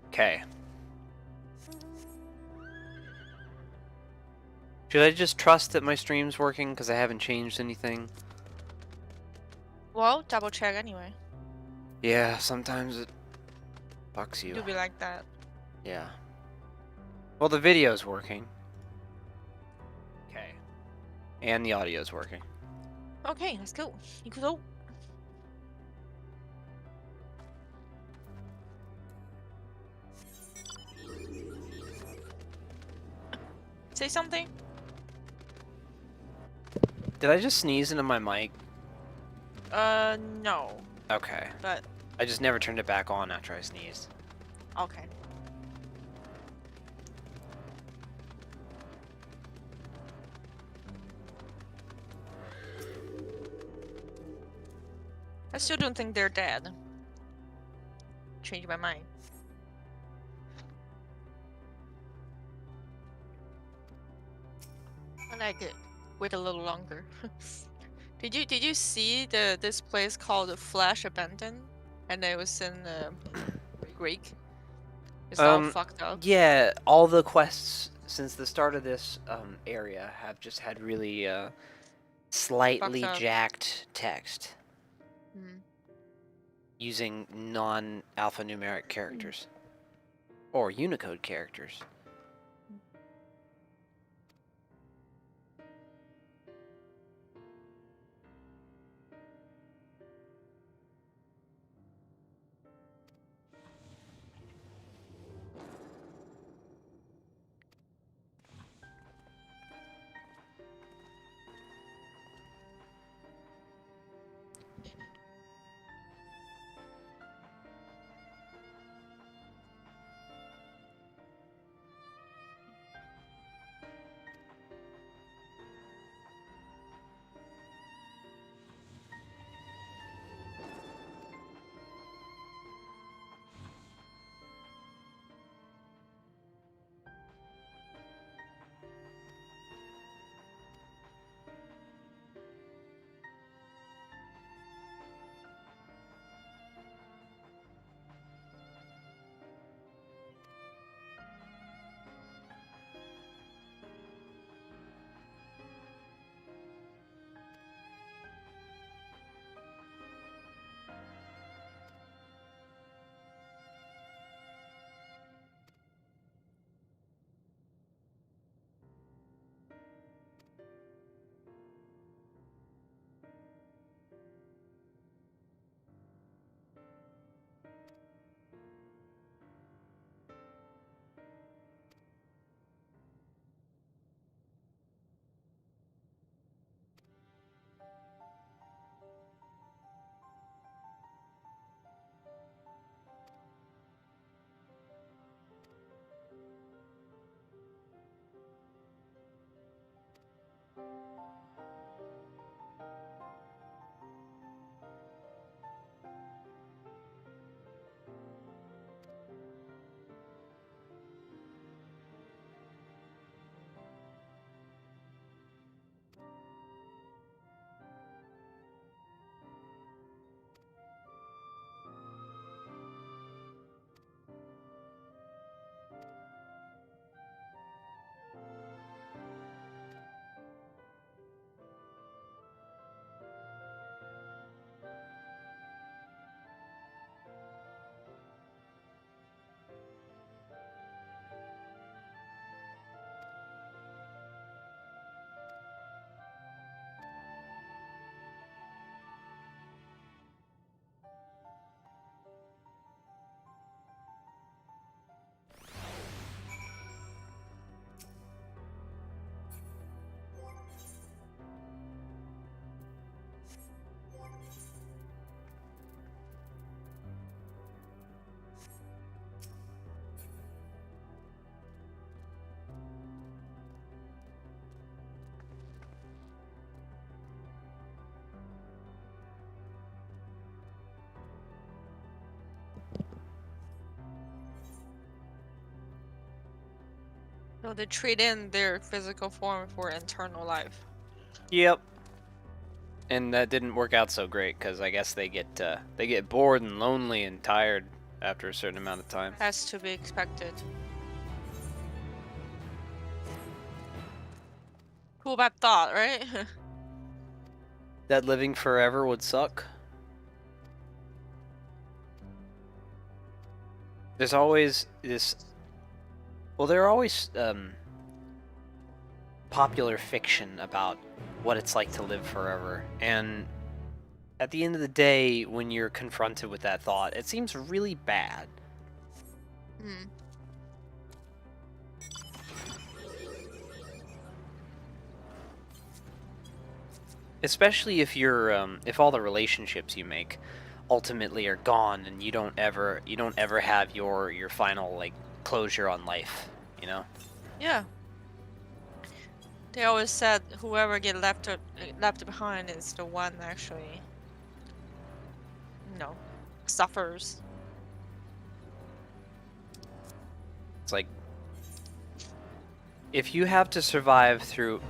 Okay. Should I just trust that my stream's working because I haven't changed anything? Well, double check anyway. Yeah, sometimes it fucks you. Do be like that. Yeah. Well, the video's working. Okay. And the audio's working. Okay, let's go. You can go. Say something. Did I just sneeze into my mic? No. Okay. But I just never turned it back on after I sneezed. okay. I still don't think they're dead. Change my mind. I like it. Wait a little longer. Did you see this place called Flash Abandon? And it was in Greek. It's all fucked up. Yeah, all the quests since the start of this area have just had really slightly Fucked up. jacked text Mm. using non-alphanumeric characters or Unicode characters. So they trade in their physical form for eternal life. Yep. And that didn't work out so great because I guess they get bored and lonely and tired after a certain amount of time. Has to be expected. Cool bad thought, right? That living forever would suck. There's always this. Well, there are always popular fiction about what it's like to live forever, and at the end of the day, when you're confronted with that thought, it seems really bad. Hmm. Especially if if all the relationships you make ultimately are gone and you don't ever have your final like closure on life, you know? Yeah. They always said whoever get left behind is the one actually, suffers. It's like if you have to survive through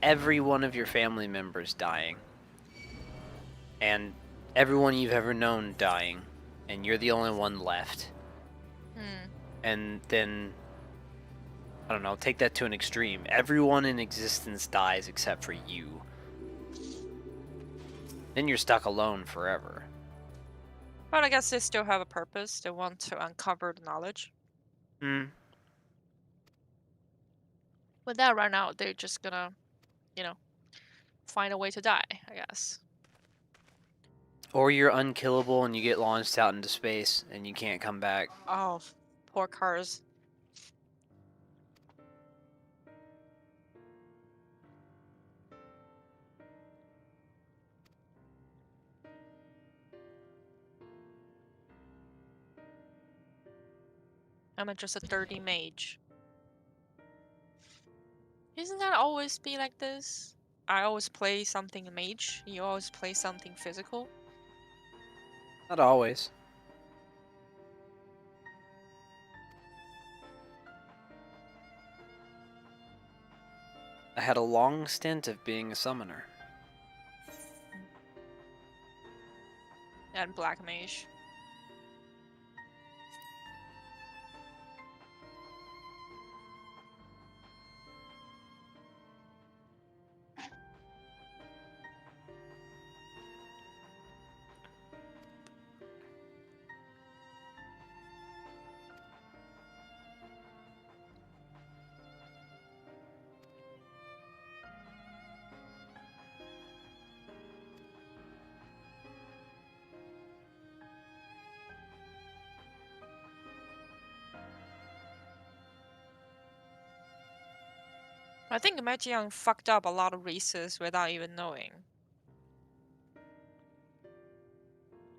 every one of your family members dying and everyone you've ever known dying and you're the only one left. And then I don't know, take that to an extreme. Everyone in existence dies except for you. Then you're stuck alone forever. But I guess they still have a purpose. They want to uncover the knowledge. Hmm. When that run out, they're just gonna, find a way to die, I guess. Or you're unkillable and you get launched out into space and you can't come back. Oh, poor cars. I'm just a 30 mage. Isn't that always be like this? I always play something mage. You always play something physical. Not always. I had a long stint of being a summoner. And black mage. I think Magiang fucked up a lot of races without even knowing.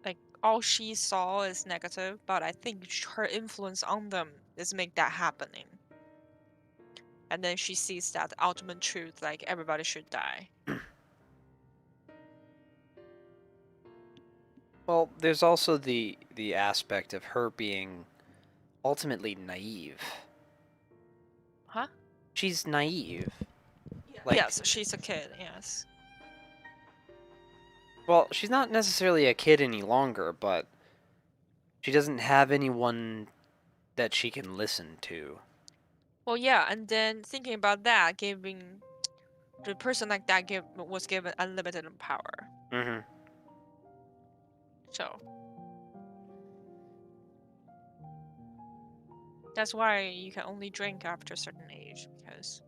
Like, all she saw is negative, but I think her influence on them is make that happening. And then she sees that ultimate truth, like everybody should die. Well, there's also the aspect of her being ultimately naive. Huh? She's naive. Like, Yes, she's a kid, yes. well, she's not necessarily a kid any longer, but she doesn't have anyone that she can listen to. Well, yeah, and then thinking about that, giving the person like that was given unlimited power. Mm-hmm. So that's why you can only drink after a certain age, because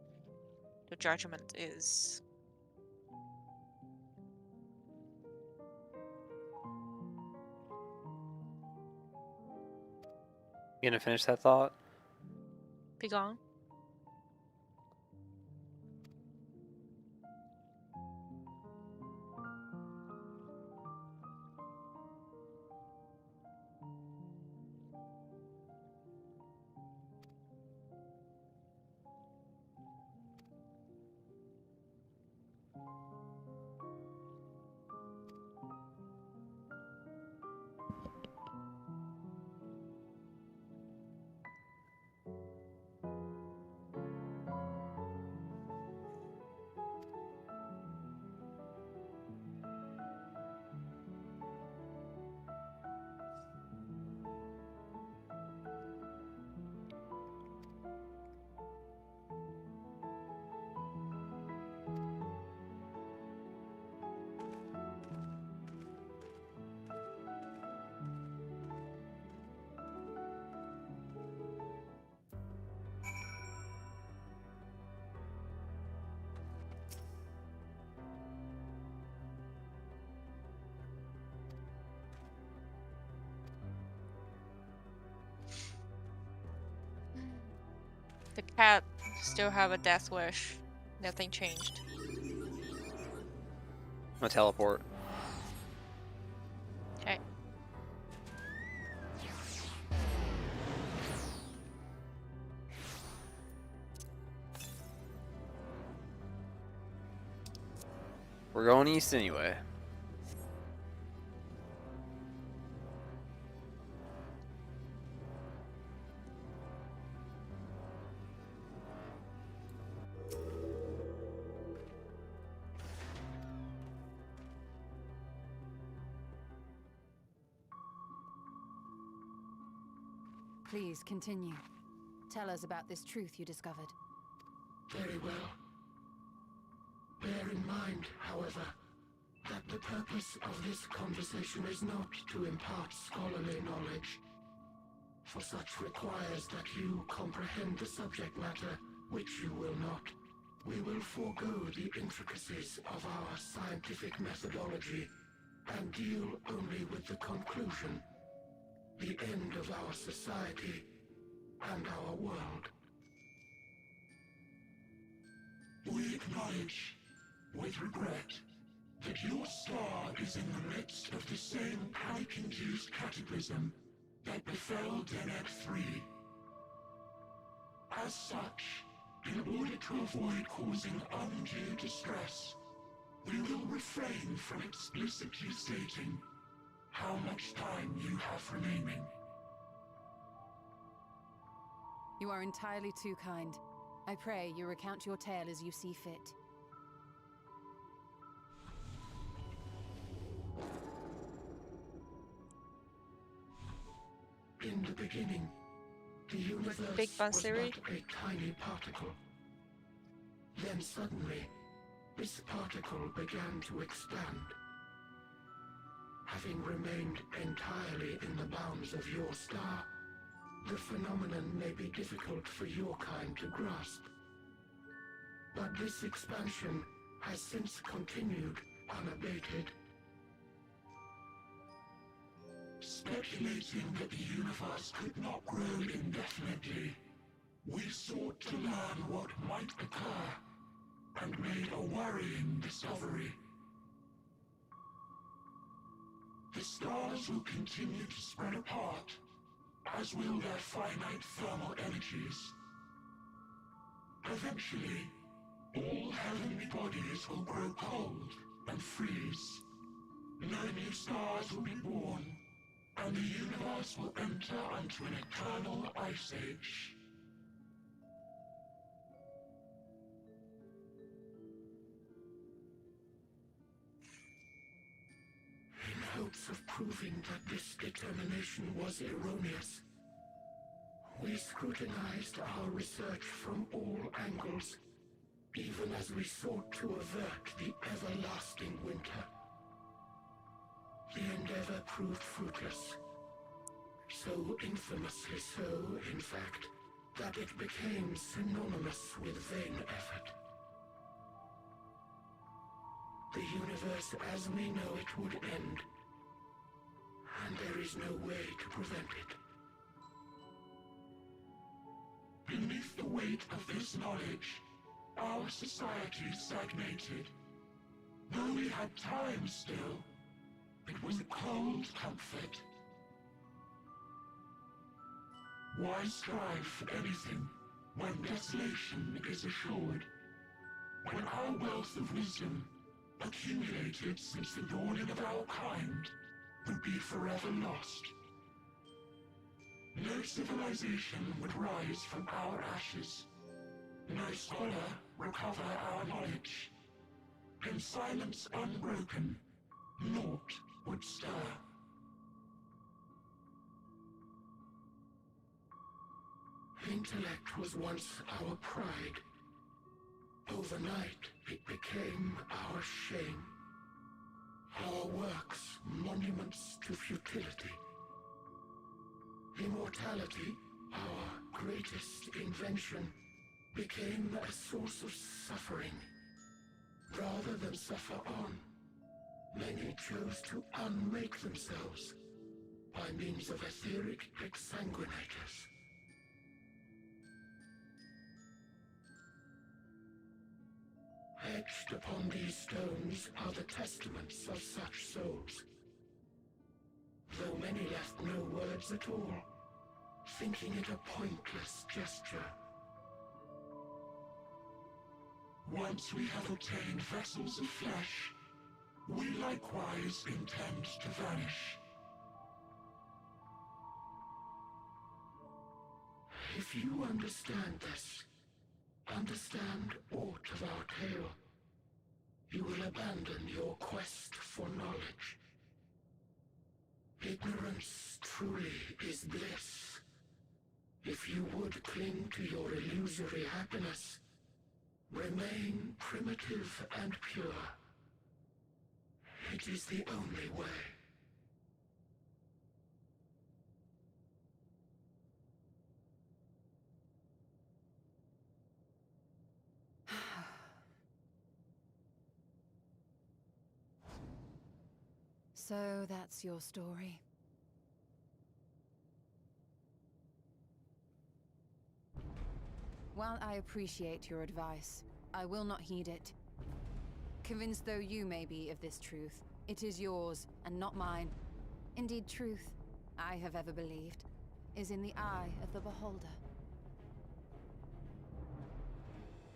the judgment is. You gonna finish that thought? Be gone. The cat still have a death wish. Nothing changed. I'm gonna teleport. Okay. We're going east anyway. Please continue. Tell us about this truth you discovered. Very well. Bear in mind, however, that the purpose of this conversation is not to impart scholarly knowledge, for such requires that you comprehend the subject matter, which you will not. We will forego the intricacies of our scientific methodology and deal only with the conclusion, the end of our society and our world. We acknowledge, with regret, that your star is in the midst of the same panic-induced cataclysm that befell Deneb 3. As such, in order to avoid causing undue distress, we will refrain from explicitly stating how much time you have remaining. You are entirely too kind. I pray you recount your tale as you see fit. In the beginning, the universe Big was but Bansiri? a tiny particle. Then suddenly, this particle began to expand. Having remained entirely in the bounds of your star, the phenomenon may be difficult for your kind to grasp. But this expansion has since continued unabated. Speculating that the universe could not grow indefinitely, we sought to learn what might occur, and made a worrying discovery. The stars will continue to spread apart, as will their finite thermal energies. Eventually, all heavenly bodies will grow cold and freeze. No new stars will be born, and the universe will enter into an eternal ice age. In hopes of proving that this determination was erroneous, we scrutinized our research from all angles, even as we sought to avert the everlasting winter. The endeavor proved fruitless. So infamously so, in fact, that it became synonymous with vain effort. The universe as we know it would end, and there is no way to prevent it. Beneath the weight of this knowledge, our society stagnated. Though we had time still, it was a cold comfort. Why strive for anything when desolation is assured? When our wealth of wisdom, accumulated since the dawning of our kind, would be forever lost. No civilization would rise from our ashes. No scholar recover our knowledge. In silence unbroken, naught would stir. Intellect was once our pride. Overnight, it became our shame. Our works, monuments to futility. Immortality, our greatest invention, became a source of suffering. Rather than suffer on, many chose to unmake themselves by means of etheric exsanguinators. Etched upon these stones are the testaments of such souls. Though many left no words at all, thinking it a pointless gesture. Once we have obtained vessels of flesh, we likewise intend to vanish. If you understand this, understand aught of our tale, you will abandon your quest for knowledge. Ignorance truly is bliss. If you would cling to your illusory happiness, remain primitive and pure. It is the only way. So that's your story. While I appreciate your advice, I will not heed it. Convinced though you may be of this truth, it is yours and not mine. Indeed, truth, I have ever believed, is in the eye of the beholder.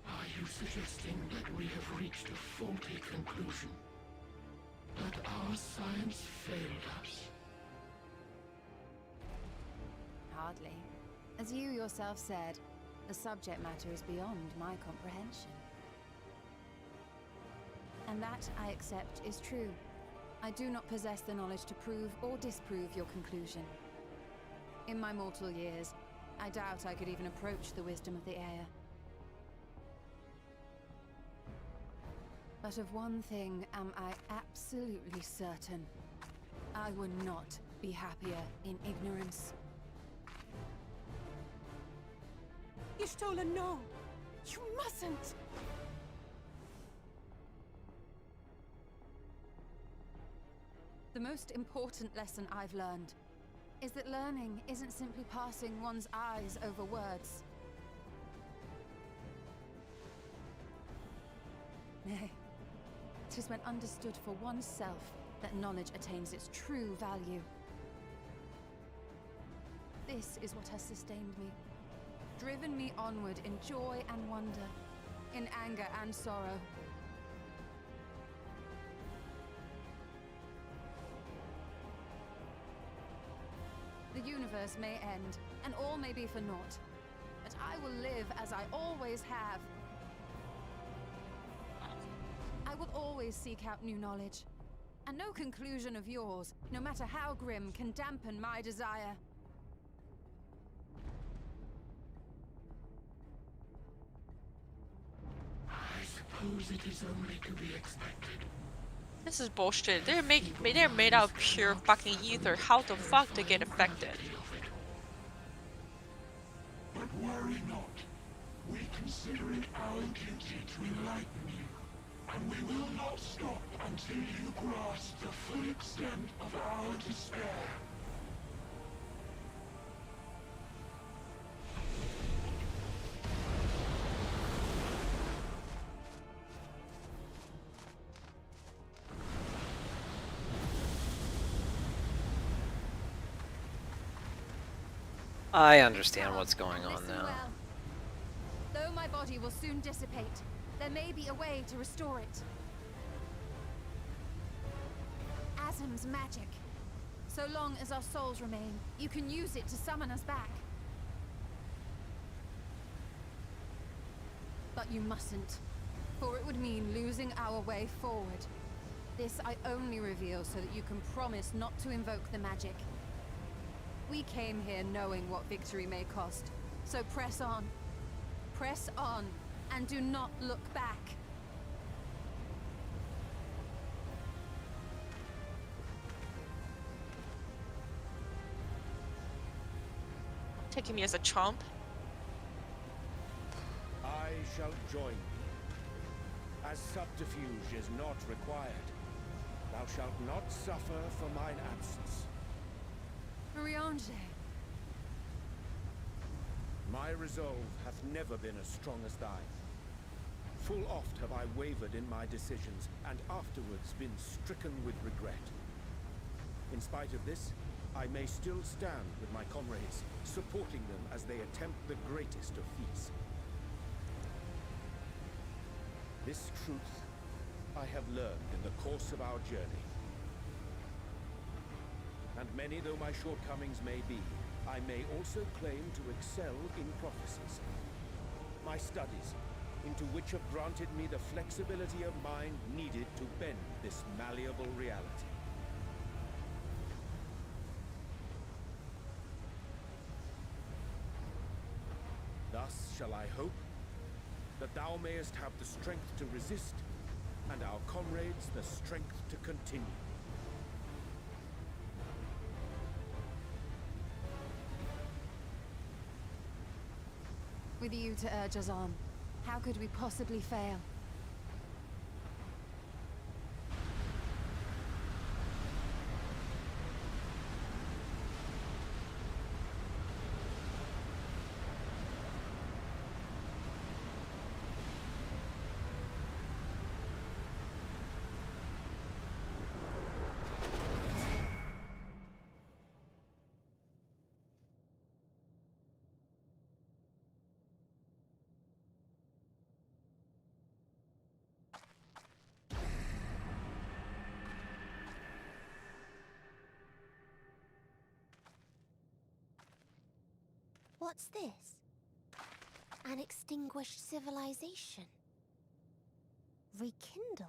Are you suggesting that we have reached a faulty conclusion? That our science failed us? Hardly. As you yourself said, the subject matter is beyond my comprehension. And that, I accept, is true. I do not possess the knowledge to prove or disprove your conclusion. In my mortal years, I doubt I could even approach the wisdom of the air. But of one thing am I absolutely certain. I would not be happier in ignorance. Y'shtola, no! You mustn't! The most important lesson I've learned is that learning isn't simply passing one's eyes over words. Nay, 'tis when understood for oneself that knowledge attains its true value. This is what has sustained me, driven me onward in joy and wonder, in anger and sorrow. The universe may end, and all may be for naught, but I will live as I always have. I will always seek out new knowledge, and no conclusion of yours, no matter how grim, can dampen my desire. I suppose it is only to be expected. This is bullshit. They're made out of pure fucking ether. How the fuck to get affected? But worry not. We consider it our duty to enlighten you, and we will not stop until you grasp the full extent of our despair. I understand what's going on Listen now. well. Though my body will soon dissipate, there may be a way to restore it. Asm's magic. So long as our souls remain, you can use it to summon us back. But you mustn't, for it would mean losing our way forward. This I only reveal so that you can promise not to invoke the magic. We came here knowing what victory may cost, so press on. Press on, and do not look back. Taking me as a chump. I shall join thee. As subterfuge is not required, thou shalt not suffer for mine absence. Riange. My resolve hath never been as strong as thine. Full oft have I wavered in my decisions, and afterwards been stricken with regret. In spite of this, I may still stand with my comrades, supporting them as they attempt the greatest of feats. This truth I have learned in the course of our journey. And many though my shortcomings may be, I may also claim to excel in prophecies. My studies, into which have granted me the flexibility of mind needed to bend this malleable reality. Thus shall I hope that thou mayest have the strength to resist, and our comrades the strength to continue. With you to urge us on, how could we possibly fail? What's this? An extinguished civilization. Rekindled.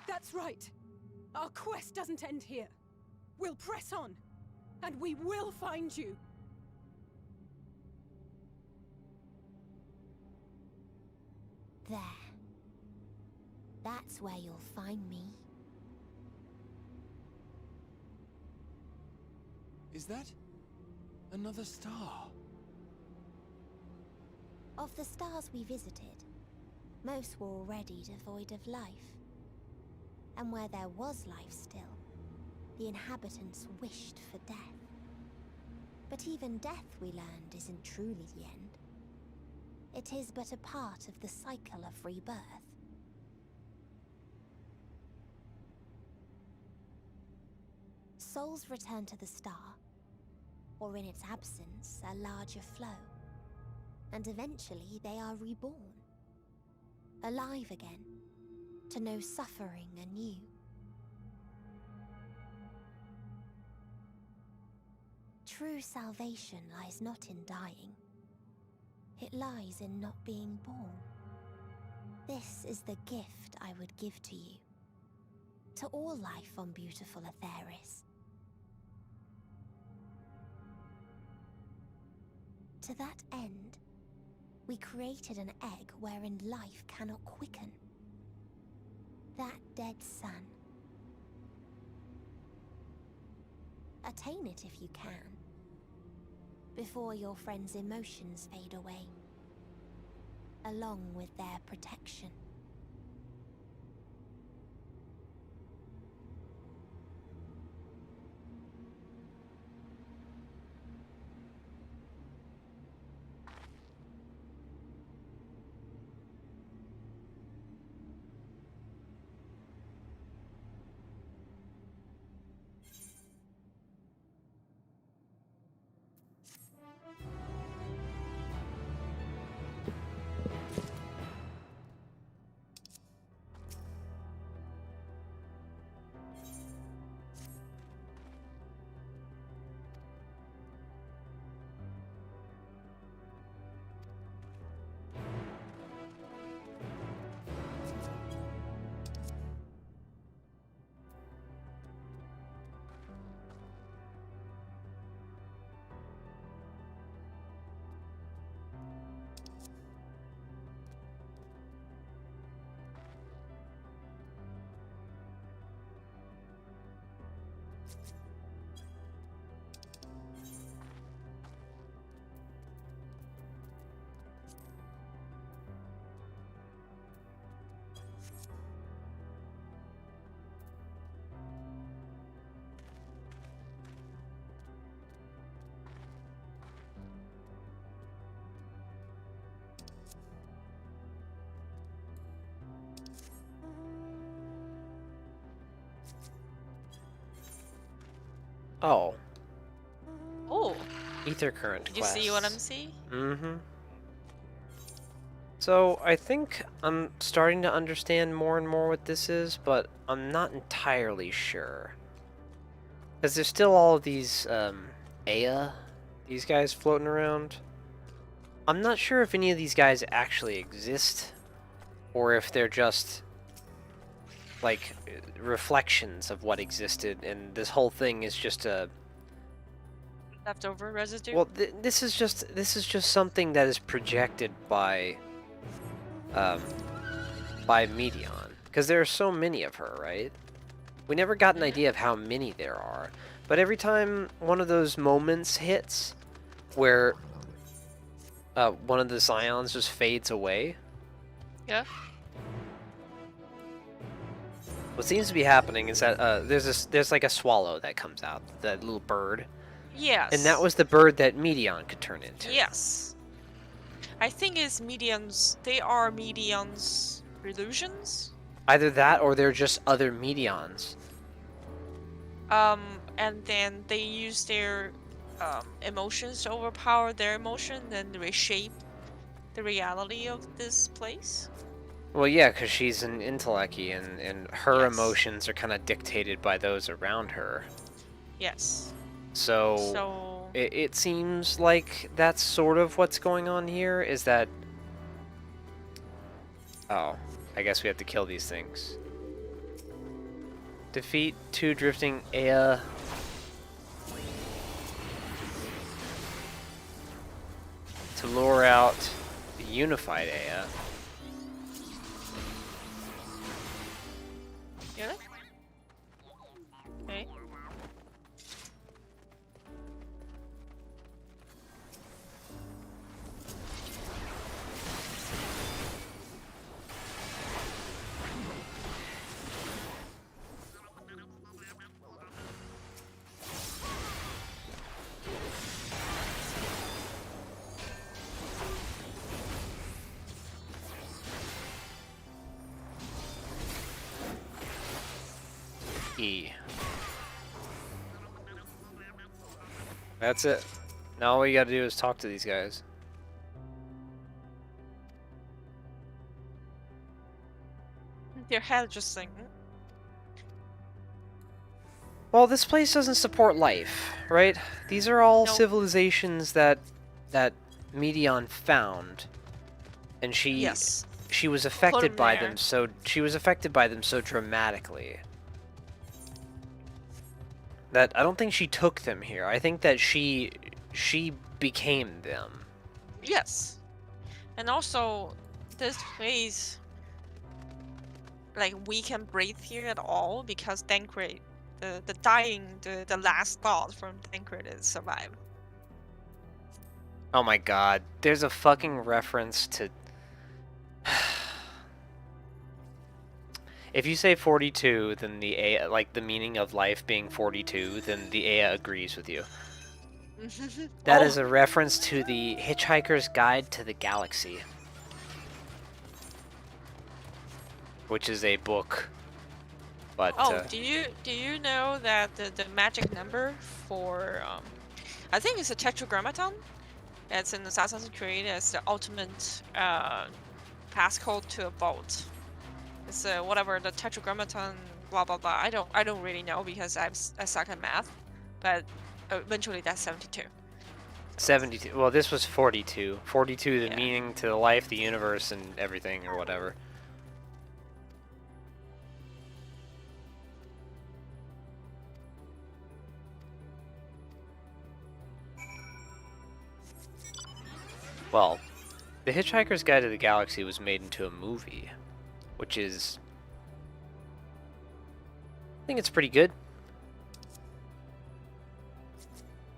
That's right. Our quest doesn't end here. We'll press on, and we will find you. There. That's where you'll find me. Is that another star? Of the stars we visited, most were already devoid of life. And where there was life still, the inhabitants wished for death. But even death, we learned, isn't truly the end. It is but a part of the cycle of rebirth. Souls return to the star, or in its absence, a larger flow. And eventually they are reborn. Alive again, to know suffering anew. True salvation lies not in dying. It lies in not being born. This is the gift I would give to you. To all life on beautiful Aetheris. To that end, we created an egg wherein life cannot quicken. That dead sun. Attain it if you can, before your friends' emotions fade away, along with their protection. Oh, Oh, ether current did you see what I'm quests. seeing? Mm-hmm. So I think I'm starting to understand more and more what this is, but I'm not entirely sure. Because there's still all of these Aya, these guys floating around. I'm not sure if any of these guys actually exist, or if they're just like reflections of what existed, and this whole thing is just a Leftover residue? well. This is just something that is projected by Medion, because there are so many of her, right? We never got an idea of how many there are, but every time one of those moments hits, where one of the Scions just fades away. Yeah. What seems to be happening is that there's like a swallow that comes out, that little bird, Yes. and that was the bird that Medion could turn into. Yes. I think it's Medians. They are Medians' illusions. Either that, or they're just other Medions. And then they use their emotions to overpower their emotion and reshape the reality of this place. Well, yeah, because she's an Intellecty, and her Yes. emotions are kind of dictated by those around her. Yes. So it seems like that's sort of what's going on here, is that... Oh, I guess we have to kill these things. Defeat 2 drifting Aya. To lure out the unified Aya. Yeah. Okay. E. That's it. Now all we gotta do is talk to these guys. Their head just like. Well, this place doesn't support life, right? These are all Nope. civilizations that Medion found, and she was affected by them. So she was affected by them so dramatically that I don't think she took them here. I think that she became them. Yes. And also, this place, like, we can breathe here at all because Tancred, the last thought from Tancred is survive. Oh my god, there's a fucking reference to... If you say 42, then the Aya, like the meaning of life being 42, then the Aya agrees with you. That is a reference to the Hitchhiker's Guide to the Galaxy, which is a book. But do you know that the magic number for I think it's a tetragrammaton. It's in Assassin's Creed as the ultimate passcode to a vault. It's whatever the tetragrammaton, blah blah blah. I don't really know because I suck at math, but eventually that's 72. 72. Well, this was 42. 42, the Yeah. meaning to the life, the universe, and everything, or whatever. Well, The Hitchhiker's Guide to the Galaxy was made into a movie, which is... I think it's pretty good.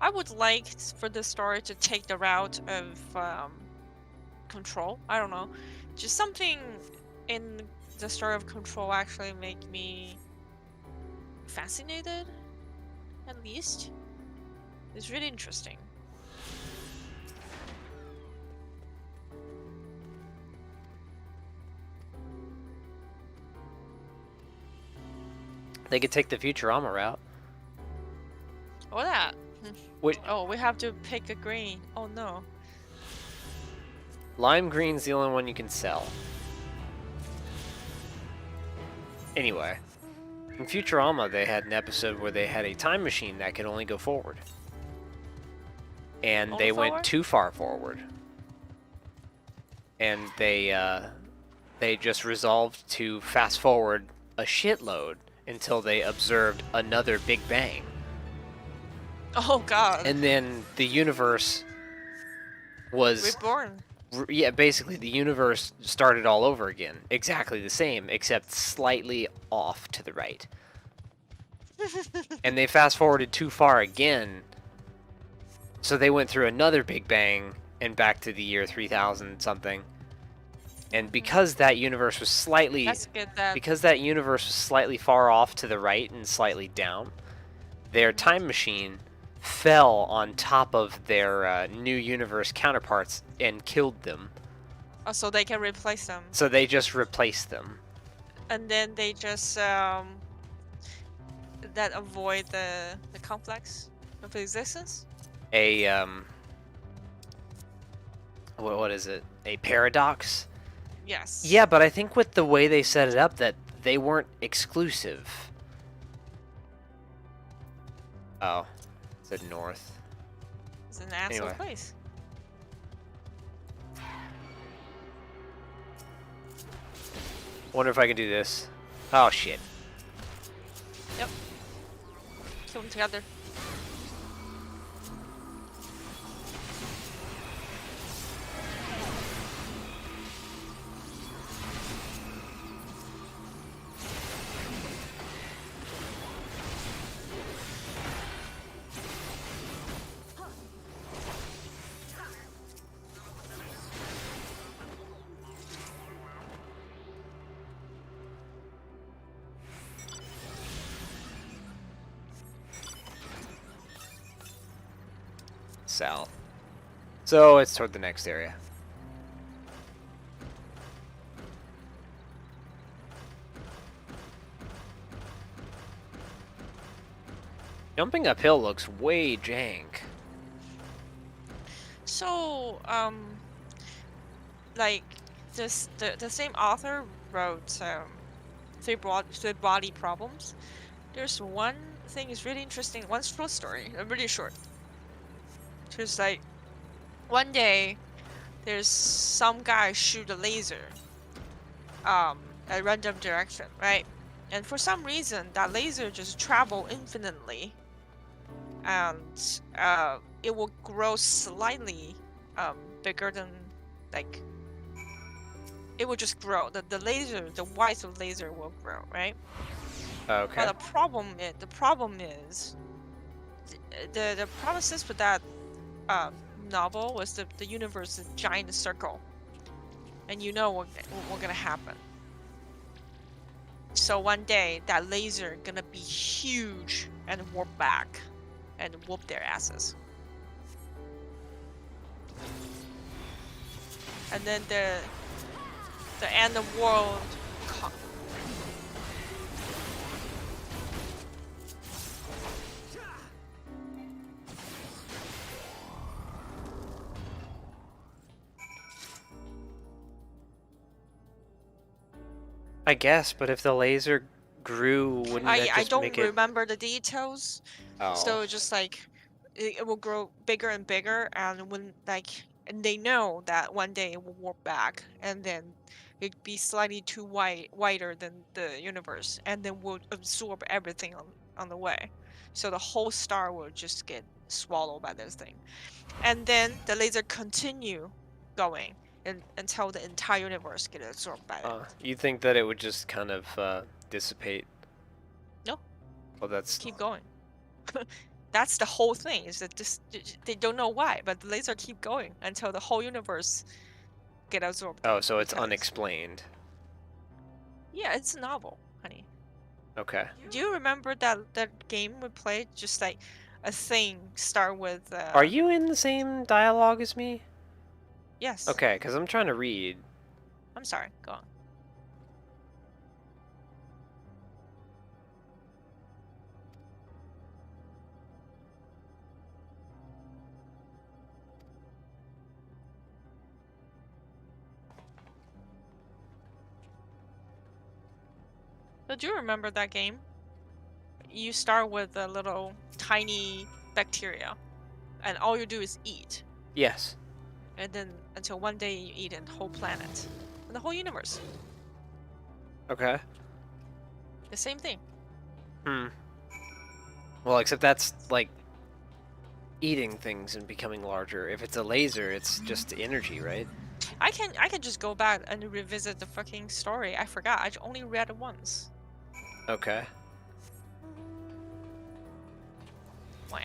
I would like for the story to take the route of Control. I don't know, just something in the story of Control actually make me fascinated. At least, it's really interesting. They could take the Futurama route. Or Which, Oh, we have to pick a green. Oh no. lime green's the only one you can sell. Anyway, in Futurama, they had an episode where they had a time machine that could only go forward. And Only they went forward? too far forward. And they just resolved to fast forward a shitload until they observed another Big Bang. Oh god. And then the universe was... Reborn. Yeah, basically the universe started all over again. Exactly the same, except slightly off to the right. And they fast forwarded too far again. So they went through another Big Bang and back to the year 3000 something. And because that universe was slightly... That's good that. Because that universe was slightly far off to the right and slightly down, their time machine fell on top of their new universe counterparts and killed them. Oh, so they can replace them. So they just replaced them. And then they just that avoid the complex of existence. What is it? A paradox? Yes. Yeah, but I think with the way they set it up that they weren't exclusive. Oh. It said north. It's an asshole Anyway. place. Wonder if I can do this. Oh shit. Yep. Kill them together. South. So it's toward the next area. Jumping uphill looks way jank. So, like this, the same author wrote three body problems. There's one thing is really interesting. One short story, really short. Just like one day, there's some guy shoot a laser, at random direction, right? And for some reason, that laser just travel infinitely, and it will grow slightly bigger than, like, it will just grow. The laser, the white of laser will grow, right? Okay. But the problem is the promises for that novel was the universe is a giant circle, and you know what gonna happen. So one day that laser gonna be huge and warp back and whoop their asses. And then the end of world I guess, but if the laser grew, wouldn't that just I don't make it... remember the details. Oh. So just like it will grow bigger and bigger, and and they know that one day it will warp back, and then it'd be slightly too wider than the universe, and then will absorb everything on the way. So the whole star will just get swallowed by this thing, and then the laser continue going until the entire universe get absorbed by it. You think that it would just kind of dissipate? No. Well, that's... Keep going. That's the whole thing. Is that they don't know why, but the laser keep going until the whole universe get absorbed. Oh, so it's because- unexplained. Yeah, it's a novel, honey. Okay. Do you remember that game we played? Just like a thing start with. Are you in the same dialogue as me? Yes. Okay, because I'm trying to read. I'm sorry. Go on. But do you remember that game? You start with a little tiny bacteria, and all you do is eat. Yes. And then until one day you eat a whole planet and the whole universe. Okay. The same thing. Well, except that's like eating things and becoming larger. If it's a laser, it's just energy, right? I can just go back and revisit the fucking story. I forgot. I only read it once. Okay. Wow.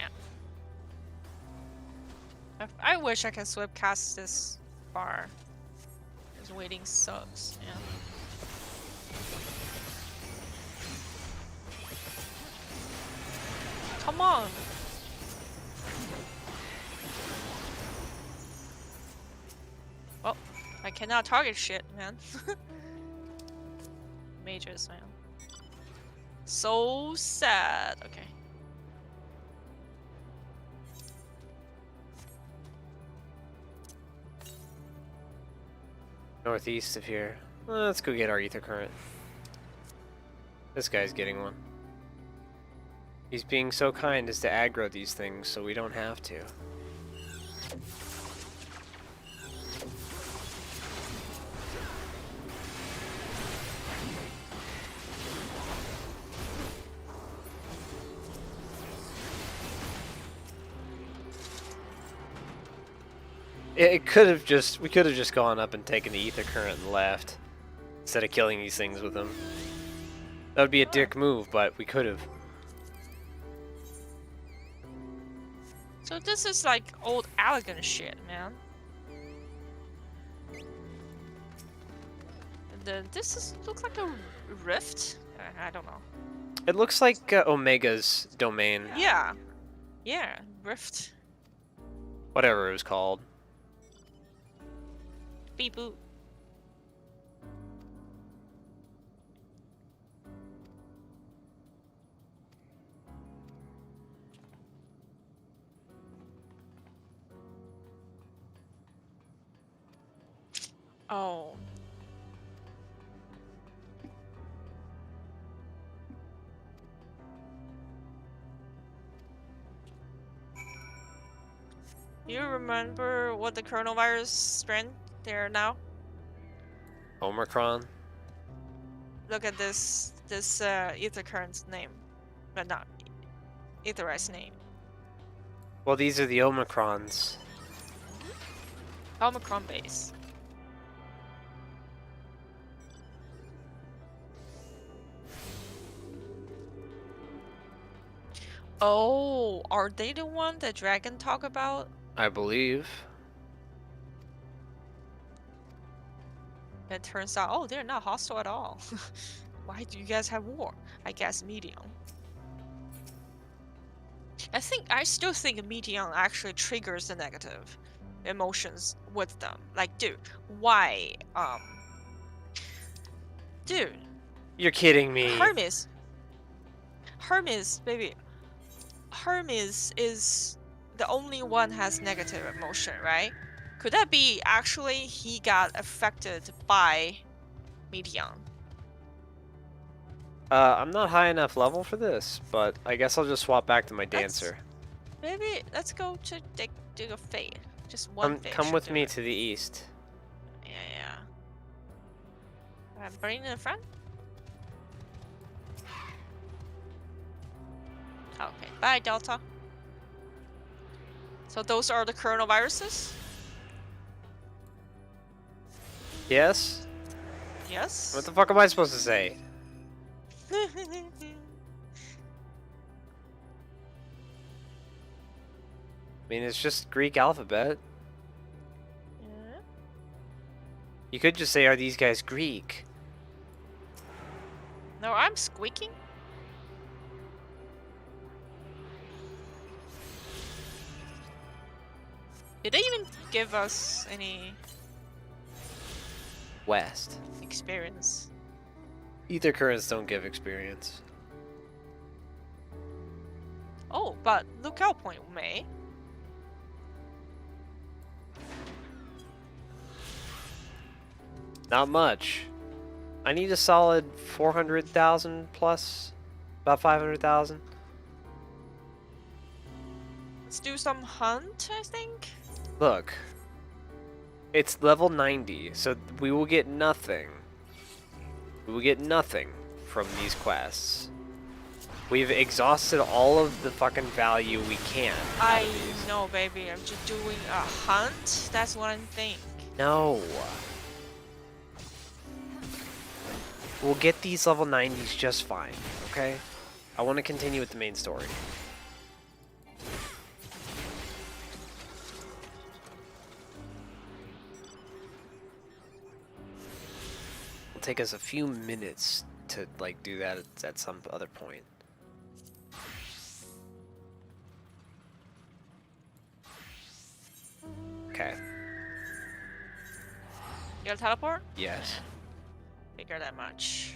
I wish I could swipe cast this far. This waiting sucks. Yeah. Come on. Well, I cannot target shit, man. Mages, man. So sad. Okay. Northeast of here. Let's go get our ether current. This guy's getting one. He's being so kind as to aggro these things so we don't have to. We could have just gone up and taken the ether current and left instead of killing these things with them. That would be a dick move, but we could have. So this is like old elegant shit, man. And then looks like a rift. I don't know. It looks like Omega's domain. Yeah, yeah, rift. Whatever it was called. Beep boop. Oh. You remember what the coronavirus strand they are now? Omicron? Look at this ether current's name. But not etherized name. Well, these are the Omicrons. Omicron base. Oh, are they the one that Dragon talk about? I believe. It turns out, oh, they're not hostile at all. Why do you guys have war? I guess medium. I still think medium actually triggers the negative emotions with them. Like, dude, why? Dude. You're kidding me. Hermes, baby. Hermes is the only one has negative emotion, right? Could that be actually he got affected by medium? I'm not high enough level for this, but I guess I'll just swap back to my dancer. Maybe let's go to dig a fade. Just one fade. Come with me to the east. Yeah. Burning in the front? Okay. Bye, Delta. So those are the coronaviruses? Yes? Yes? What the fuck am I supposed to say? I mean, it's just Greek alphabet. Yeah. You could just say, are these guys Greek? No, I'm squeaking. Did they even give us any West. experience? Ether currents don't give experience. Oh, but lookout point may. Not much. I need a solid 400,000 plus, about 500,000. Let's do some hunt, I think. Look, it's level 90, so we will get nothing. We will get nothing from these quests. We've exhausted all of the fucking value we can. I know, baby. I'm just doing a hunt. That's what I'm thinking. No. We'll get these level 90s just fine, okay? I want to continue with the main story. It'll take us a few minutes to like do that at some other point. Okay. You gotta teleport? Yes. Figure that much.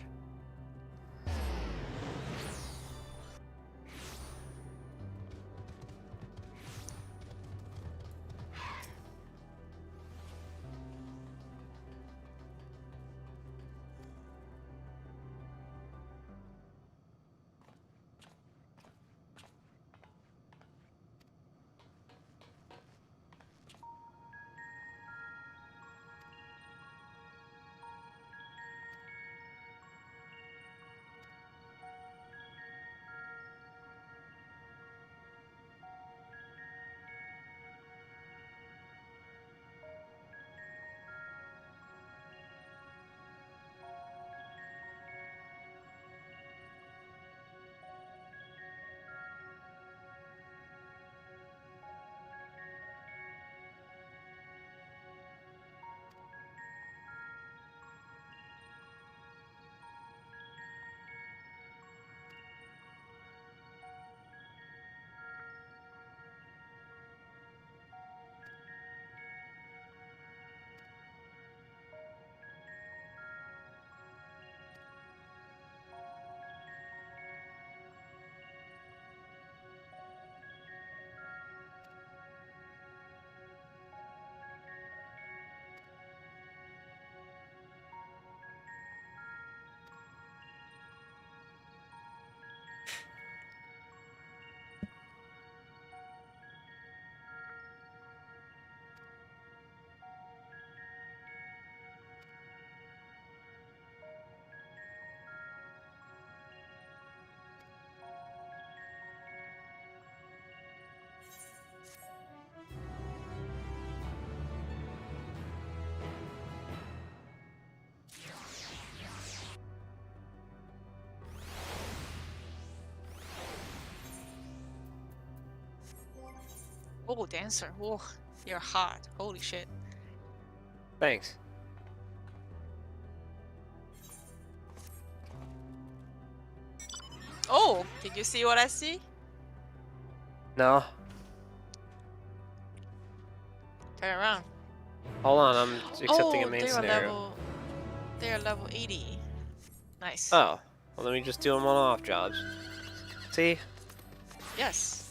Oh, dancer. Oh, you're hot. Holy shit. Thanks. Oh, did you see what I see? No. Turn around. Hold on, I'm accepting a main scenario. They're level 80. Nice. Oh, well, let me just do them on off jobs. See? Yes.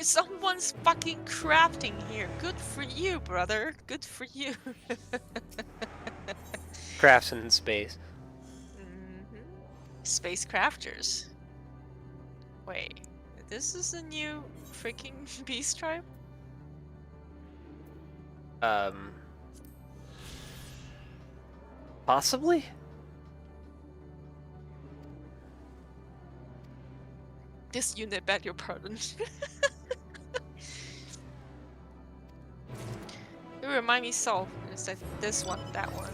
Someone's fucking crafting here. Good for you, brother. Good for you. Crafts in space. Space crafters. Wait, this is a new freaking beast tribe? Possibly? This unit, beg your pardon. You remind me so. It's like this one, that one.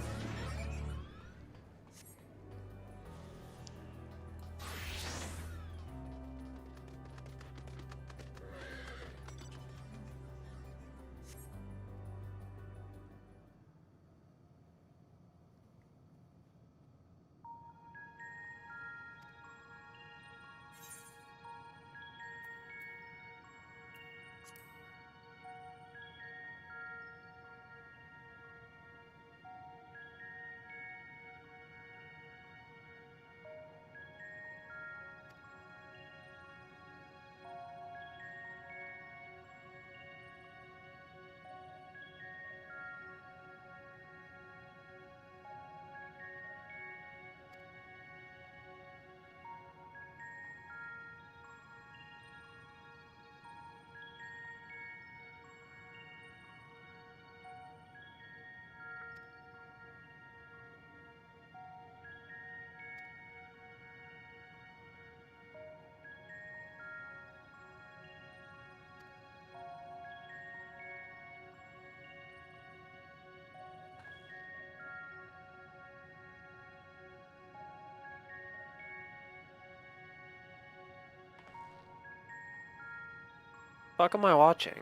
fuck am I watching?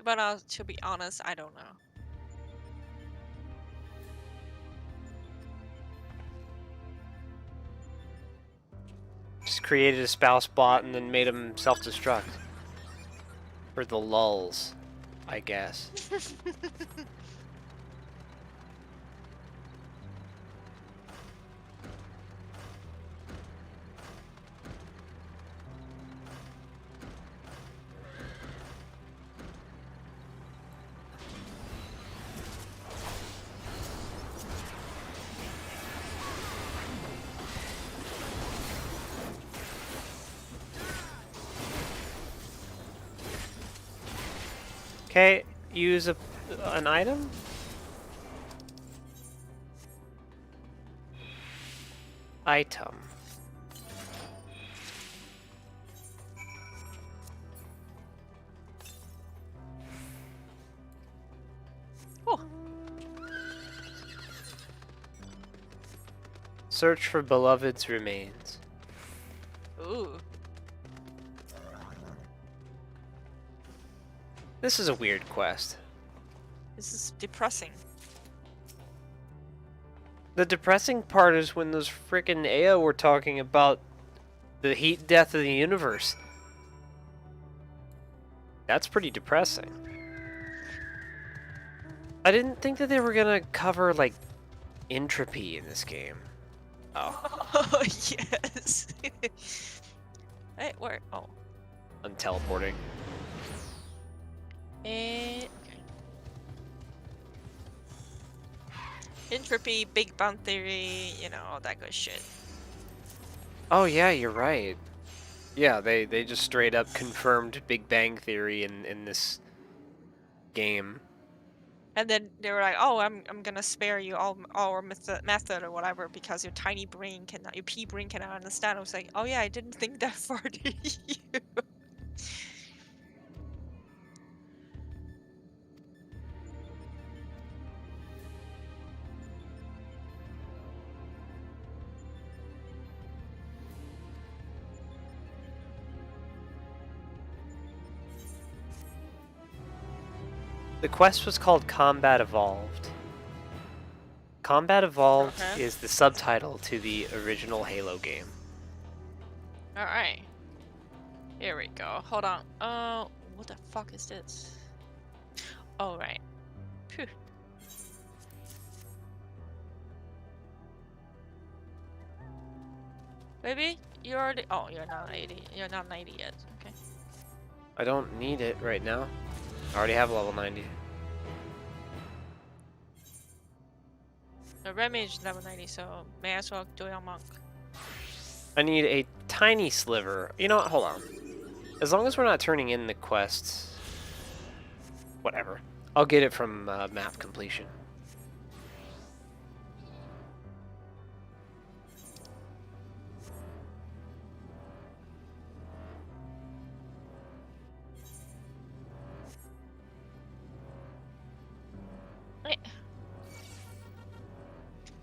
But to be honest, I don't know. Just created a spouse bot and then made him self-destruct. For the lulls, I guess. Okay, use an item? Item. Oh. Search for beloved's remains. Ooh. This is a weird quest. This is depressing. The depressing part is when those frickin' AO were talking about the heat death of the universe. That's pretty depressing. I didn't think that they were gonna cover, like, entropy in this game. Oh. Oh, yes. Hey, where? Oh. I'm teleporting. Okay. Entropy, Big Bang Theory, you know, all that good shit. Oh yeah, you're right. Yeah, they just straight up confirmed Big Bang Theory in this game. And then they were like, "Oh, I'm gonna spare you all our method or whatever because your tiny brain cannot, your pea brain cannot understand." I was like, "Oh yeah, I didn't think that far, did you?" The quest was called Combat Evolved. Combat Evolved Okay. is the subtitle to the original Halo game. All right. Here we go. Hold on. What the fuck is this? Oh, right. Phew. Baby, you already. Oh, you're not 80. You're not 90 yet. Okay. I don't need it right now. I already have level 90. The Remage is level 90, so may as well do it on Monk. I need a tiny sliver. You know what? Hold on. As long as we're not turning in the quests, whatever. I'll get it from map completion. Wait.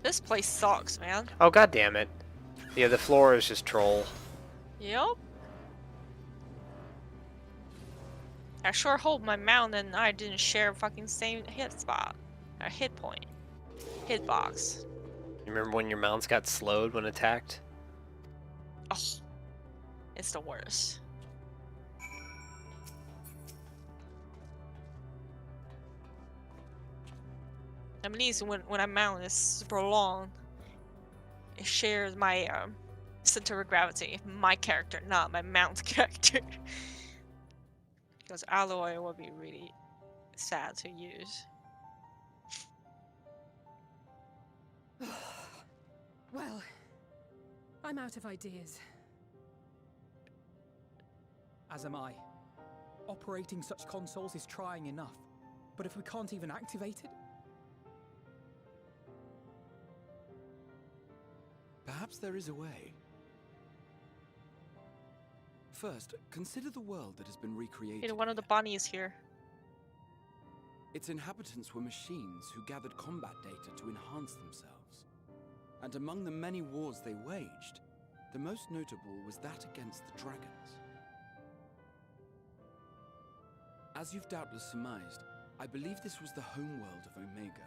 This place sucks, man. Oh, god damn it. Yeah, the floor is just troll. Yep. I sure hope my mount and I didn't share fucking same hit spot. Or hit point. Hitbox. You remember when your mounts got slowed when attacked? Oh. It's the worst. At least when a mount is super long, it shares my center of gravity. My character, not my mount character. Because alloy would be really sad to use. Well, I'm out of ideas. As am I. Operating such consoles is trying enough, but if we can't even activate it... Perhaps there is a way. First, consider the world that has been recreated. One of the here. bunnies here. Its inhabitants were machines who gathered combat data to enhance themselves. And among the many wars they waged, the most notable was that against the dragons. As you've doubtless surmised, I believe this was the homeworld of Omega.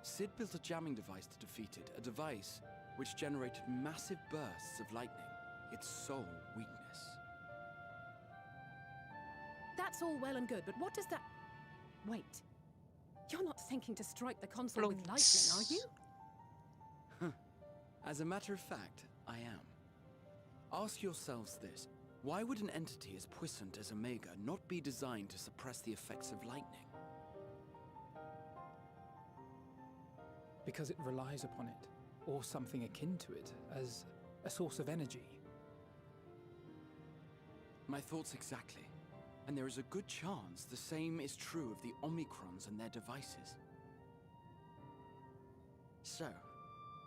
Sid built a jamming device to defeat it, a device which generated massive bursts of lightning, its sole weakness. That's all well and good, but what does that... Wait. You're not thinking to strike the console with lightning, are you? As a matter of fact, I am. Ask yourselves this. Why would an entity as puissant as Omega not be designed to suppress the effects of lightning? Because it relies upon it, or something akin to it, as a source of energy. My thoughts exactly. And there is a good chance the same is true of the Omicrons and their devices. So,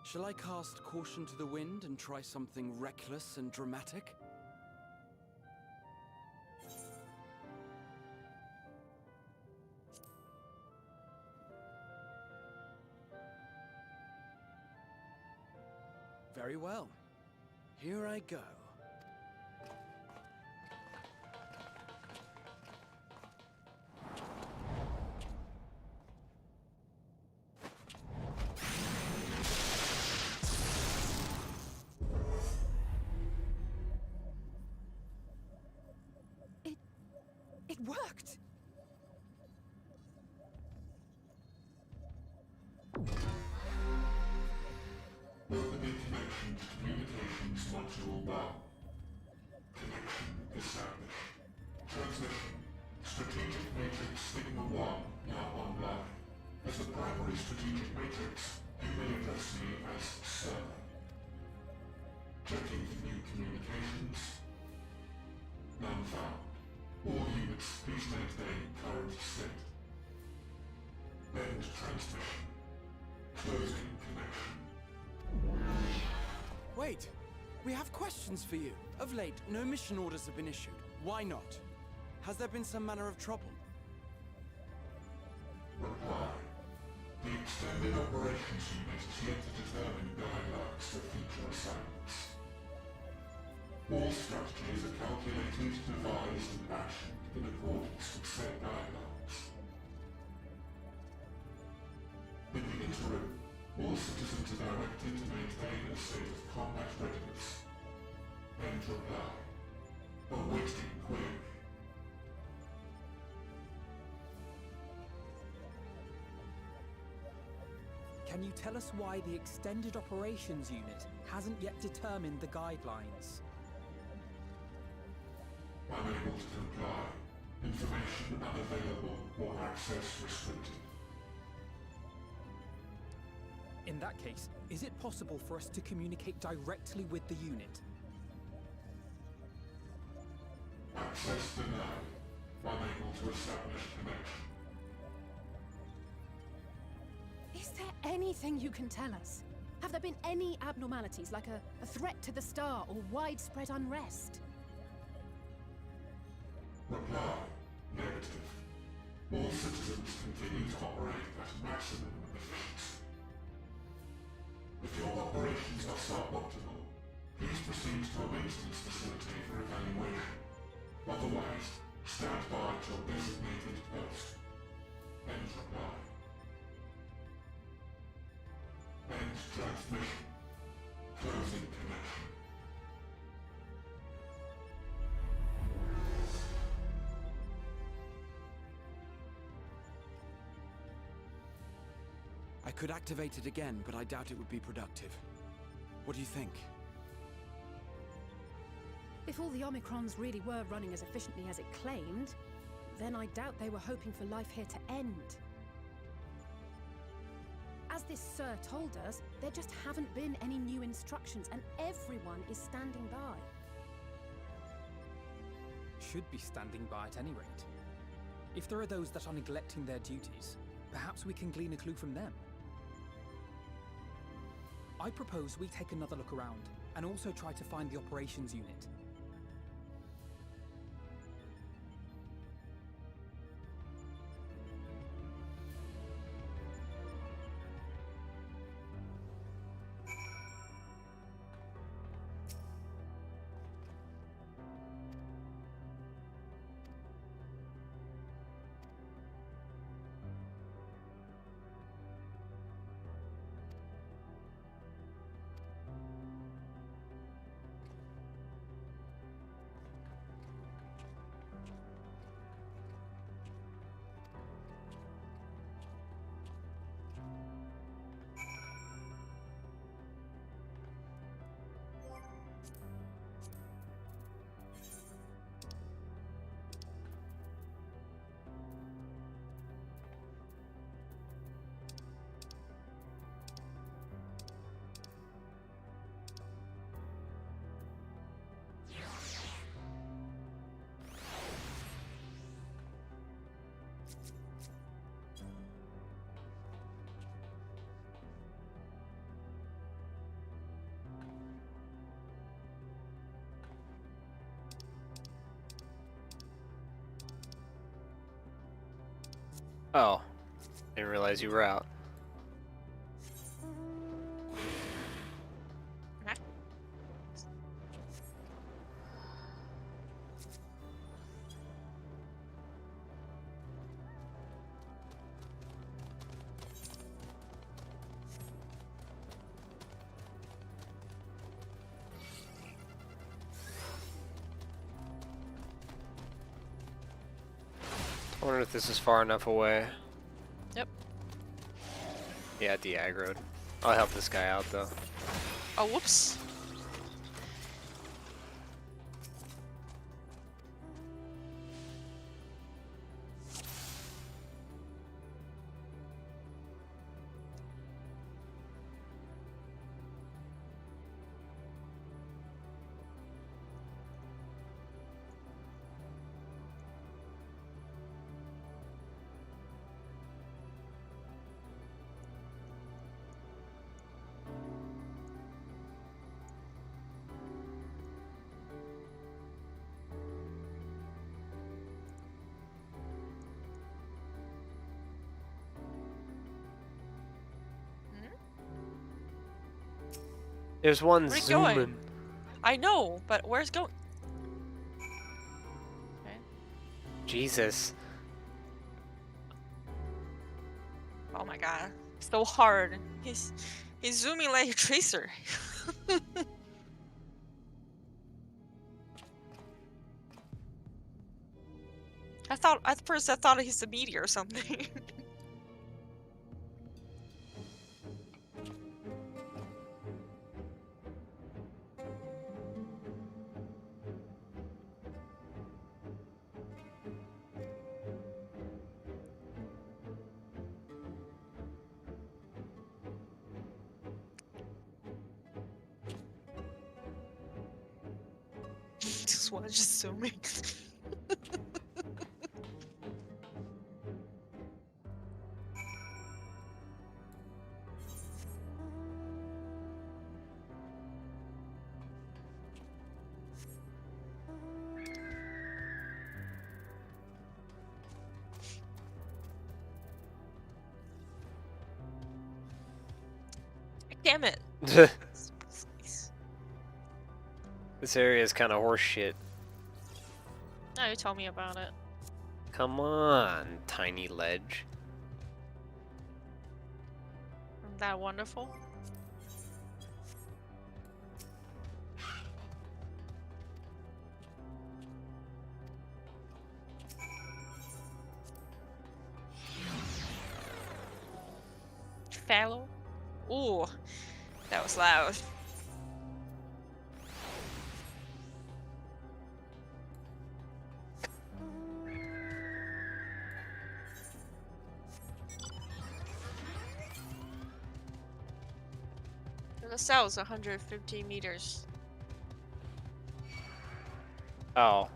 shall I cast caution to the wind and try something reckless and dramatic? Very well. Here I go. It worked! Opening connection to communications module 1. Connection established. Transmission. Strategic matrix signal 1 now online. As the primary strategic matrix, you may address me as Sir. Checking for new communications. None found. All units, please maintain current state. End transmission. Closing connection. Wait! We have questions for you. Of late, no mission orders have been issued. Why not? Has there been some manner of trouble? Reply. The Extended Operations Unit is yet to determine guidelines for future assignments. All strategies are calculated, devised, and actioned in accordance with said guidelines. In the interim, all citizens are directed to maintain a state of combat readiness. End reply. Awaiting query. Can you tell us why the Extended Operations Unit hasn't yet determined the guidelines? Unable to comply. Information unavailable or access restricted. In that case, is it possible for us to communicate directly with the unit? Access denied. Unable to establish connection. Is there anything you can tell us? Have there been any abnormalities, like a threat to the star or widespread unrest? Reply. Negative. All citizens continue to operate at maximum efficiency. If your operations are suboptimal, please proceed to a maintenance facility for evaluation. Otherwise, stand by at your designated post. End reply. End transmission. Closing connection. I could activate it again, but I doubt it would be productive. What do you think? If all the Omicrons really were running as efficiently as it claimed, then I doubt they were hoping for life here to end. As this Sir told us, there just haven't been any new instructions, and everyone is standing by. Should be standing by at any rate. If there are those that are neglecting their duties, perhaps we can glean a clue from them. I propose we take another look around, and also try to find the operations unit. Oh, didn't realize you were out. I wonder if this is far enough away. Yep. Yeah, de-aggroed. I'll help this guy out though. Oh, whoops. There's one Where's it zooming. going? I know, but where's it going? Okay. Jesus. Oh my god. So hard. He's zooming like a tracer. At first I thought he's a meteor or something. This one's just zooming. Damn it. This area is kind of horseshit. No, you told me about it. Come on, tiny ledge. Isn't that wonderful? Fallow? Ooh, that was loud. The cell's 150 meters. Oh,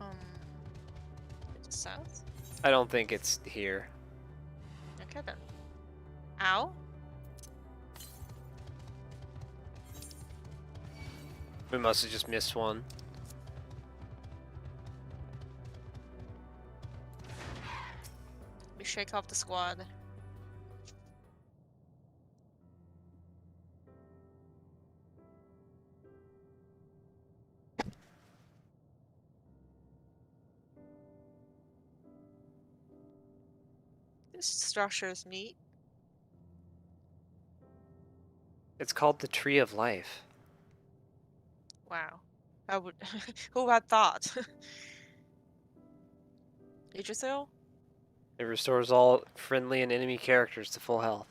To the south? I don't think it's here. Okay then. Ow? We must have just missed one. We shake off the squad. This structure is neat. It's called the Tree of Life. Wow. I would. Who had thought? Yggdrasil? It restores all friendly and enemy characters to full health.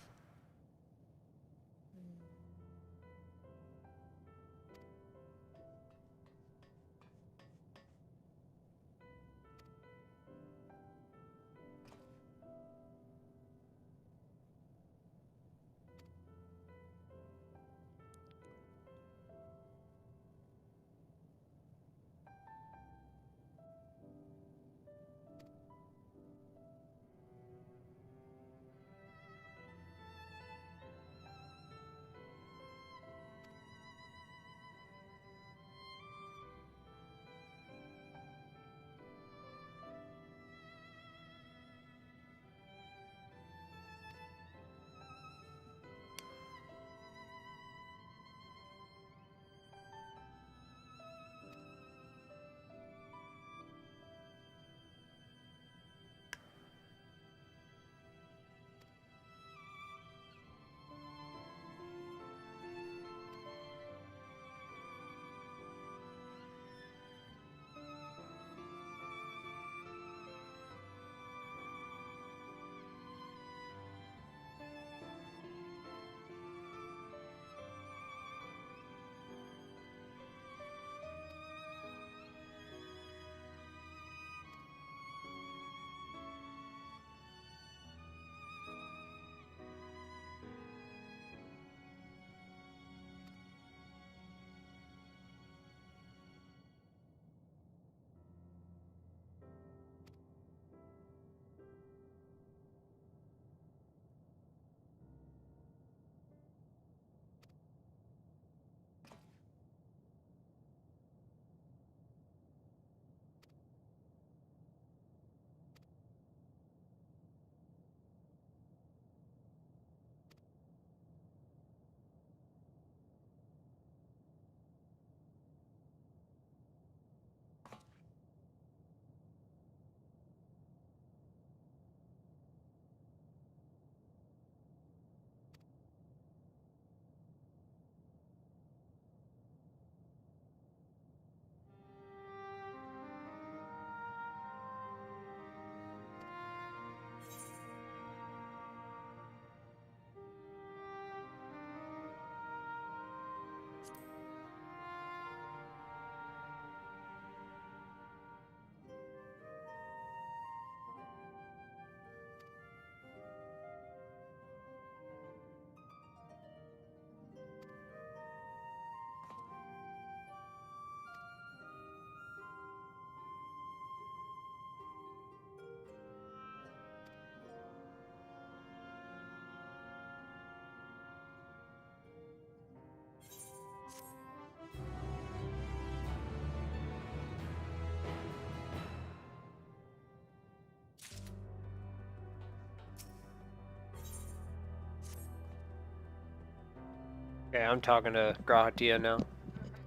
Okay, I'm talking to Grahatia now.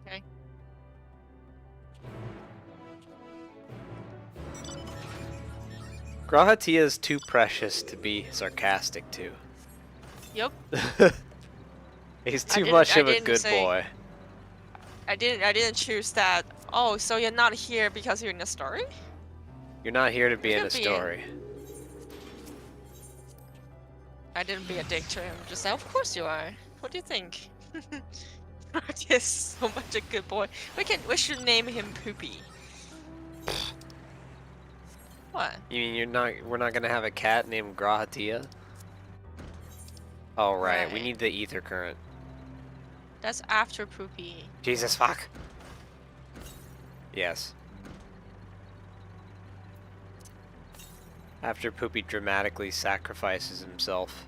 Okay. Grahatia is too precious to be sarcastic to. Yep. He's too much of a didn't good say- boy. I didn't choose that. Oh, so you're not here because you're in the story? You're not here to be in could a be in- story. I didn't be a dick to him. Just say, of course you are. What do you think? He's so much a good boy. We should name him Poopy. What? You mean we're not gonna have a cat named Grahatia? Oh right, we Right. need the ether current. That's after Poopy. Jesus fuck. Yes. After Poopy dramatically sacrifices himself.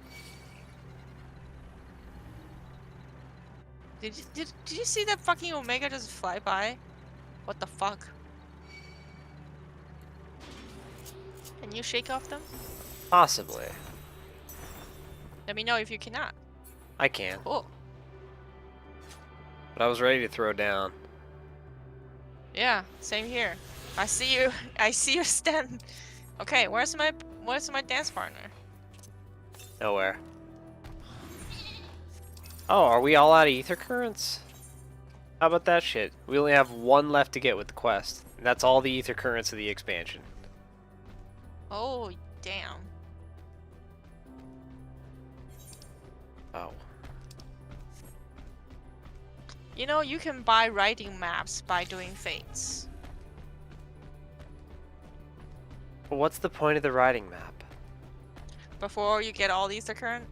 Did you see that fucking Omega just fly by? What the fuck? Can you shake off them? Possibly. Let me know if you cannot. I can. Cool. But I was ready to throw down. Yeah, same here. I see you. I see your stand. Okay, where's my dance partner? Nowhere. Oh, are we all out of ether currents? How about that shit? We only have one left to get with the quest. And that's all the ether currents of the expansion. Oh, damn. Oh. You know, you can buy writing maps by doing fates. But what's the point of the writing map? Before you get all these current.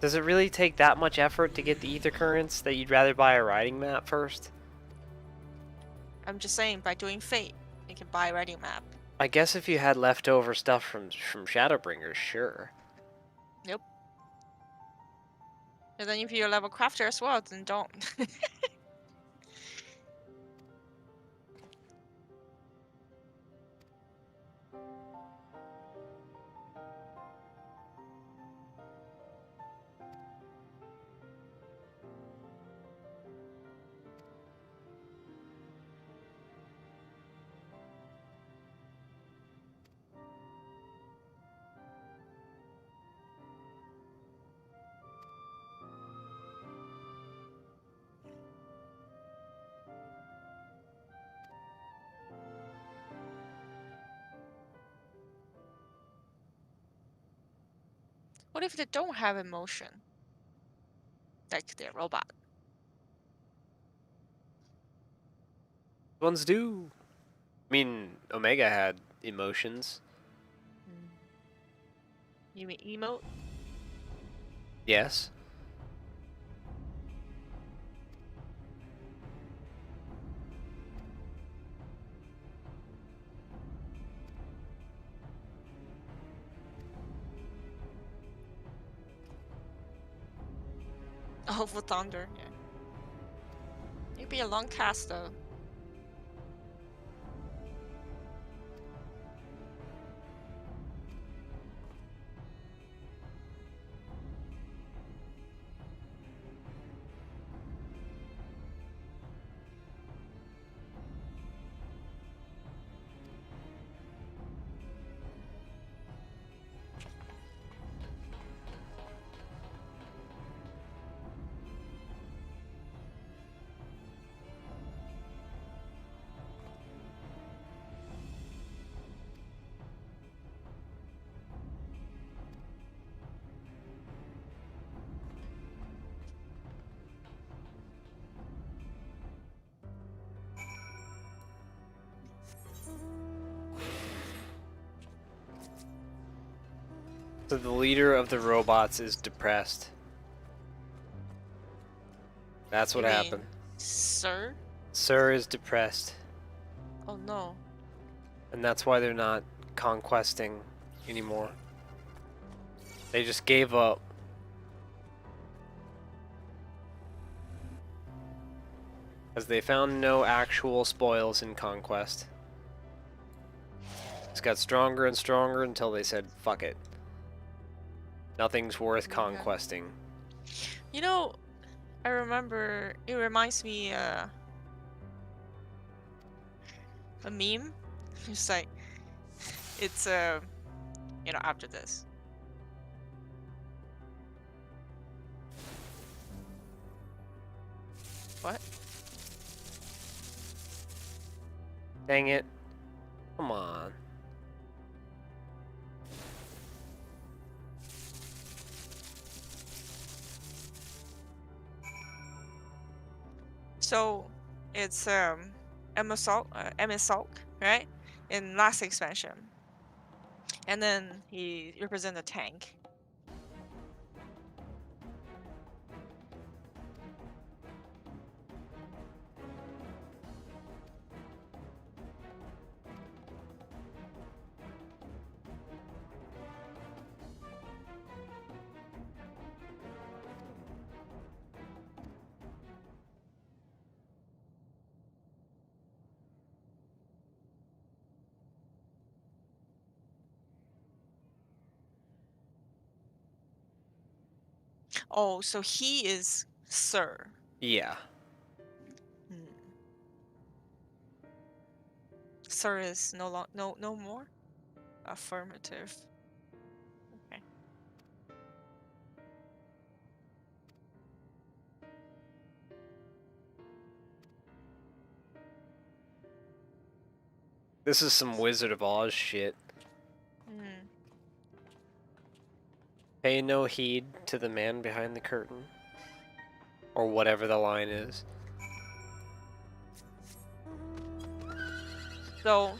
Does it really take that much effort to get the ether currents that you'd rather buy a writing map first? I'm just saying, by doing fate, you can buy a writing map. I guess if you had leftover stuff from Shadowbringers, sure. Yep. And then if you're a level crafter as well, then don't. What if they don't have emotion? Like they're robot. Ones do. I mean, Omega had emotions. You mean emote? Yes. Oh, for thunder, yeah. It'd be a long cast though. So the leader of the robots is depressed. That's what You mean happened. Sir? Sir is depressed. Oh no. And that's why they're not conquesting anymore. They just gave up. As they found no actual spoils in conquest. It's got stronger and stronger until they said, fuck it. Nothing's worth conquesting. You know, I remember, it reminds me a meme. It's like, it's you know, after this. What? Dang it. Come on. So, it's Emma Salk, right? In last expansion. And then he represents a tank. Oh, so he is Sir. Yeah. Hmm. Sir is no more? Affirmative. Okay. This is some Wizard of Oz shit. Hmm. Pay no heed to the man behind the curtain. Or whatever the line is. So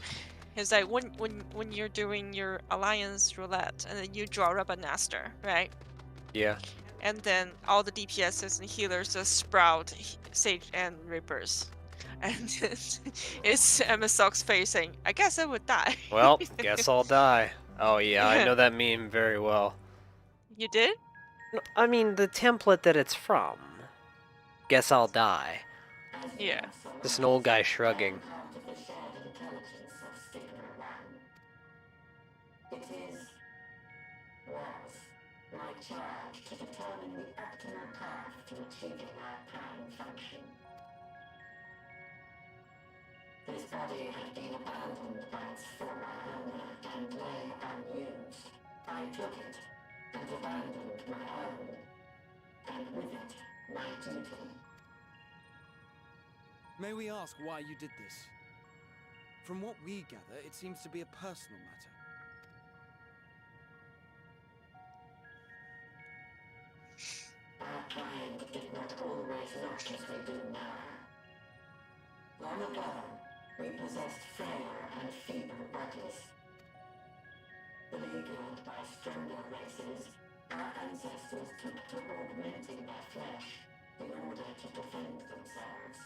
it's like when you're doing your alliance roulette and then you draw up a Naster, right? Yeah. And then all the DPSs and healers just sprout Sage and Reapers. And it's Emma Sock's face saying, I guess I would die. Well, guess I'll die. Oh yeah, I know that meme very well. You did? I mean, the template that it's from. Guess I'll die. Yeah. Just an old guy shrugging. It is, was, my charge to determine the optimal path to achieving our prime function. This body had been abandoned by its former owner and lay unused. I took it and abandoned my own, and with it, my duty. May we ask why you did this? From what we gather, it seems to be a personal matter. Our kind did not always look as we do now. Long ago, we possessed frail and feeble bodies. Beleaguered by stronger races, our ancestors took to augmenting their flesh in order to defend themselves.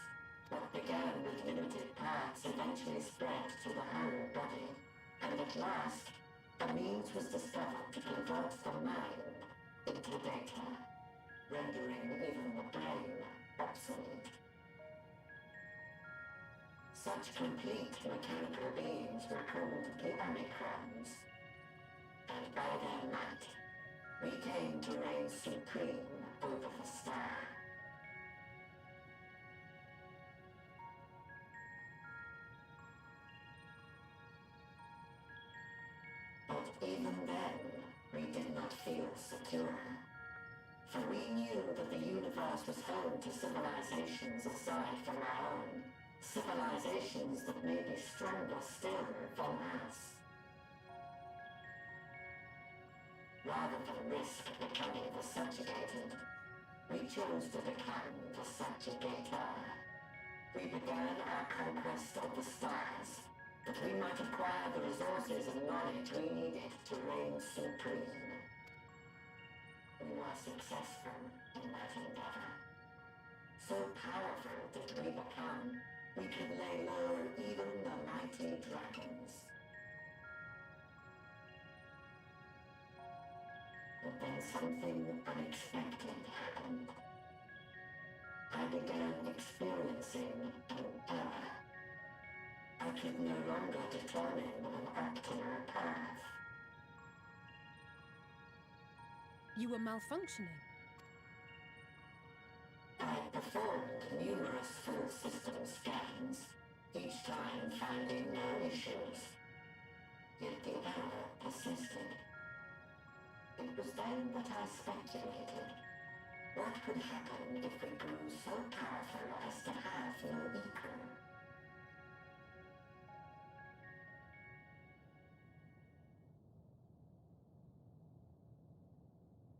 What began with limited parts eventually spread to the whole body, and at last, a means was discovered to convert the mind into data, rendering even the brain obsolete. Such complete mechanical beings were called the Omicrons, and by their might, we came to reign supreme over the star. But even then, we did not feel secure. For we knew that the universe was home to civilizations aside from our own. Civilizations that may be stronger still than us. Rather than risk becoming the subjugated, we chose to become the subjugator. We began our conquest of the stars, that we might acquire the resources and knowledge we needed to reign supreme. We were successful in that endeavor. So powerful did we become, we could lay low even the mighty dragons. But then something unexpected happened. I began experiencing an error. I could no longer determine an optimal path. You were malfunctioning. I performed numerous full system scans, each time finding no issues. Yet the error persisted. It was then that I speculated. What could happen if we grew so powerful as to have no equal?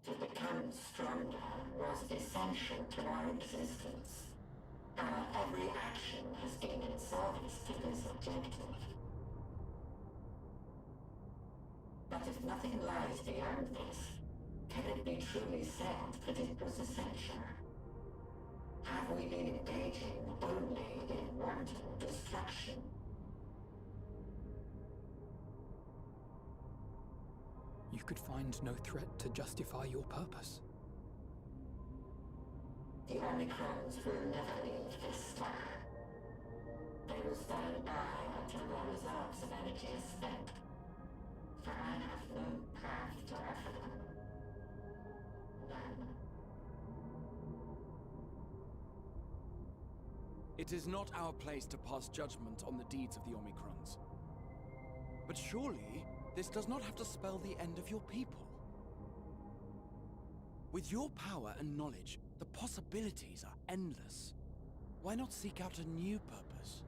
To become stronger was essential to our existence. Our every action has been in service to this objective. But if nothing lies beyond this, can it be truly said that it was essential? Have we been engaging only in wanton destruction? You could find no threat to justify your purpose. The Omicrons will never leave this star. They will stand by until their reserves of energy are spent. For I have no path to offer them. None. It is not our place to pass judgment on the deeds of the Omicrons. But surely, this does not have to spell the end of your people. With your power and knowledge, the possibilities are endless. Why not seek out a new purpose?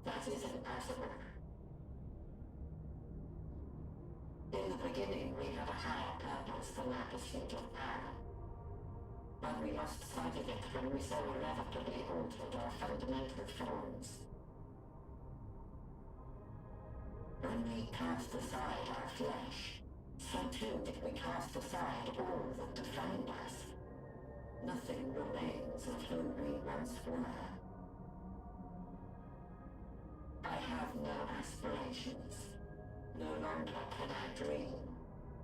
That is impossible. In the beginning, we had a higher purpose than our pursuit of power. But we lost sight of it when we so irrevocably altered our fundamental forms. When we cast aside our flesh, so too did we cast aside all that defined us. Nothing remains of who we once were. I have no aspirations. No longer can I dream.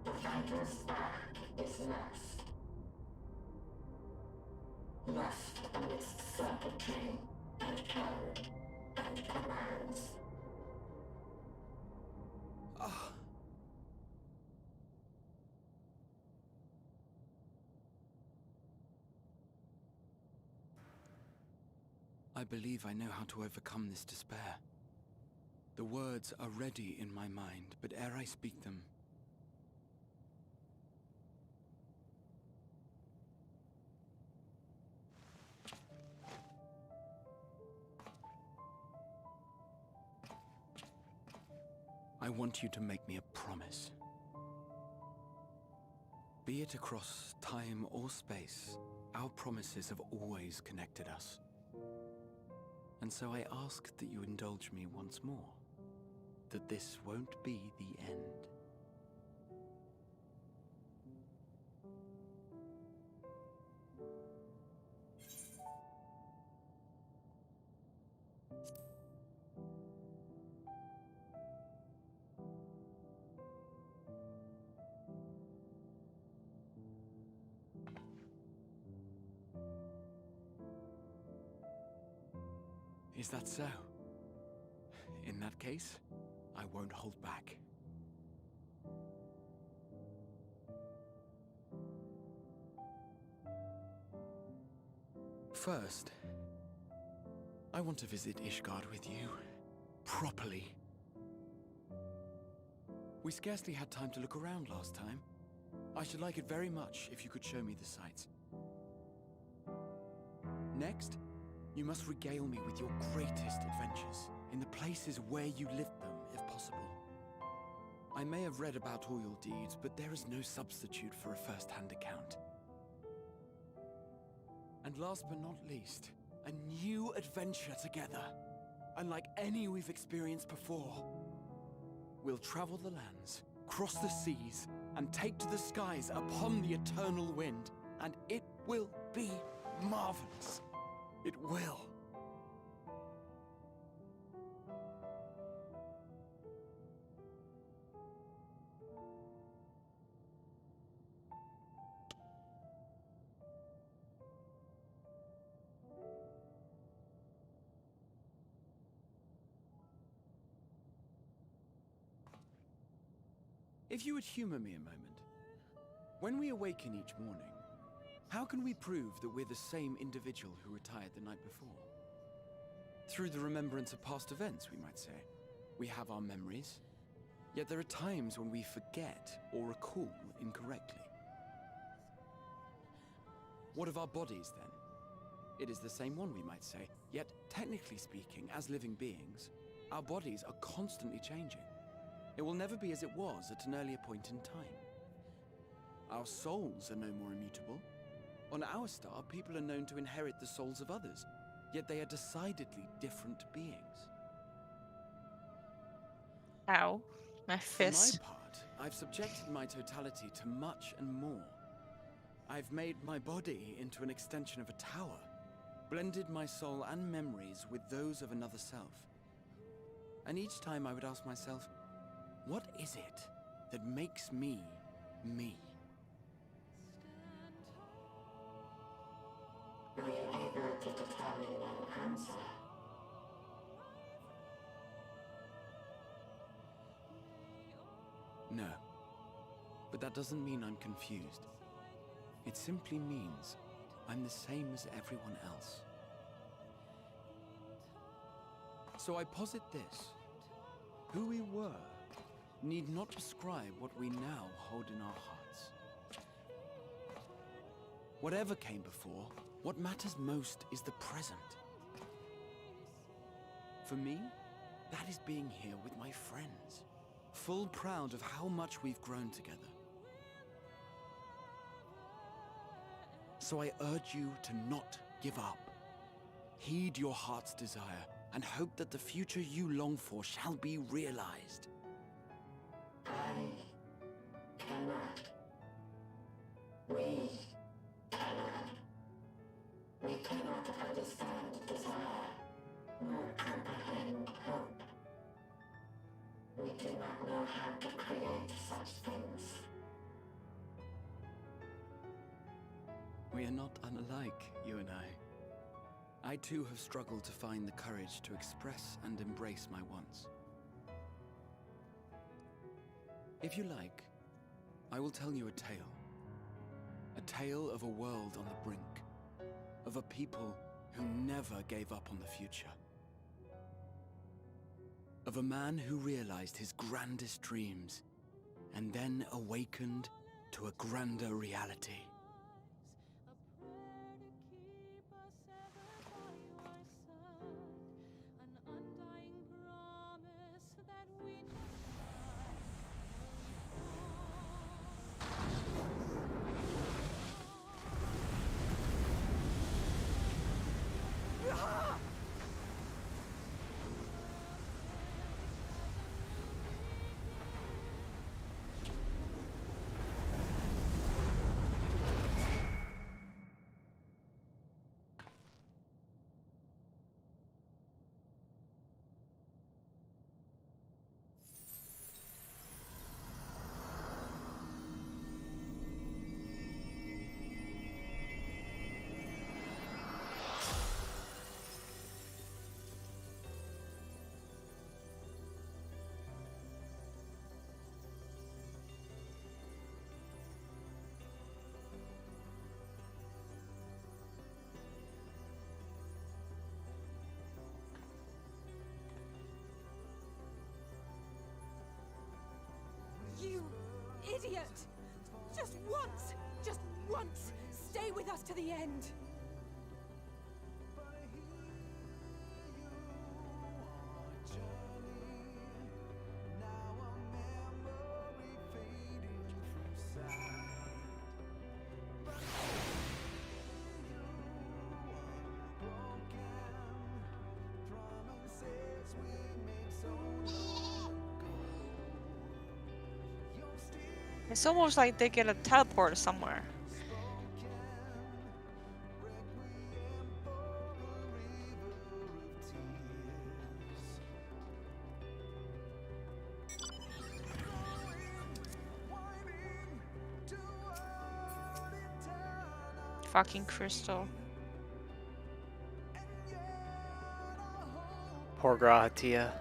The vital spark is lost. Lost amidst circuitry and code and commands. I believe I know how to overcome this despair. The words are ready in my mind, but ere I speak them, I want you to make me a promise. Be it across time or space, our promises have always connected us. And so I ask that you indulge me once more, that this won't be the end. Is that so? In that case, I won't hold back. First, I want to visit Ishgard with you, properly. We scarcely had time to look around last time. I should like it very much if you could show me the sights. Next, you must regale me with your greatest adventures, in the places where you lived them, if possible. I may have read about all your deeds, but there is no substitute for a first-hand account. And last but not least, a new adventure together, unlike any we've experienced before. We'll travel the lands, cross the seas, and take to the skies upon the eternal wind, and it will be marvelous. It will. If you would humor me a moment. When we awaken each morning, how can we prove that we're the same individual who retired the night before? Through the remembrance of past events, we might say. We have our memories, yet there are times when we forget or recall incorrectly. What of our bodies, then? It is the same one, we might say, yet technically speaking, as living beings, our bodies are constantly changing. It will never be as it was at an earlier point in time. Our souls are no more immutable. On our star, people are known to inherit the souls of others, yet they are decidedly different beings. Ow. My fist. For my part, I've subjected my totality to much and more. I've made my body into an extension of a tower, blended my soul and memories with those of another self. And each time I would ask myself, what is it that makes me, me? Were you able to determine an answer? No. but that doesn't mean I'm confused. It simply means I'm the same as everyone else. So I posit this. Who we were need not describe what we now hold in our hearts. Whatever came before, what matters most is the present. For me, that is being here with my friends, full proud of how much we've grown together. So I urge you to not give up. Heed your heart's desire and hope that the future you long for shall be realized. I cannot. We cannot. We cannot understand desire, nor comprehend hope. We do not know how to create such things. We are not unlike, you and I. I too have struggled to find the courage to express and embrace my wants. If you like, I will tell you a tale. A tale of a world on the brink, of a people who never gave up on the future. Of a man who realized his grandest dreams and then awakened to a grander reality. You idiot! Just once, stay with us to the end. It's almost like they get a teleport somewhere. Fucking crystal. Poor Grahatia.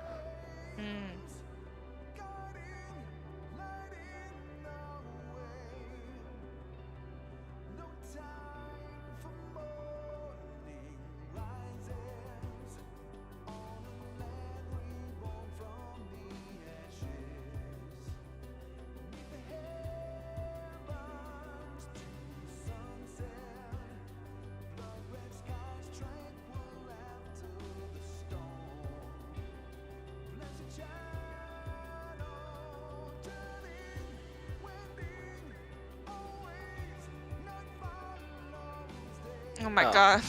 Oh my god.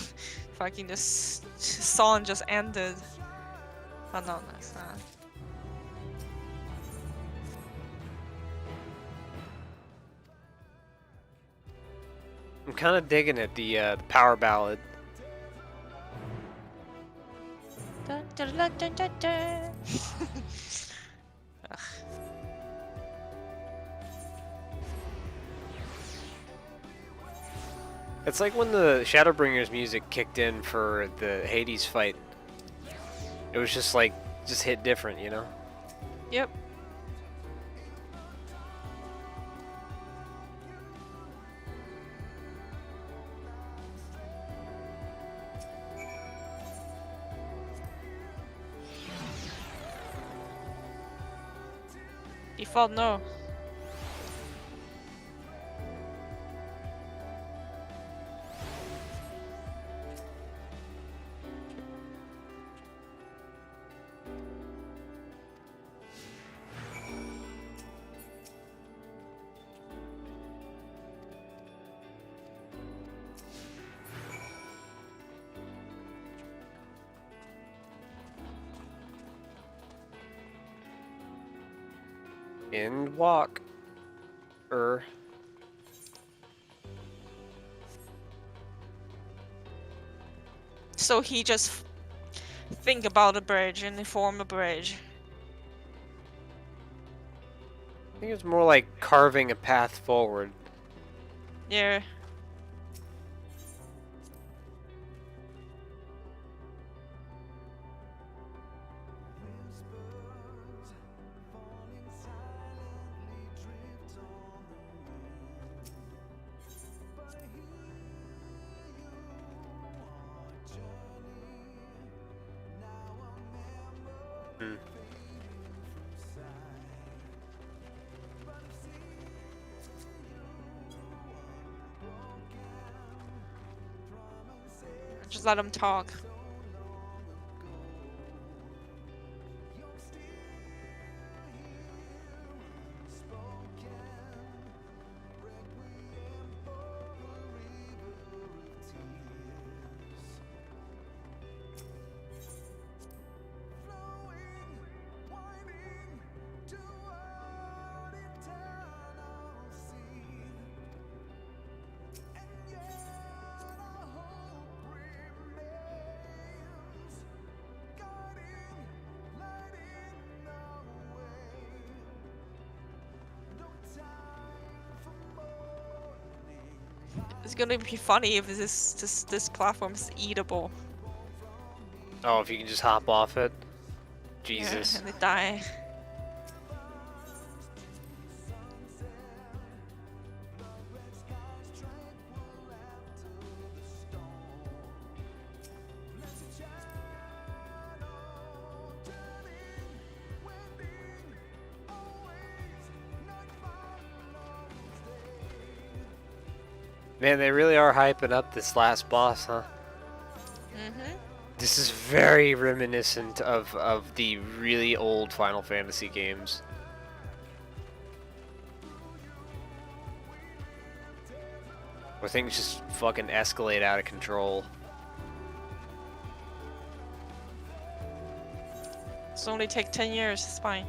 Fucking this song just ended. Oh no, that's not. I'm kind of digging it, the power ballad. Dun, dun, dun, dun, dun, dun. It's like when the Shadowbringers music kicked in for the Hades fight. It was just like, just hit different, you know? Yep. Default no. Endwalker. So he just think about a bridge and they form a bridge. I think it's more like carving a path forward. Yeah. Hmm. Just let him talk. It's gonna be funny if this platform is eatable. Oh, if you can just hop off it. Jesus. Yeah, and they die. Man, they really are hyping up this last boss, huh? Mm-hmm. This is very reminiscent of the really old Final Fantasy games. Where things just fucking escalate out of control. It's only take 10 years, it's fine.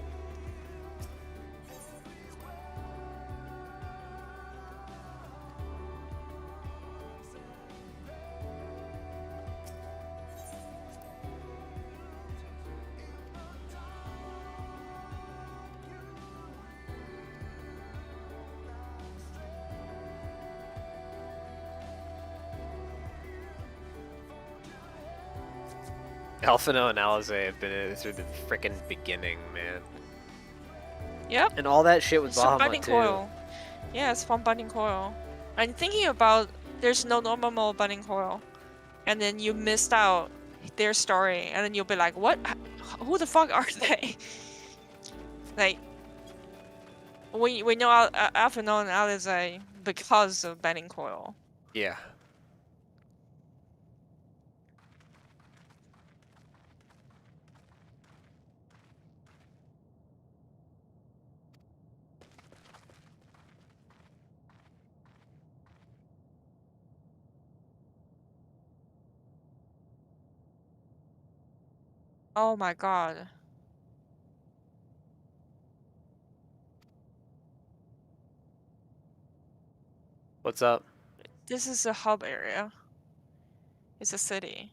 Alphino and Alize have been in it through the frickin' beginning, man. Yep. And all that shit with It's from Bahamut Binding too. Coil. Yeah, it's from Binding Coil. I'm thinking about there's no normal Binding Coil. And then you missed out their story. And then you'll be like, what? Who the fuck are they? Like, we know Alphino and Alize because of Binding Coil. Yeah. Oh my god. What's up? This is a hub area. It's a city.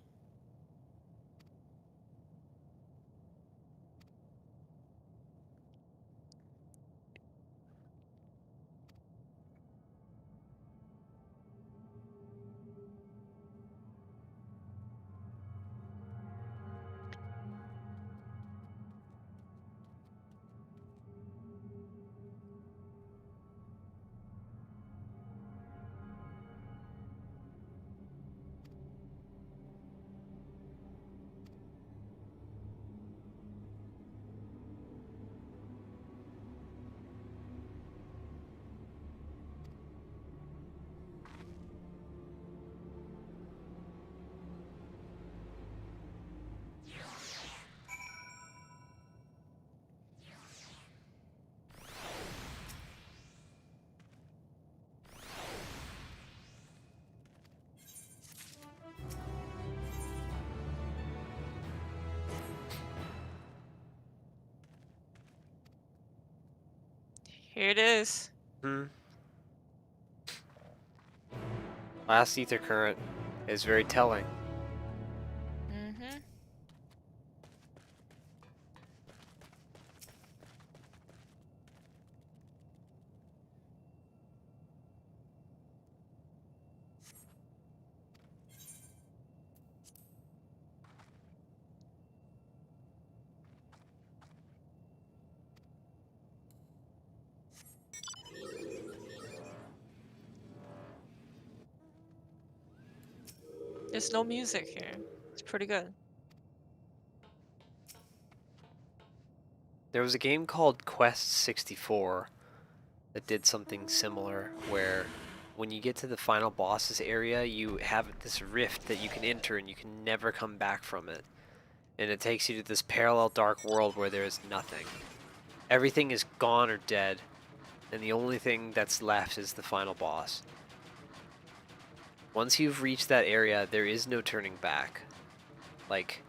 Here it is. Last ether current is very telling. Mm-hmm. There's no music here. It's pretty good. There was a game called Quest 64 that did something similar where when you get to the final bosses area, you have this rift that you can enter and you can never come back from it. And it takes you to this parallel dark world where there is nothing. Everything is gone or dead, and the only thing that's left is the final boss. Once you've reached that area, there is no turning back. Like,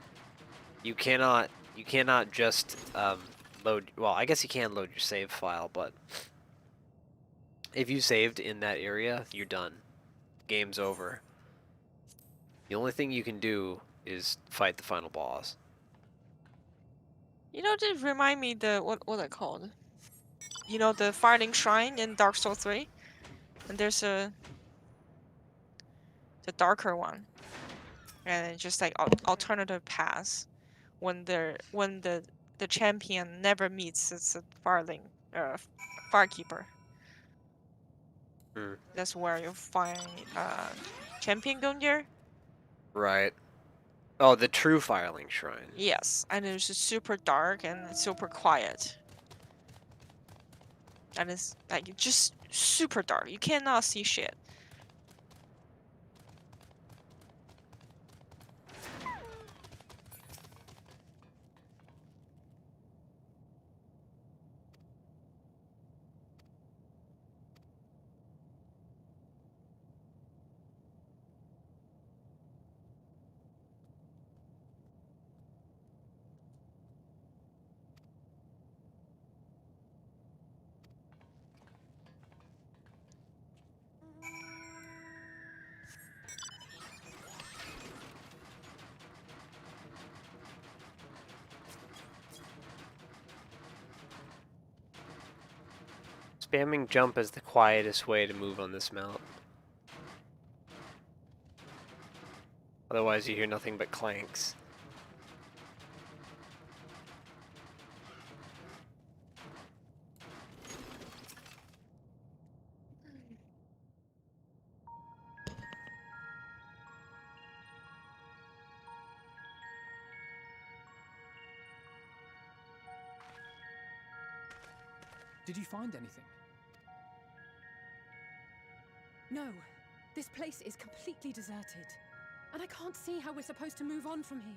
you cannot just load. Well, I guess you can load your save file, but if you saved in that area, you're done. Game's over. The only thing you can do is fight the final boss. You know, this remind me the what I called. You know, the Firing Shrine in Dark Souls 3, and there's the darker one, and it's just like alternative paths when the champion never meets its firekeeper. That's where you find champion Gundyr. Right. Oh, the true Firelink Shrine. Yes, and it's just super dark and super quiet. And it's like just super dark. You cannot see shit. Spamming jump is the quietest way to move on this mount. Otherwise you hear nothing but clanks. Did you find anything? No, this place is completely deserted. And I can't see how we're supposed to move on from here.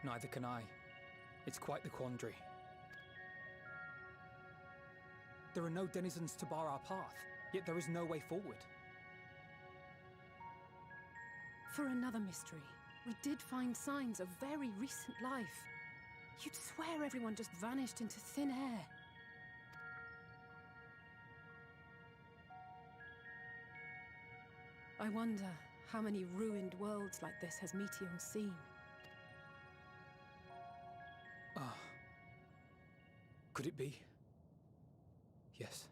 Neither can I. It's quite the quandary. There are no denizens to bar our path, yet there is no way forward. For another mystery, we did find signs of very recent life. You'd swear everyone just vanished into thin air. I wonder how many ruined worlds like this has Meteor seen. Ah. Could it be? Yes.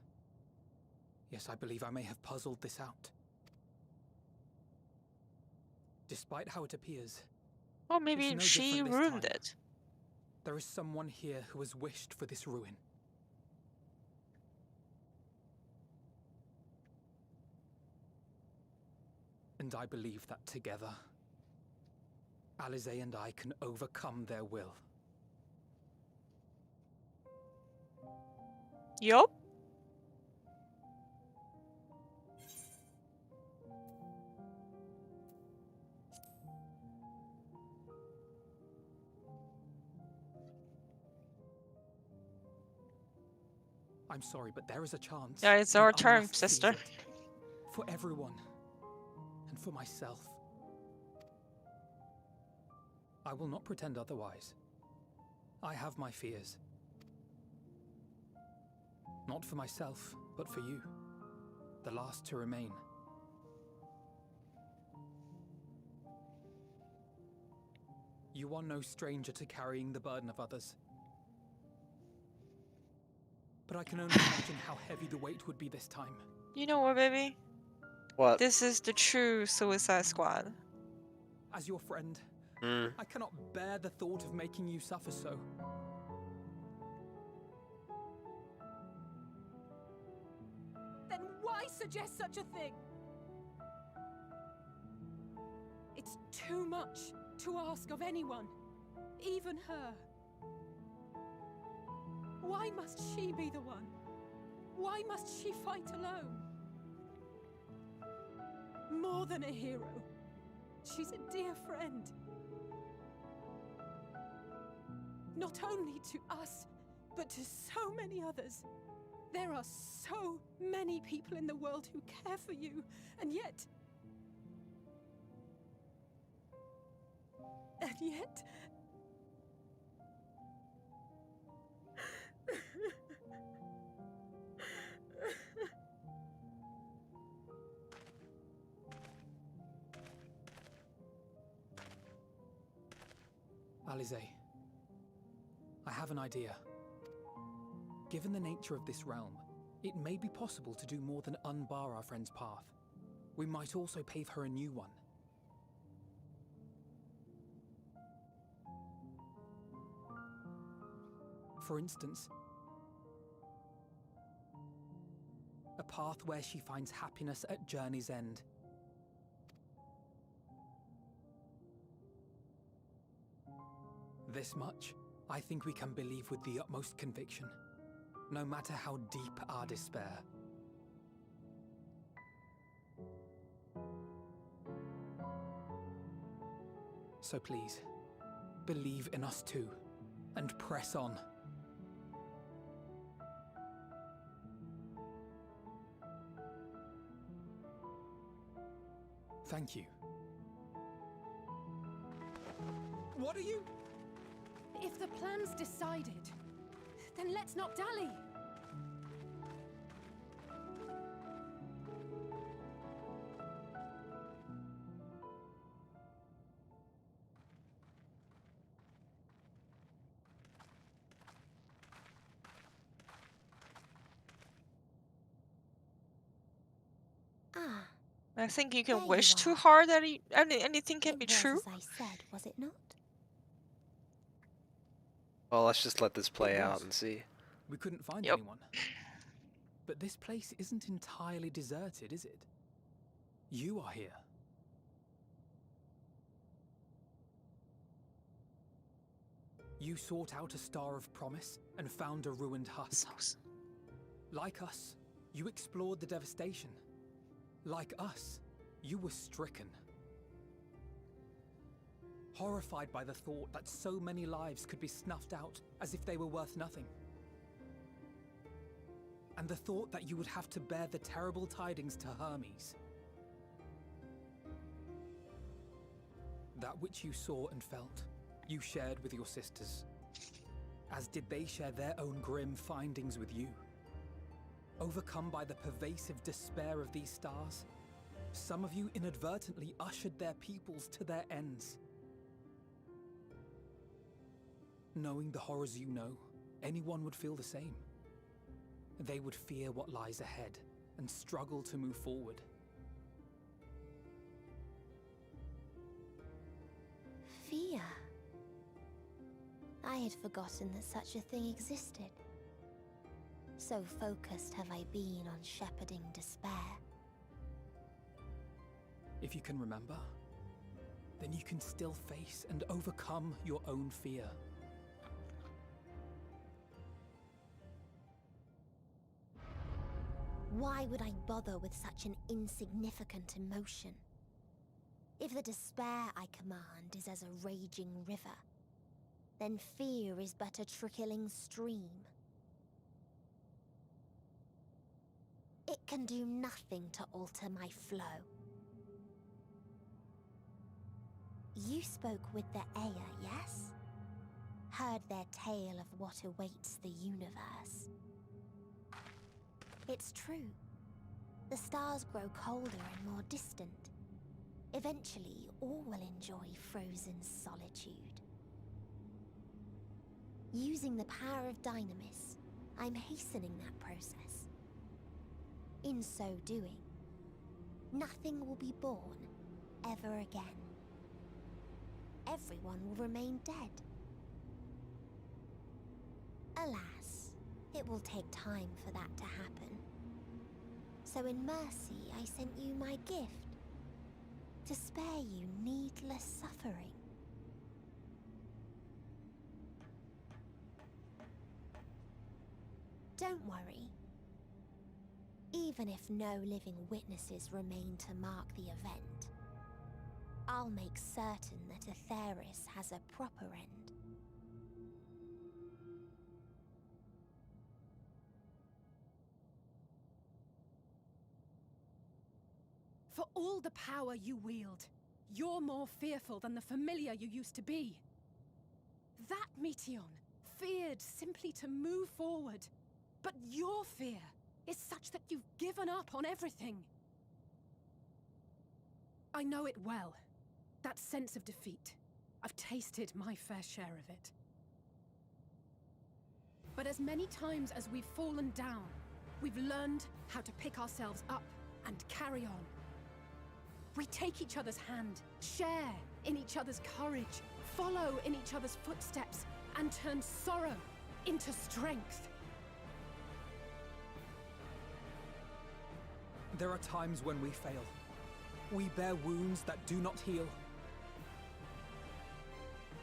Yes, I believe I may have puzzled this out. Despite how it appears, Or maybe it's no she different this ruined time. it. There is someone here who has wished for this ruin. And I believe that together, Alize and I can overcome their will. Yup. I'm sorry, but there is a chance. Yeah, it's and our I turn, must seize sister. it. For everyone. And for myself. I will not pretend otherwise. I have my fears. Not for myself, but for you. The last to remain. You are no stranger to carrying the burden of others. But I can only imagine how heavy the weight would be this time. You know what, baby? What? This is the true Suicide Squad. As your friend, I cannot bear the thought of making you suffer so. Then why suggest such a thing? It's too much to ask of anyone, even her. Why must she be the one? Why must she fight alone? More than a hero, she's a dear friend. Not only to us, but to so many others. There are so many people in the world who care for you, and yet... Alize, I have an idea. Given the nature of this realm, it may be possible to do more than unbar our friend's path. We might also pave her a new one. For instance, a path where she finds happiness at journey's end. This much, I think we can believe with the utmost conviction, no matter how deep our despair. So please, believe in us too, and press on. Thank you. What are you? If the plan's decided, then let's not dally. Ah. I think you can There you wish too are. hard that anything can be It was true. as I said, was it not? Well, let's just let this play It out was. and see. We couldn't find Yep. anyone. But this place isn't entirely deserted, is it? You are here. You sought out a star of promise and found a ruined husk. Like us, you explored the devastation. Like us, you were stricken. Horrified by the thought that so many lives could be snuffed out as if they were worth nothing. And the thought that you would have to bear the terrible tidings to Hermes. That which you saw and felt, you shared with your sisters. As did they share their own grim findings with you. Overcome by the pervasive despair of these stars, some of you inadvertently ushered their peoples to their ends. Knowing the horrors you know, anyone would feel the same. They would fear what lies ahead and struggle to move forward. Fear. I had forgotten that such a thing existed. So focused have I been on shepherding despair. If you can remember, then you can still face and overcome your own fear. Why would I bother with such an insignificant emotion? If the despair I command is as a raging river, then fear is but a trickling stream. It can do nothing to alter my flow. You spoke with the Aya, yes? Heard their tale of what awaits the universe. It's true. The stars grow colder and more distant. Eventually, all will enjoy frozen solitude. Using the power of Dynamis, I'm hastening that process. In so doing, nothing will be born ever again. Everyone will remain dead. Alas, it will take time for that to happen. So in mercy, I sent you my gift, to spare you needless suffering. Don't worry. Even if no living witnesses remain to mark the event, I'll make certain that Aetheris has a proper end. For all the power you wield, you're more fearful than the familiar you used to be. That Meteion feared simply to move forward. But your fear is such that you've given up on everything. I know it well. That sense of defeat. I've tasted my fair share of it. But as many times as we've fallen down, we've learned how to pick ourselves up and carry on. We take each other's hand, share in each other's courage, follow in each other's footsteps, and turn sorrow into strength. There are times when we fail. We bear wounds that do not heal.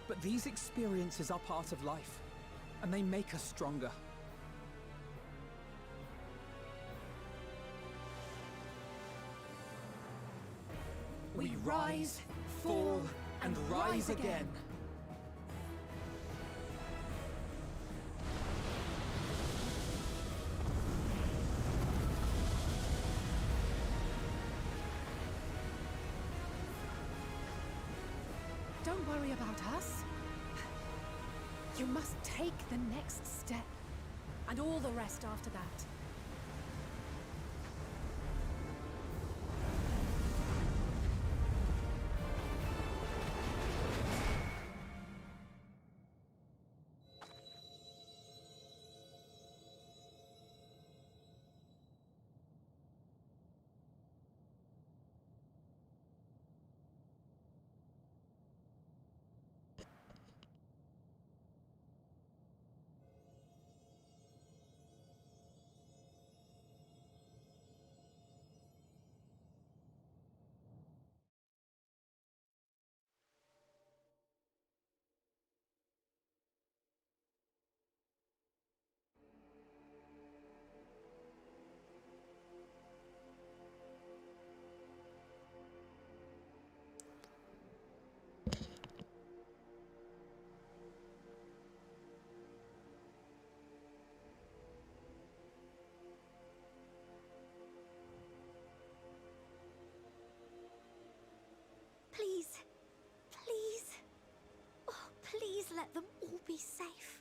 But these experiences are part of life, and they make us stronger. We rise, fall, and rise again. Don't worry about us. You must take the next step, and all the rest after that. Please, please, oh, please let them all be safe.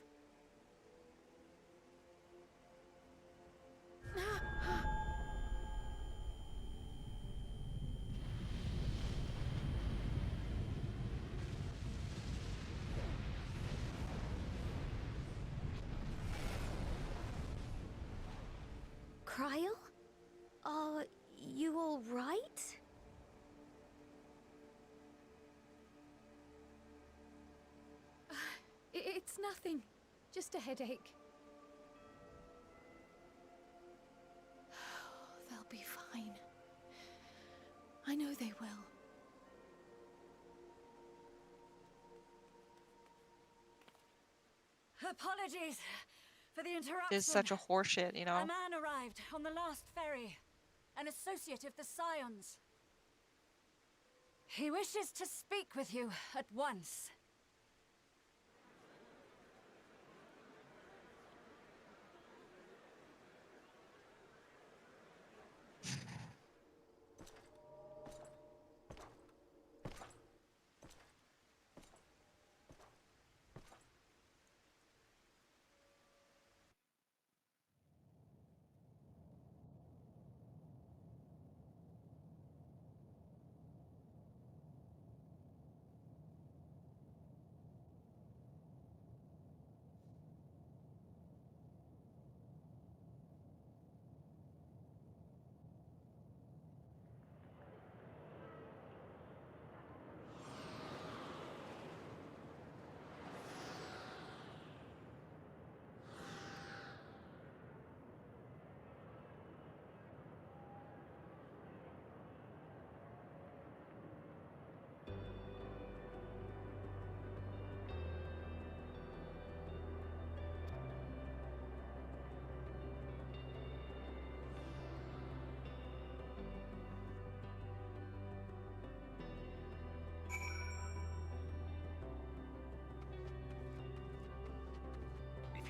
Cryle? Are you all right? It's nothing. Just a headache. They'll be fine. I know they will. Apologies for the interruption. This is such a horseshit, you know? A man arrived on the last ferry. An associate of the Scions. He wishes to speak with you at once.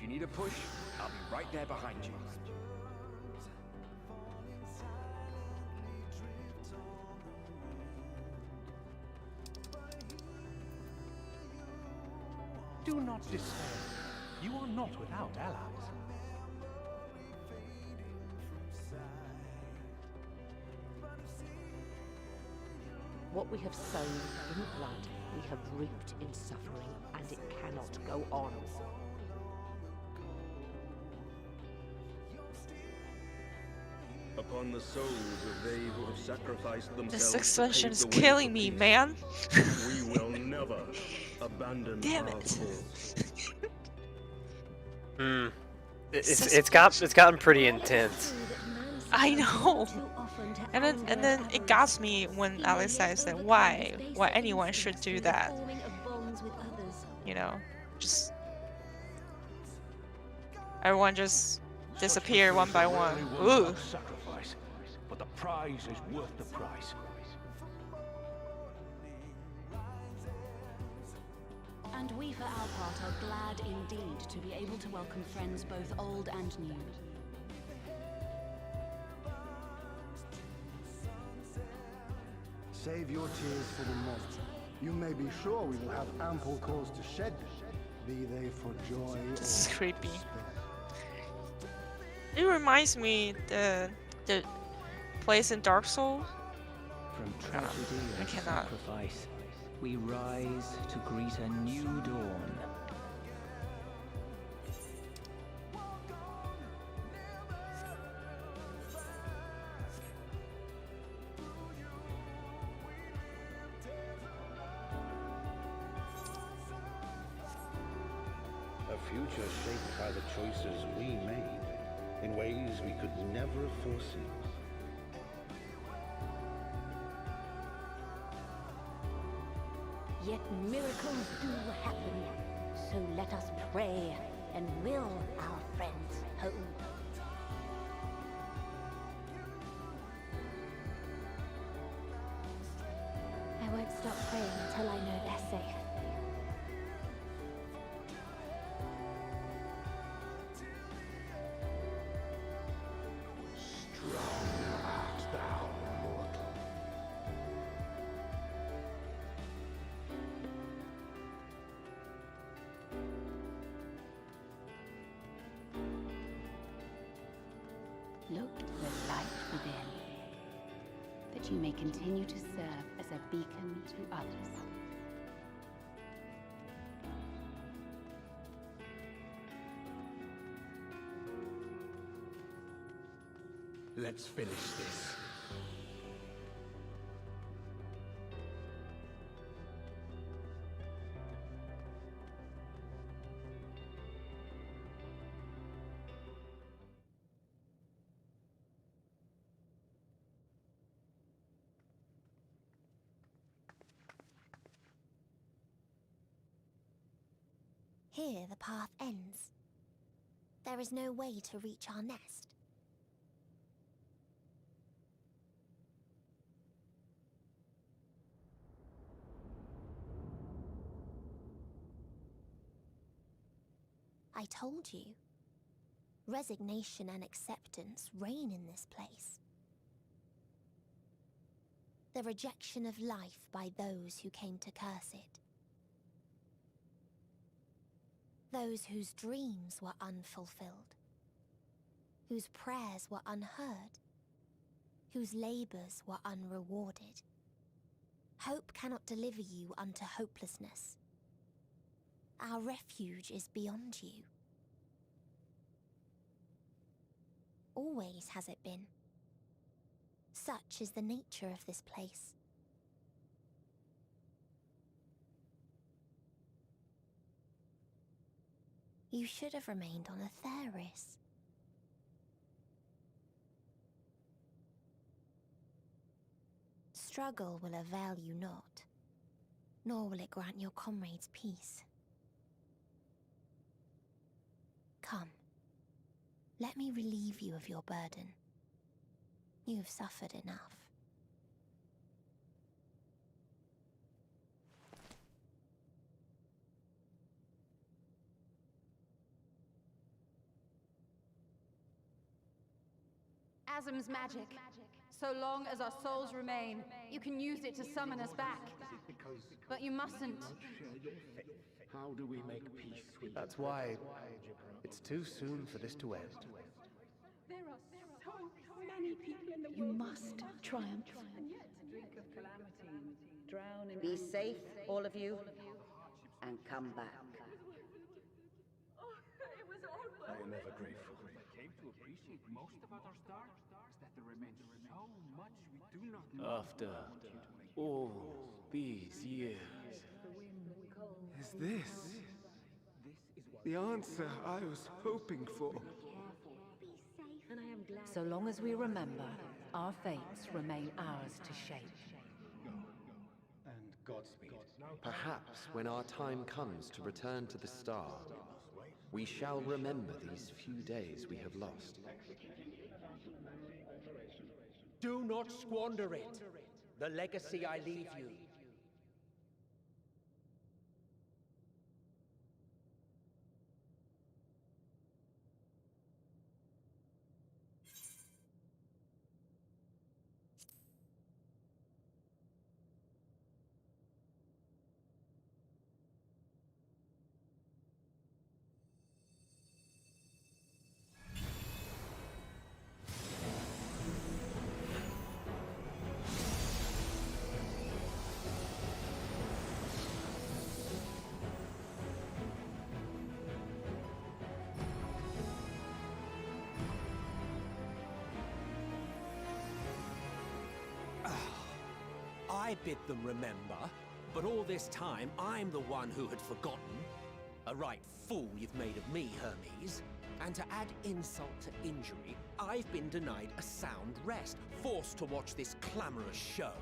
you need a push, I'll be right there behind you. Do not despair. You are not without allies. What we have sown in blood, we have reaped in suffering, and it cannot go on. Upon the souls of they who have sacrificed The themselves sixth to expansion pave is the way killing for me, peace, man. we will never abandon Damn our it. cause. It's gotten pretty intense. I know. And then it got me when Alice says that why anyone should do that. You know, just everyone just disappear one by one. Ooh. Sacrifice, but the prize is worth the price. And we, for our part, are glad indeed to be able to welcome friends both old and new. Save your tears for the moment. You may be sure we will have ample cause to shed them, be they for joy or This is creepy. despair. It reminds me the place in Dark Souls. From tragedy I and cannot. sacrifice, we rise to greet a new dawn. A future shaped by the choices we made in ways we could never have foreseen. Yet miracles do happen, so let us pray and will our friends home. I won't stop praying until I know they're safe. Strong art thou, mortal. Look to the light within, that you may continue to serve as a beacon to others. Let's finish this. Here the path ends. There is no way to reach our nest. I told you. Resignation and acceptance reign in this place. The rejection of life by those who came to curse it. Those whose dreams were unfulfilled. Whose prayers were unheard. Whose labors were unrewarded. Hope cannot deliver you unto hopelessness. Our refuge is beyond you. Always has it been. Such is the nature of this place. You should have remained on Atheris. Struggle will avail you not, nor will it grant your comrades peace. Come, let me relieve you of your burden. You've suffered enough. chasm's magic. So long as our souls remain, you can use it to summon us back. But you mustn't. How do we make peace with That's why it's too soon for this to end. There are so many people in the world. You must triumph. Drink of calamity, drown in. Be safe, all of you, and come back. I am ever grateful. I came to appreciate most about our star is that there remains so much we do not know. After all these years, Is this the answer I was hoping for? So long as we remember, our fates remain ours to shape. And Godspeed. Perhaps when our time comes to return to the star, we shall remember these few days we have lost. Do not squander it. The legacy I leave you. I bid them remember, but all this time I'm the one who had forgotten. A right fool you've made of me, Hermes. And to add insult to injury, I've been denied a sound rest, forced to watch this clamorous show.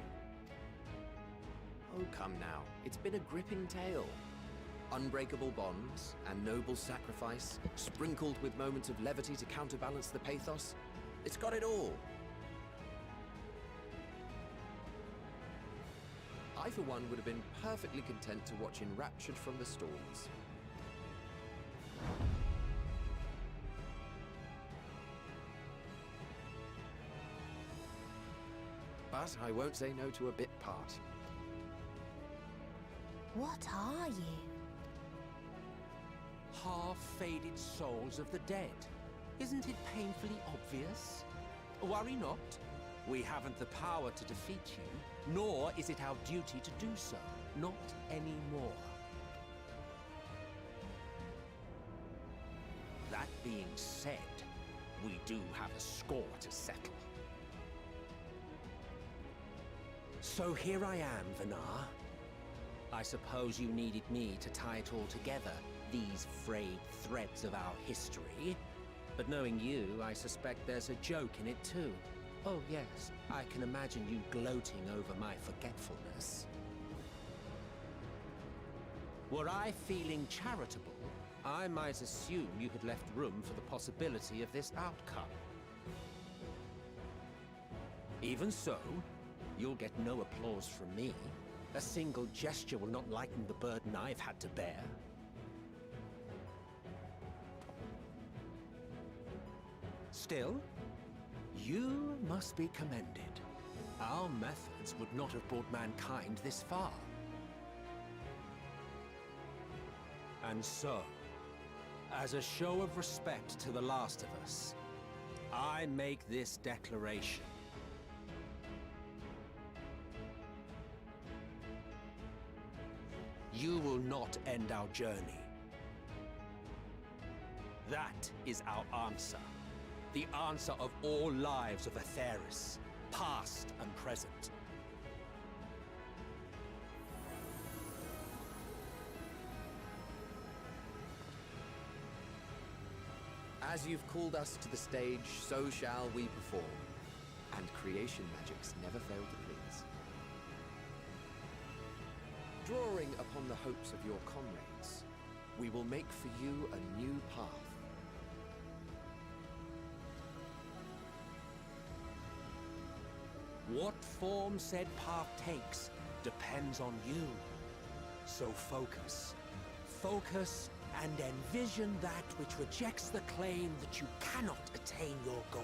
Oh, come now. It's been a gripping tale. Unbreakable bonds and noble sacrifice, sprinkled with moments of levity to counterbalance the pathos. It's got it all. I, for one, would have been perfectly content to watch enraptured from the stalls. But I won't say no to a bit part. What are you? Half-faded souls of the dead. Isn't it painfully obvious? Worry not. We haven't the power to defeat you, nor is it our duty to do so. Not anymore. That being said, we do have a score to settle. So here I am, Vanar. I suppose you needed me to tie it all together, these frayed threads of our history. But knowing you, I suspect there's a joke in it too. Oh yes, I can imagine you gloating over my forgetfulness. Were I feeling charitable, I might assume you had left room for the possibility of this outcome. Even so, you'll get no applause from me. A single gesture will not lighten the burden I've had to bear. Still, you must be commended. Our methods would not have brought mankind this far. And so, as a show of respect to the last of us, I make this declaration. You will not end our journey. That is our answer. The answer of all lives of Atheris, past and present. As you've called us to the stage, so shall we perform. And creation magics never fail to please. Drawing upon the hopes of your comrades, we will make for you a new path. What form said path takes depends on you. So focus. Focus and envision that which rejects the claim that you cannot attain your goal.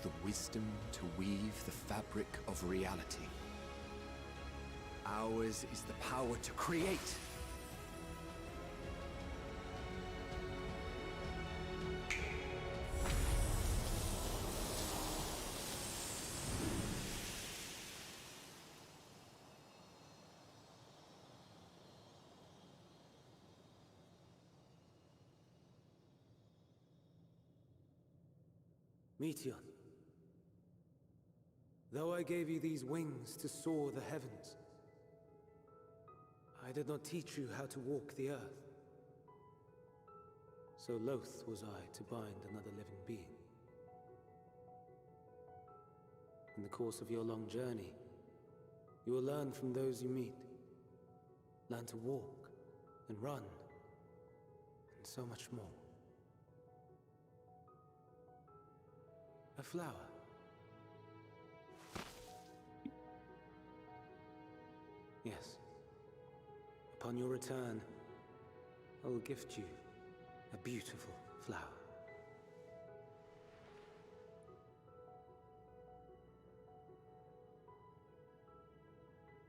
the wisdom to weave the fabric of reality. Ours is the power to create. Meteor, though I gave you these wings to soar the heavens, I did not teach you how to walk the earth. So loath was I to bind another living being. In the course of your long journey, you will learn from those you meet. Learn to walk and run, and so much more. A flower. Yes. Upon your return, I will gift you a beautiful flower.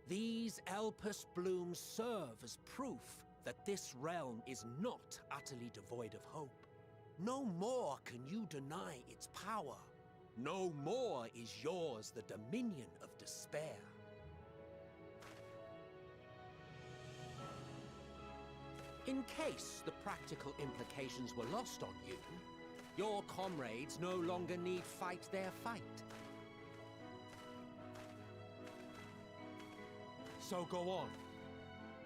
These Elpis blooms serve as proof that this realm is not utterly devoid of hope. No more can you deny its power. No more is yours the dominion of despair. In case the practical implications were lost on you, your comrades no longer need fight their fight. So go on.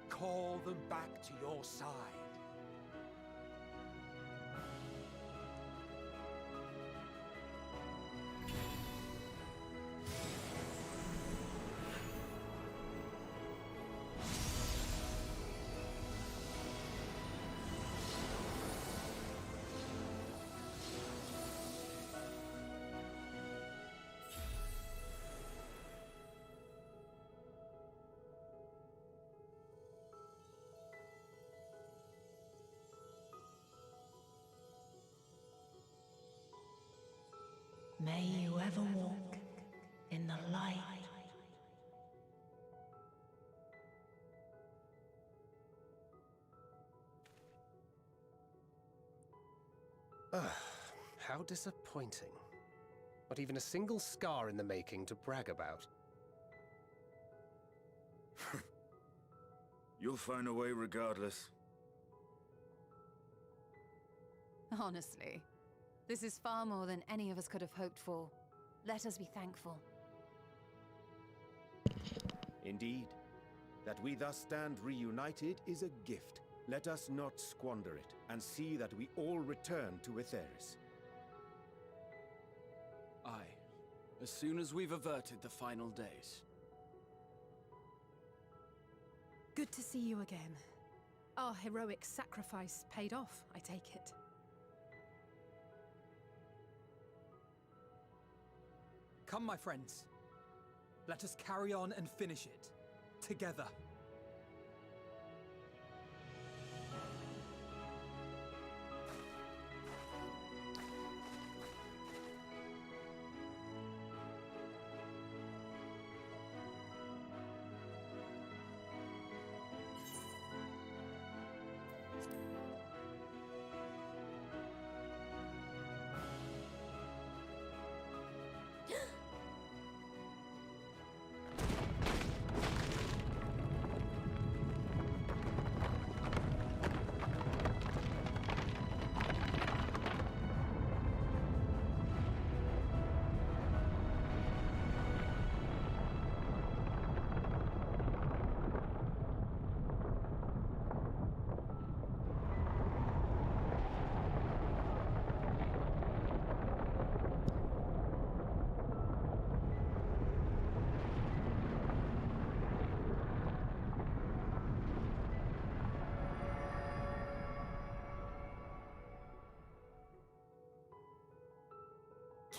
Call them back to your side. May you ever walk in the light. How disappointing. Not even a single scar in the making to brag about. You'll find a way regardless. Honestly, this is far more than any of us could have hoped for. Let us be thankful. Indeed. That we thus stand reunited is a gift. Let us not squander it, and see that we all return to Etheris. Aye. As soon as we've averted the final days. Good to see you again. Our heroic sacrifice paid off, I take it. Come, my friends. Let us carry on and finish it. Together.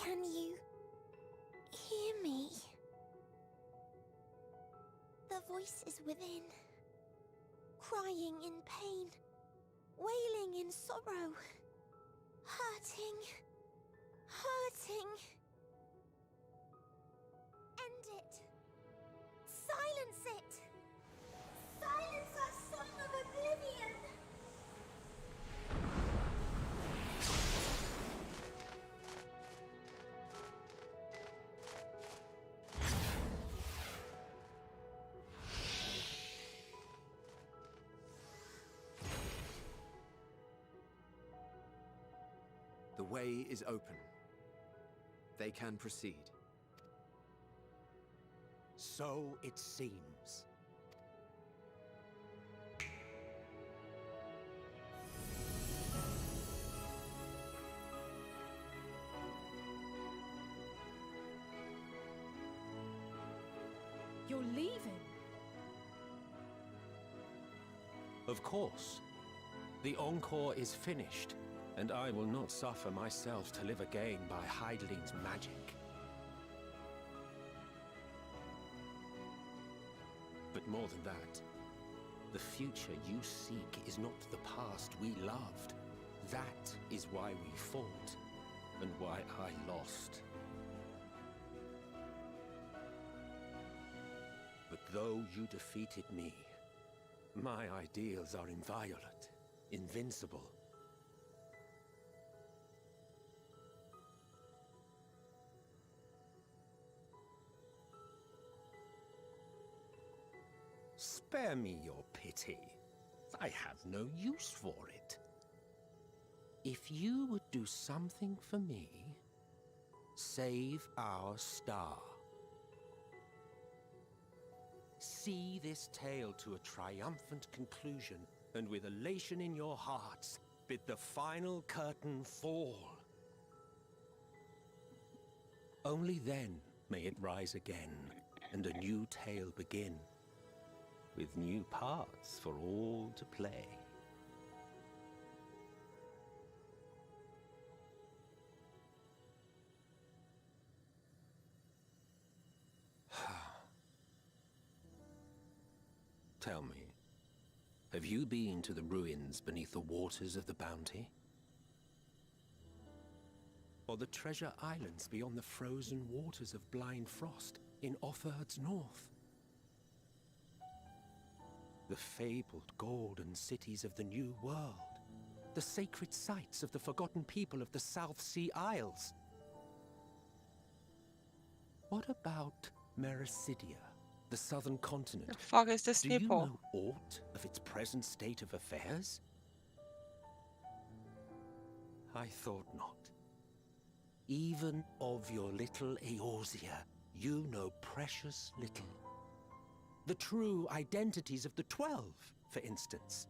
Can you hear me? The voice is within, crying in pain, wailing in sorrow, hurting, way is open. They can proceed. So it seems. You're leaving? Of course. The Encore is finished, and I will not suffer myself to live again by Heideling's magic. But more than that, the future you seek is not the past we loved. That is why we fought, and why I lost. But though you defeated me, my ideals are inviolate, invincible. Spare me your pity. I have no use for it. If you would do something for me, save our star. See this tale to a triumphant conclusion, and with elation in your hearts, bid the final curtain fall. Only then may it rise again, and a new tale begin, with new parts for all to play. Tell me, have you been to the ruins beneath the waters of the Bounty? Or the treasure islands beyond the frozen waters of Blind Frost in Offerd's north? The fabled golden cities of the New World, the sacred sites of the forgotten people of the South Sea Isles? What about Mericidia, the southern continent? The fuck is this Do people? you know aught of its present state of affairs? I thought not. Even of your little Eorzea, you know precious little. The true identities of the 12, for instance.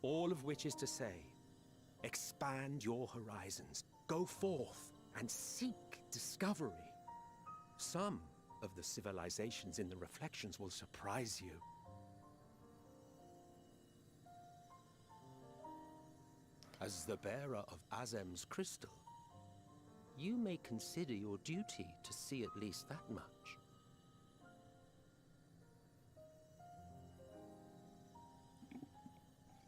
All of which is to say, expand your horizons, go forth and seek discovery. Some of the civilizations in the reflections will surprise you. As the bearer of Azem's crystal, you may consider your duty to see at least that much.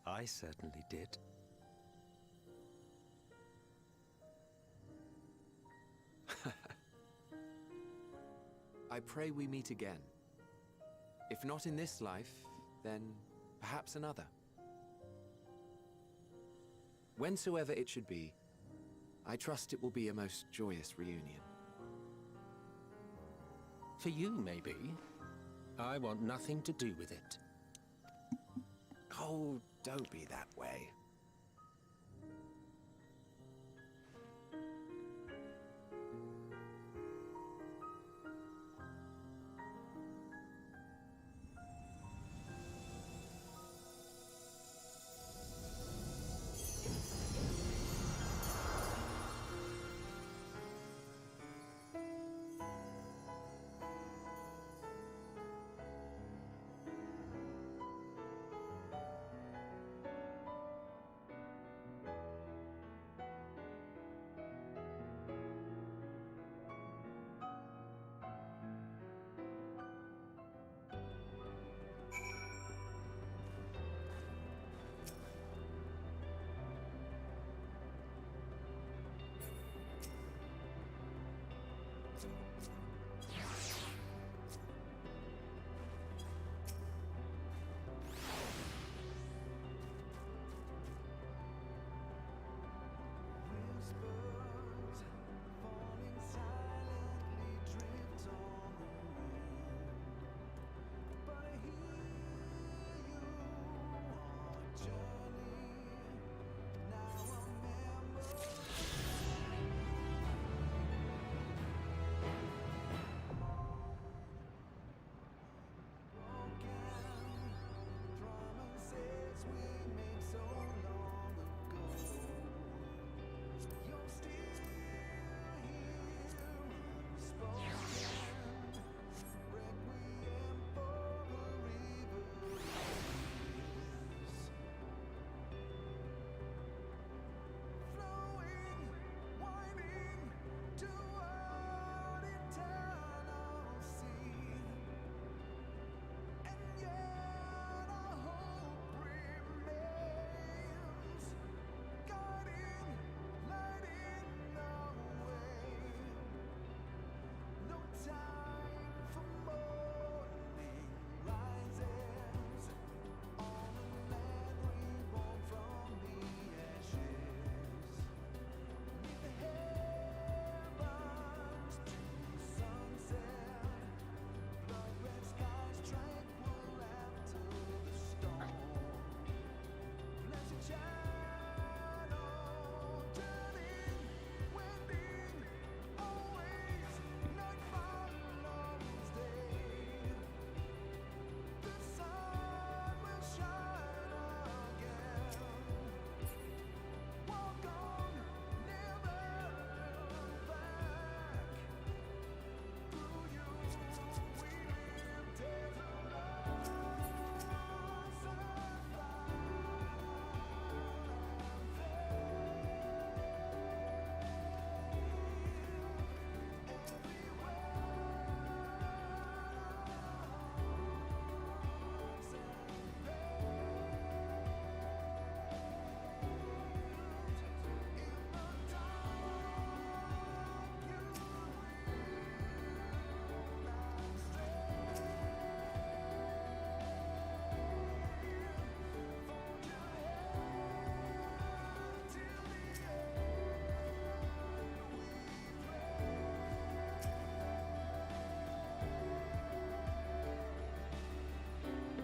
I certainly did. I pray we meet again. If not in this life, then perhaps another. Whensoever it should be, I trust it will be a most joyous reunion. For you, maybe. I want nothing to do with it. Oh, don't be that way.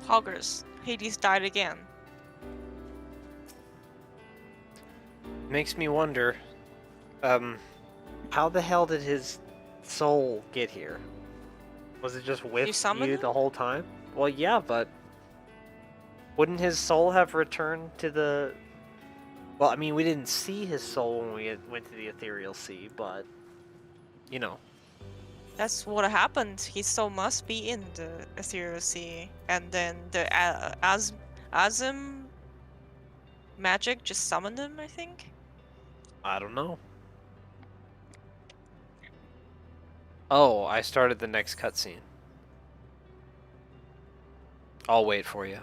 Hoggers. Hades died again. Makes me wonder, how the hell did his soul get here? Was it just with you the whole time? Well, yeah, but wouldn't his soul have returned to the... Well, I mean, we didn't see his soul when we went to the Ethereal Sea, but, you know. That's what happened. His soul must be in the Ethereal Sea. And then the Azim magic just summoned him, I think? I don't know. Oh, I started the next cutscene. I'll wait for you.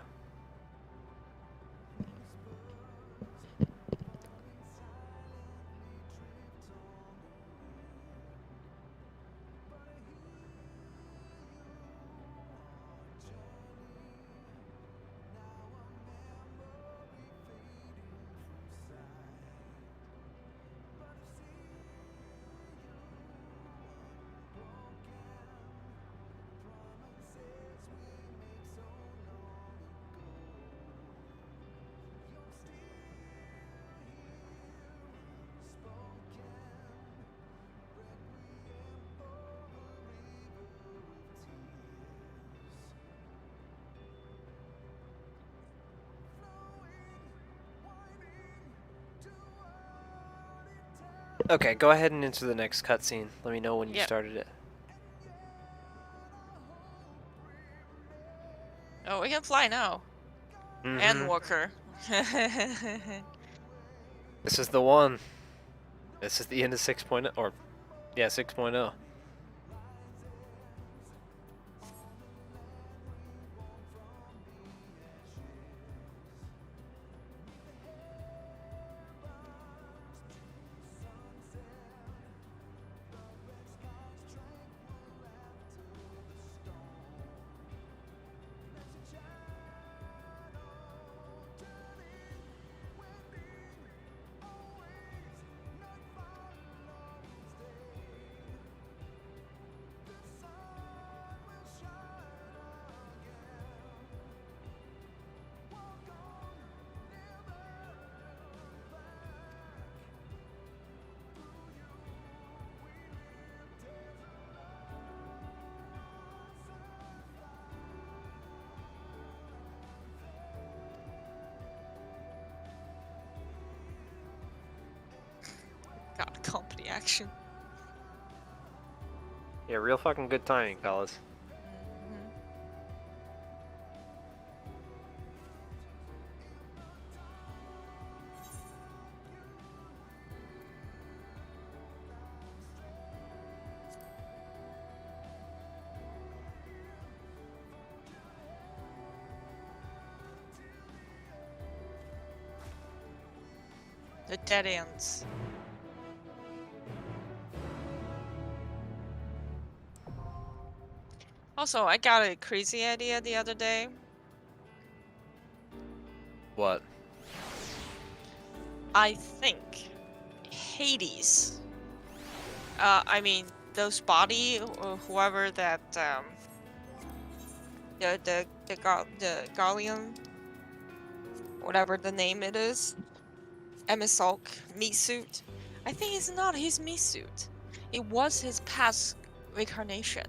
Okay, go ahead and enter the next cutscene. Let me know when you started it. Oh, we can fly now. Endwalker. This is the one. This is the end of 6.0, or, yeah, 6.0. God, company action. Yeah, real fucking good timing, fellas. The dead ends. Also, I got a crazy idea the other day. What? I think Hades. I mean, those body or whoever that the Galleon, whatever the name it is, Emisulk meat suit. I think it's not his meat suit. It was his past reincarnation.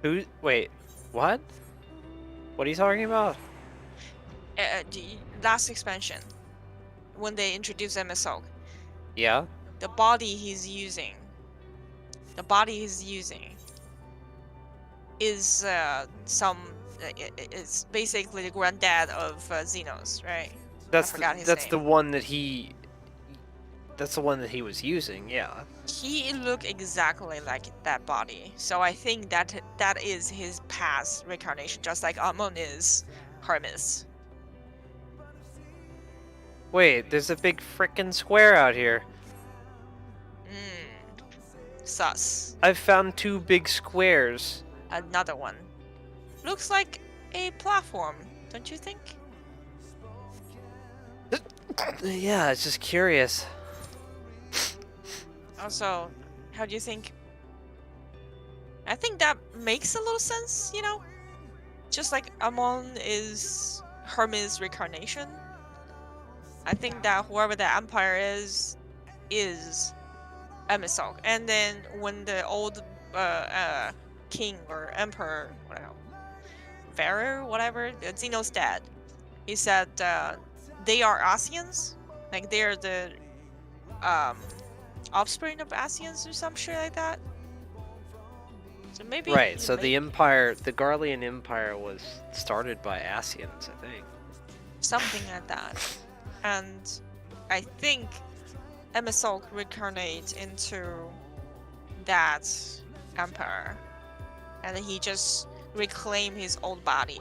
Who? Wait, what? What are you talking about? The last expansion, when they introduced Emisulk. Yeah? The body he's using is it's basically the granddad of Xenos, right? That's I forgot his that's name. the one that he. That's the one that he was using. Yeah. He looked exactly like that body, so I think that is his past reincarnation, just like Amon is Hermes. Wait, there's a big frickin' square out here. Sus. I've found 2 big squares. Another one. Looks like a platform, don't you think? Yeah, it's just curious. Also, how do you think? I think that makes a little sense, you know? just like Amon is Hermes' reincarnation, I think that whoever the Empire is Emisok. And then when the old king or emperor, whatever, Pharaoh, whatever, Zeno's dad, he said they are Asians, like they're the offspring of Asians or some shit like that. So maybe right. So the Empire, the Garlean Empire, was started by Asians, I think. Something like that, and I think Emisok reincarnates into that empire, and he just reclaim his old body.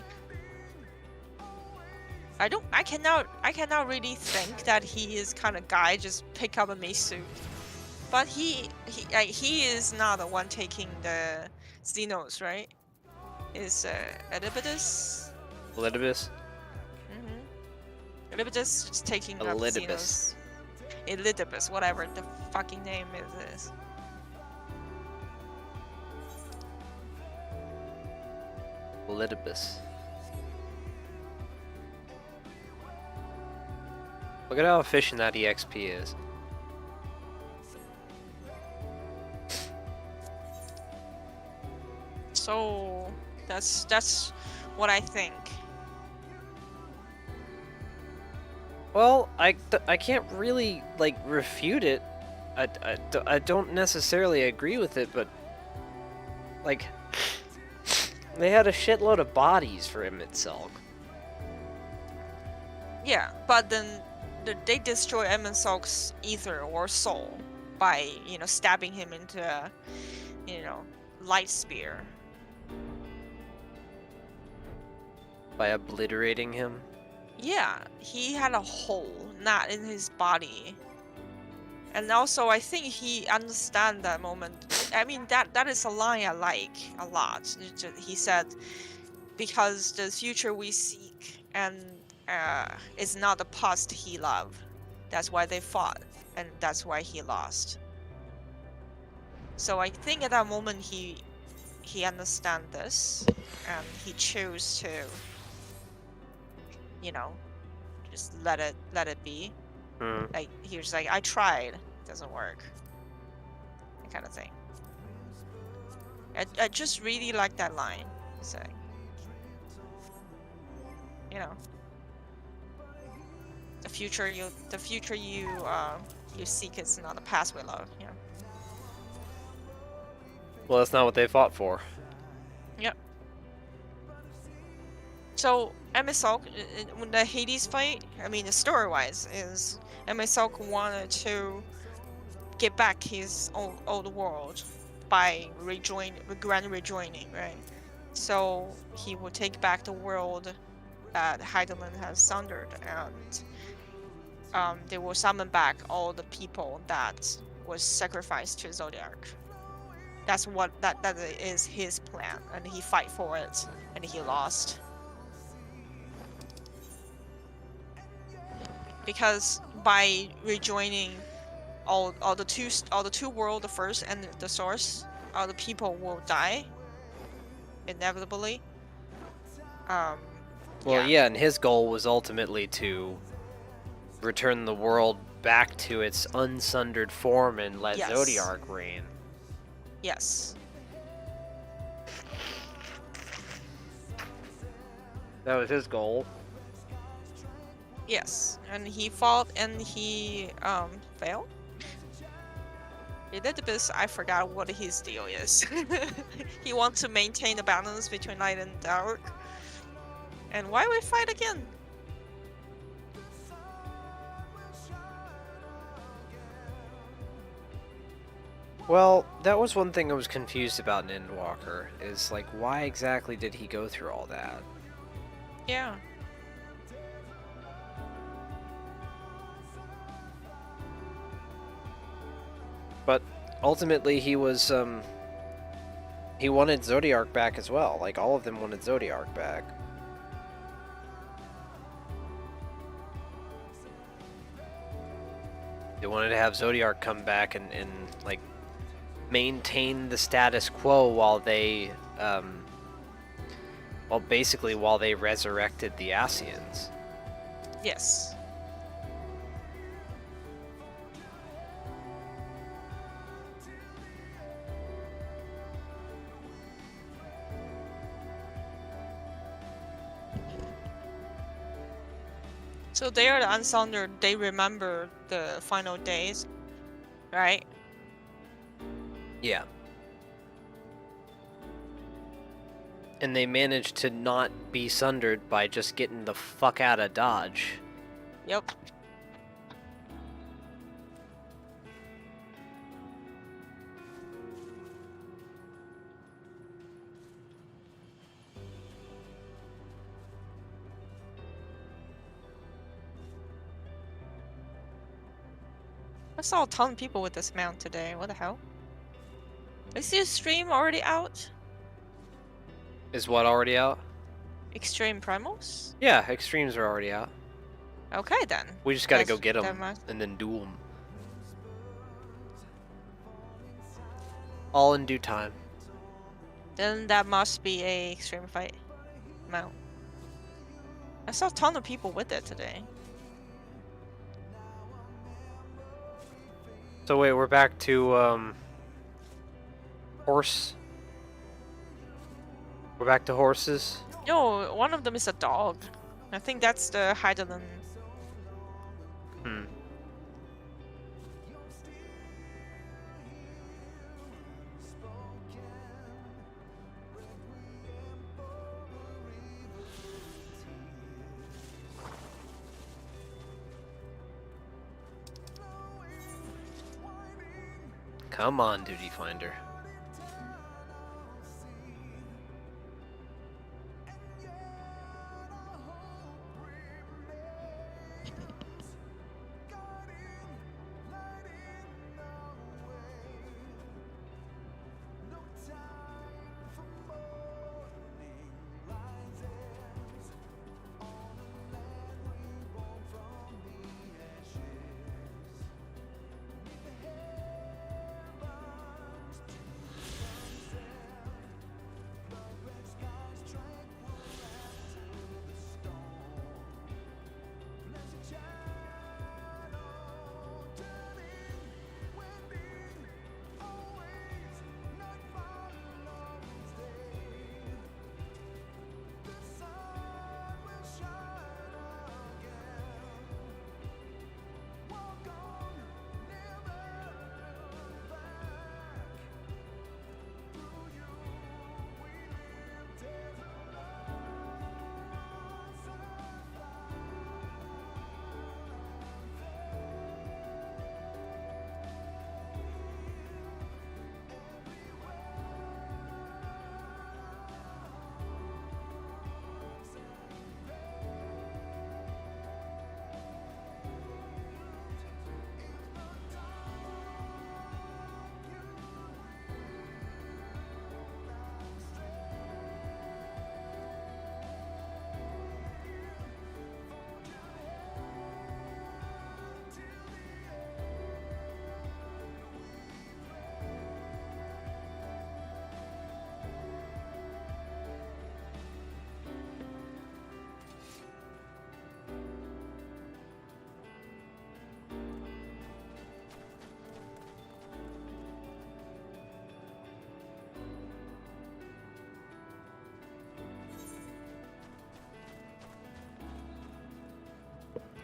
I cannot really think that he is kind of guy just pick up a mace suit, but he is not the one taking the Xenos, right? Is Oedipus? Oedipus? Oedipus is taking up Xenos. Oedipus, whatever the fucking name is this. Oedipus. Look at how efficient that EXP is. So that's what I think. Well, I can't really like refute it. I don't necessarily agree with it, but like they had a shitload of bodies for Emitselk. Yeah, but then they destroy Emitselk's ether or soul by, you know, stabbing him into a, you know, light spear. By obliterating him? Yeah, he had a hole, not in his body. And also, I think he understand that moment. I mean, that is a line I like a lot. He said, because the future we seek and is not the past he loved. That's why they fought, and that's why he lost. So I think at that moment he understand this, and he chose to, you know, just let it be. Like he was like, I tried, it doesn't work, that kind of thing. I just really like that line. So, you know, the future you seek is not the past we love. You know. Well, that's not what they fought for. Yep. So Emisok, when the Hades fight, I mean, the story-wise, is Emisok wanted to get back his old world by grand rejoining, right? So he would take back the world that Heidelin has sundered, and they will summon back all the people that was sacrificed to Zodiac. That's what that is his plan, and he fight for it, and he lost. Because by rejoining all the two world, the first and the source, all the people will die inevitably. Well, yeah, and his goal was ultimately to return the world back to its unsundered form and let Zodiac reign. Yes. That was his goal. Yes, and he fought and he failed. Oedipus, I forgot what his deal is. He wants to maintain the balance between light and dark. And why we fight again? Well, that was one thing I was confused about in Endwalker, is like, why exactly did he go through all that? Yeah. But ultimately he was, he wanted Zodiac back as well. Like, all of them wanted Zodiac back. They wanted to have Zodiac come back and like, maintain the status quo while Well, basically while they resurrected the Ascians. Yes. So they are the Unsundered, they remember the final days, right? Yeah. And they managed to not be sundered by just getting the fuck out of Dodge. Yep. I saw a ton of people with this mount today. What the hell? Is the stream already out? Is what already out? Extreme Primals? Yeah, Extremes are already out. Okay then. We just gotta go get them and then do them. All in due time. Then that must be a extreme fight mount. I saw a ton of people with it today. So wait, we're back to horse. We're back to horses. No, one of them is a dog. I think that's the Heidelin. Hmm. Come on, Duty Finder.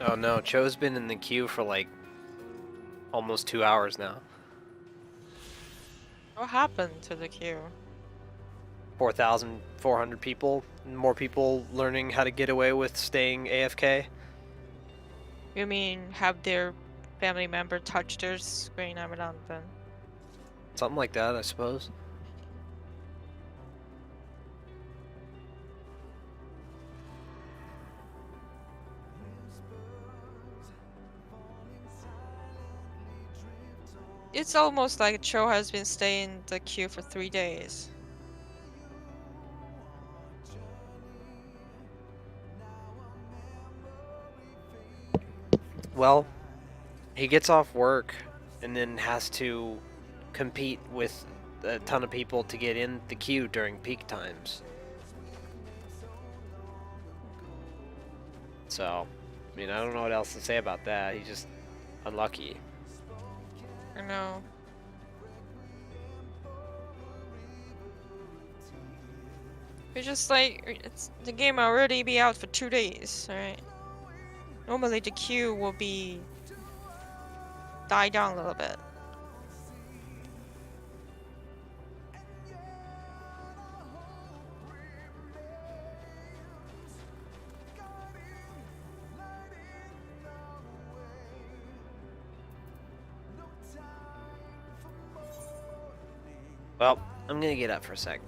Oh no, Cho's been in the queue for like almost 2 hours now. What happened to the queue? 4,400 people. More people learning how to get away with staying AFK. You mean have their family member touch their screen every now and then? Something like that, I suppose. It's almost like Cho has been staying in the queue for 3 days. Well, he gets off work and then has to compete with a ton of people to get in the queue during peak times. So, I mean, I don't know what else to say about that. He's just unlucky. I know. It's just like, the game already be out for 2 days, right? Normally the queue will be die down a little bit. Well, I'm gonna get up for a sec.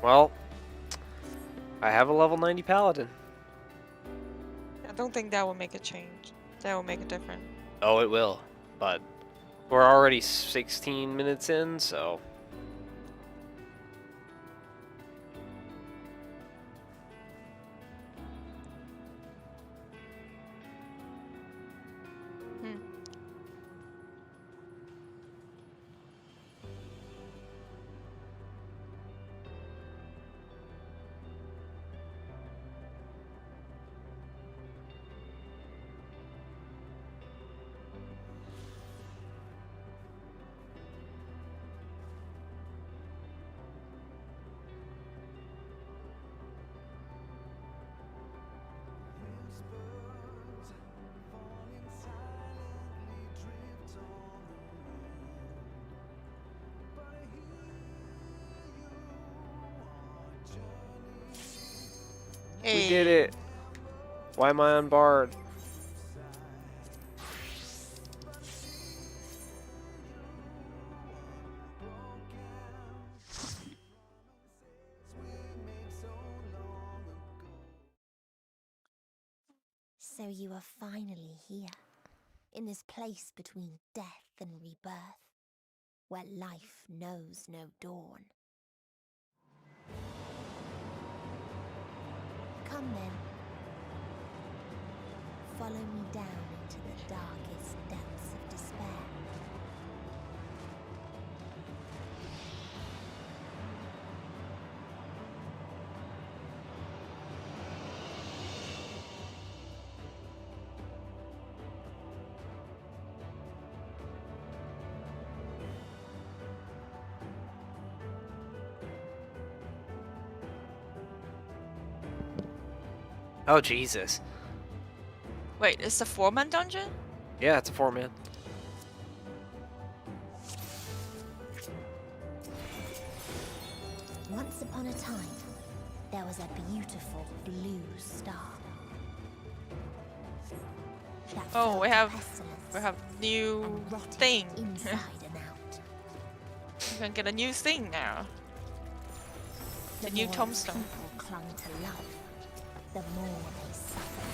Well, I have a level 90 paladin. I don't think that will make a change. That will make a difference. Oh, it will. But we're already 16 minutes in, so... We did it! Why am I unbarred? So you are finally here, in this place between death and rebirth, where life knows no dawn. Come then. Follow me down into the darkest depths of despair. Oh, Jesus. Wait, it's a 4-man dungeon? Yeah, it's a 4-man. Once upon a time, there was a beautiful blue star. Oh, we have new thing. Inside and out. We can get a new thing now. The new more tombstone. People clung to life, the more they suffered.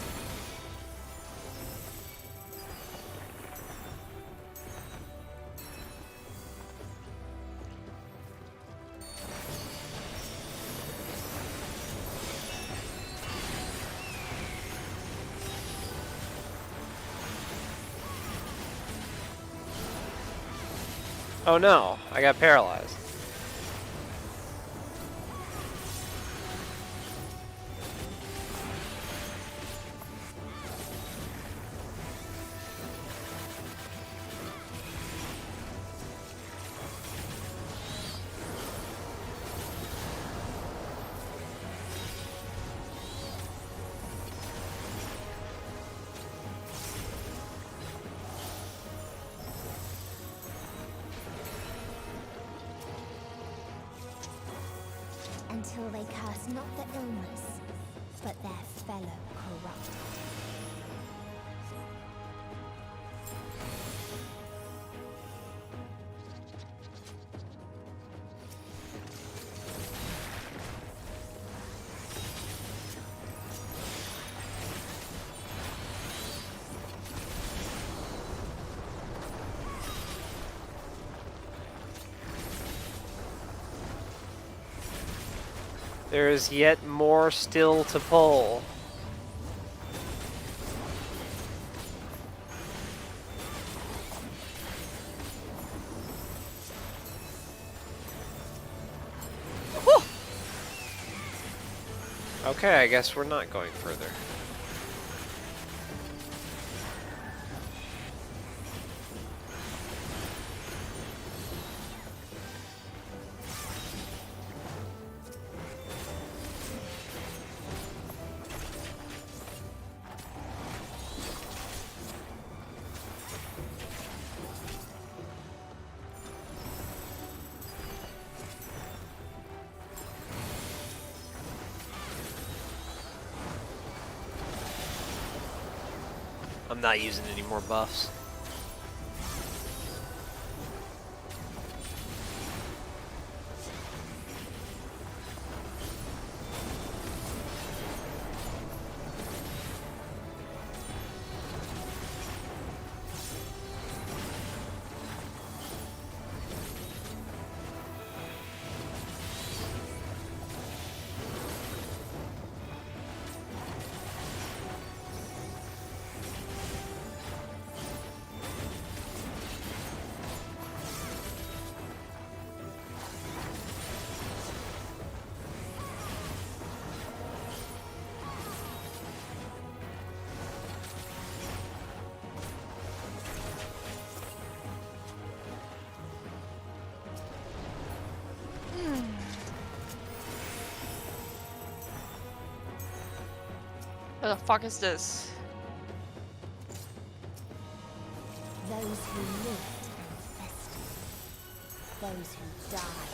Oh no, I got paralyzed. Until they curse not the illness, but their fellow corrupted. There is yet more still to pull. Okay, I guess we're not going further. I'm not using any more buffs. What the fuck is this? Those who lived infested. Those who died.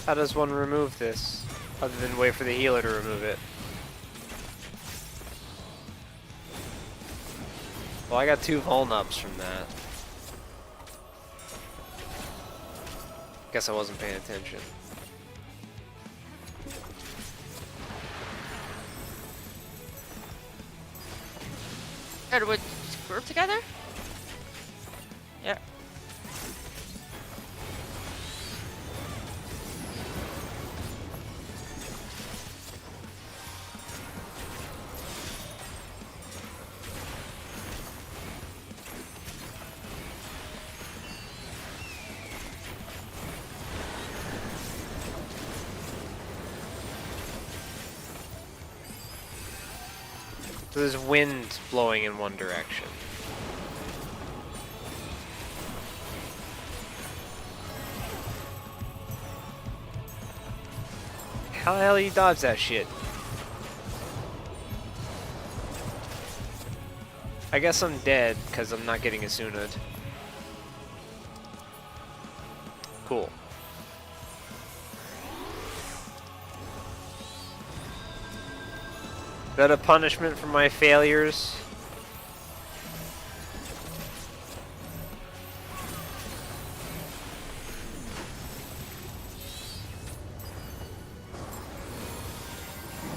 How does one remove this, other than wait for the healer to remove it? Well, I got 2 vuln-ups from that. Guess I wasn't paying attention. Do we group together? Yeah. So there's wind blowing in one direction. How the hell do you dodge that shit? I guess I'm dead because I'm not getting Asuna'd. Cool. Is that a punishment for my failures?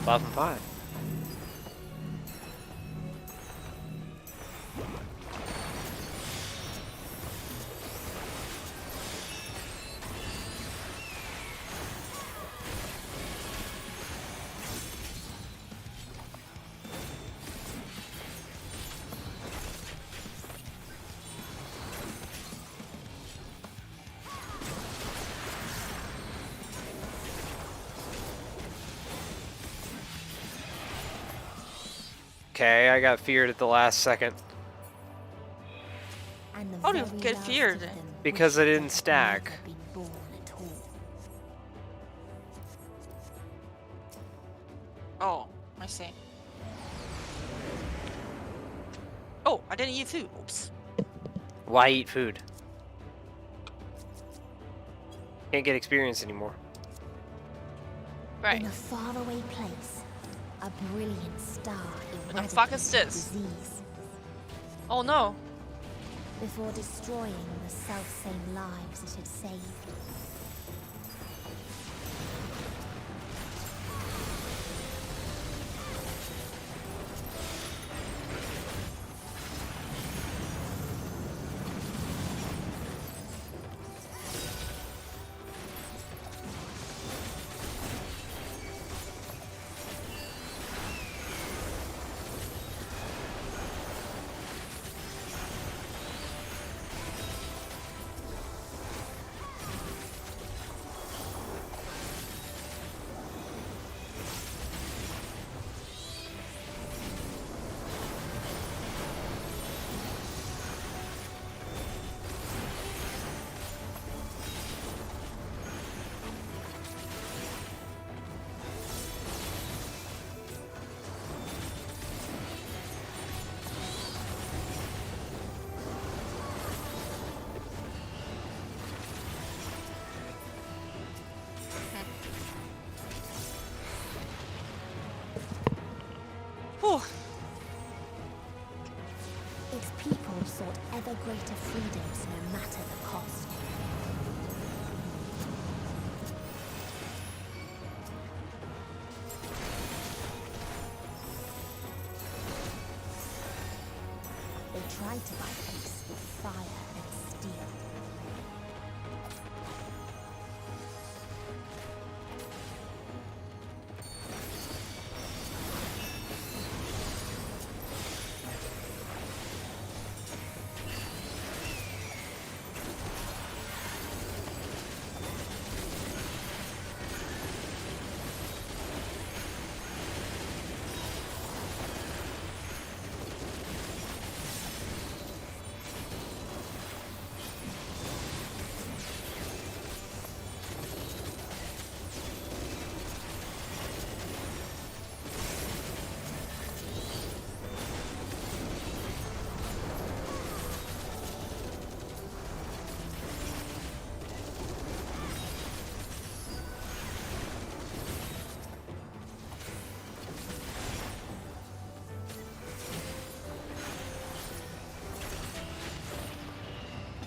Five and 5. Okay, I got feared at the last second. How do you get feared? Because I didn't stack. Oh, I see. Oh, I didn't eat food. Oops. Why eat food? Can't get experience anymore. Right. In a faraway place, a brilliant star What the fuck is this? disease Oh no. before destroying the self-same lives it had saved. Its people sought ever greater freedoms no matter the cost. They tried to buy peace with fire and steel.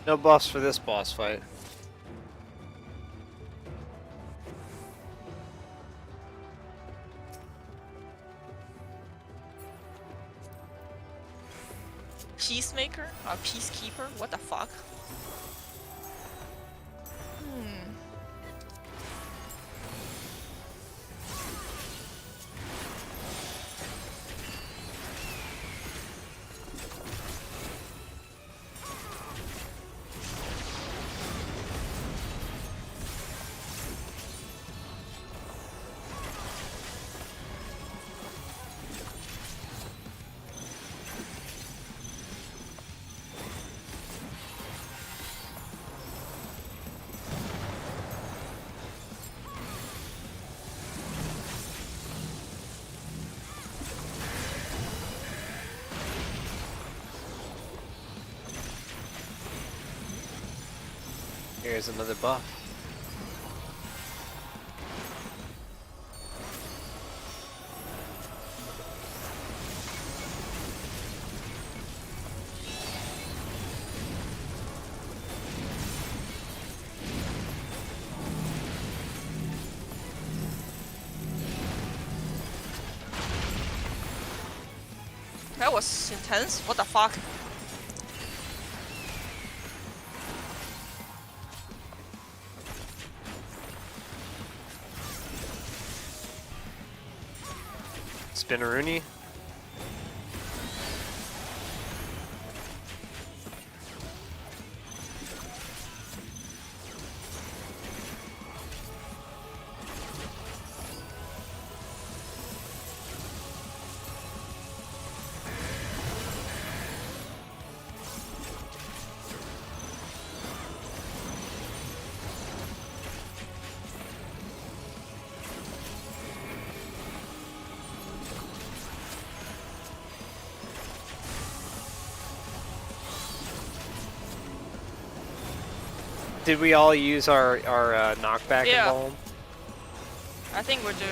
No buffs for this boss fight. Peacemaker? A peacekeeper? What the fuck? Here's another buff. That was intense. What the fuck? Spinneroonie. Did we all use our knockback Yeah. emblem? I think we do.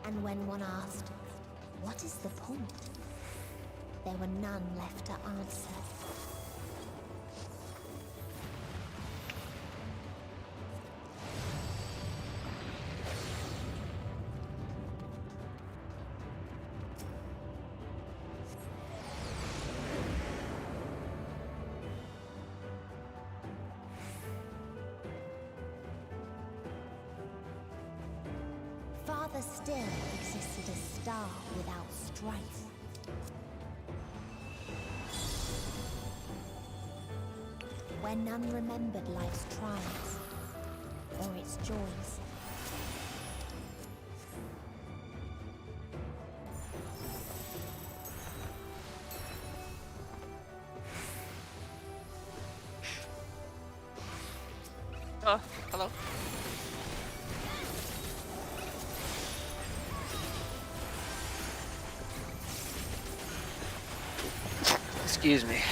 And when one asked, what is the point? There were none left to answer. Farther still existed a star without strife. Where none remembered life's triumphs or its joys. Oh, hello. Excuse me.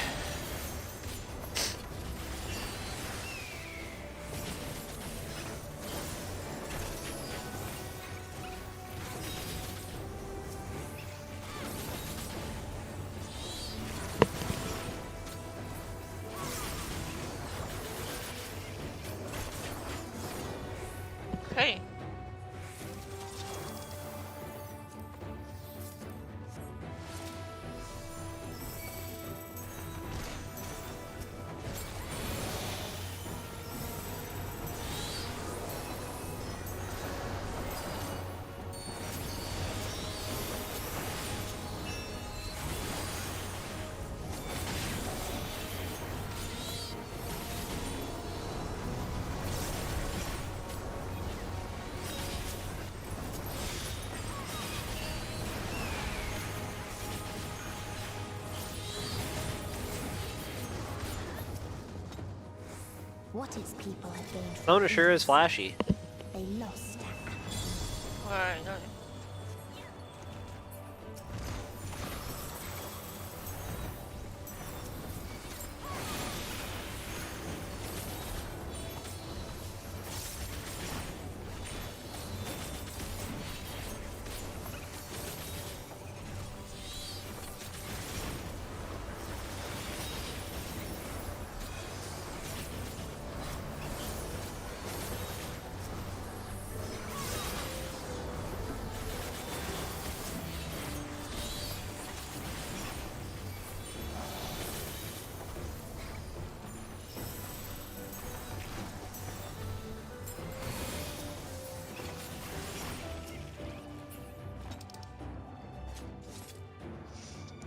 Okay. What its people had gained from Mona sure is flashy. they lost. Alright.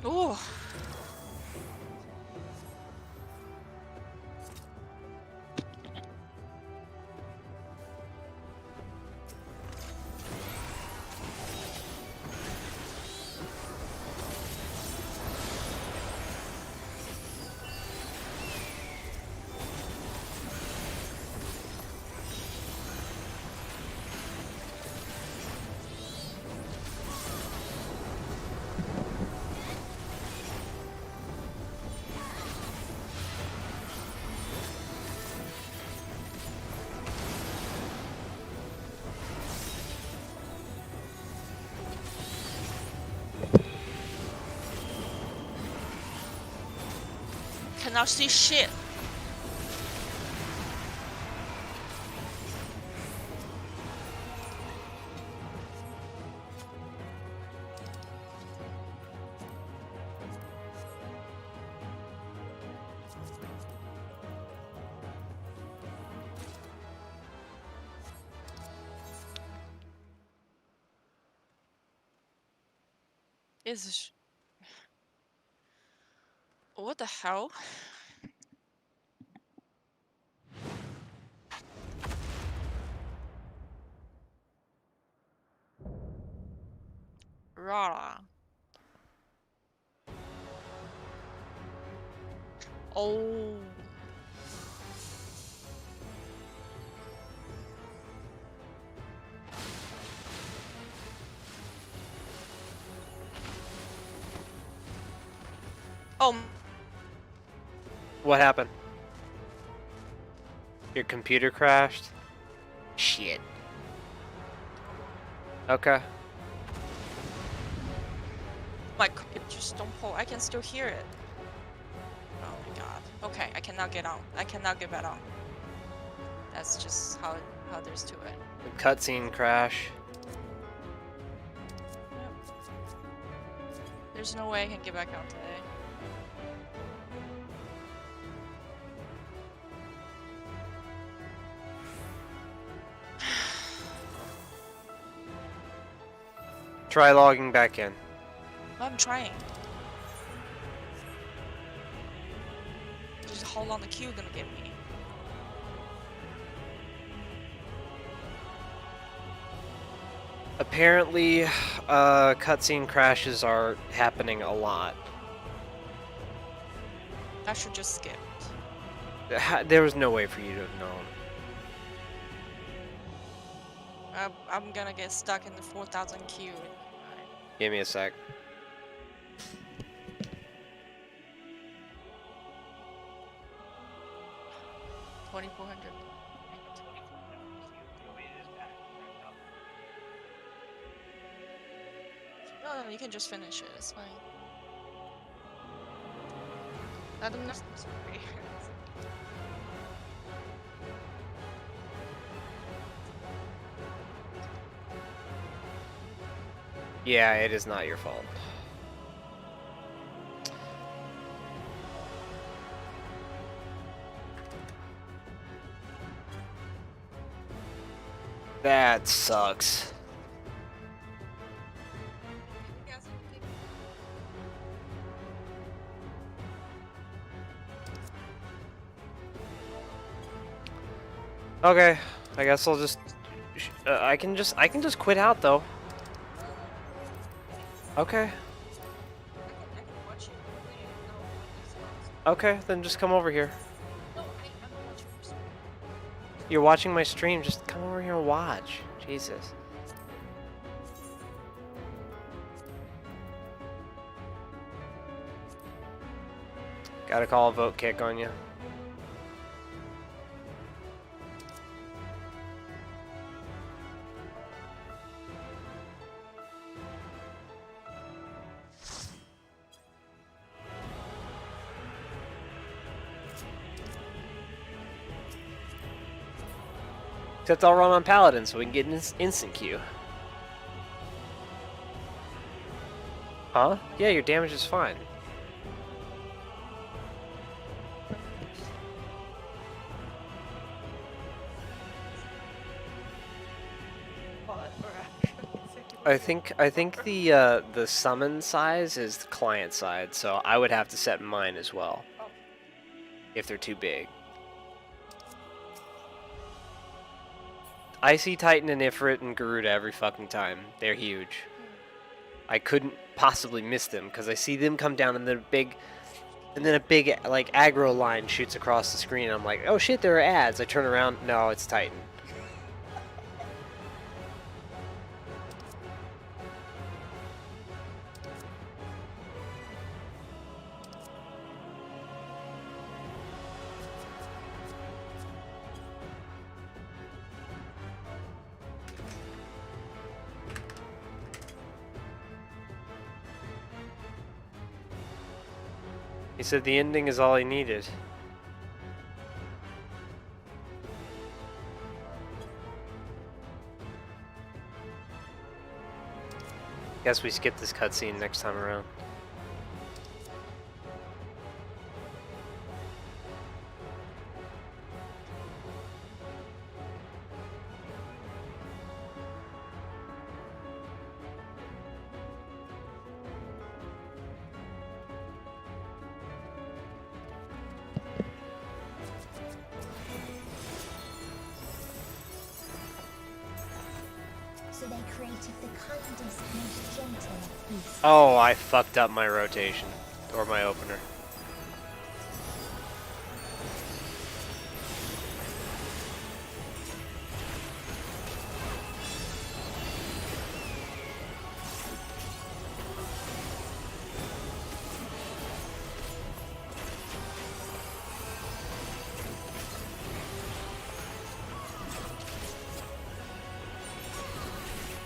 Ooh. Cannot see shit. Is what the hell? Rara. Oh. Oh. What happened? Your computer crashed? Shit. Okay. My computer just don't pull. I can still hear it. Oh my god. Okay, I cannot get on. I cannot get back on. That's just how there's to it. The cutscene crash. Yep. There's no way I can get back on today. Try logging back in. I'm trying. Just how long the queue gonna give me? Apparently, cutscene crashes are happening a lot. I should just skip. There was no way for you to have known. I'm gonna get stuck in the 4,000 queue. Give me a sec. $2,400. No, you can just finish it. It's fine. Let them know. Sorry. Yeah, it is not your fault. That sucks. Okay, I guess I'll just. I can just quit out though. Okay. Okay, then just come over here. You're watching my stream. Just come over here and watch. Jesus. Gotta call a vote kick on you. Except I'll run on Paladin so we can get an instant queue. Huh? Yeah, your damage is fine. I think the summon size is the client side, so I would have to set mine as well. If they're too big. I see Titan and Ifrit and Garuda every fucking time. They're huge. I couldn't possibly miss them because I see them come down and then a big like aggro line shoots across the screen. I'm like, oh shit, there are ads. I turn around, no, it's Titan. He said the ending is all he needed. Guess we skip this cutscene next time around. So they created the kindest, most gentle of beasts. Oh, I fucked up my rotation. Or my opener.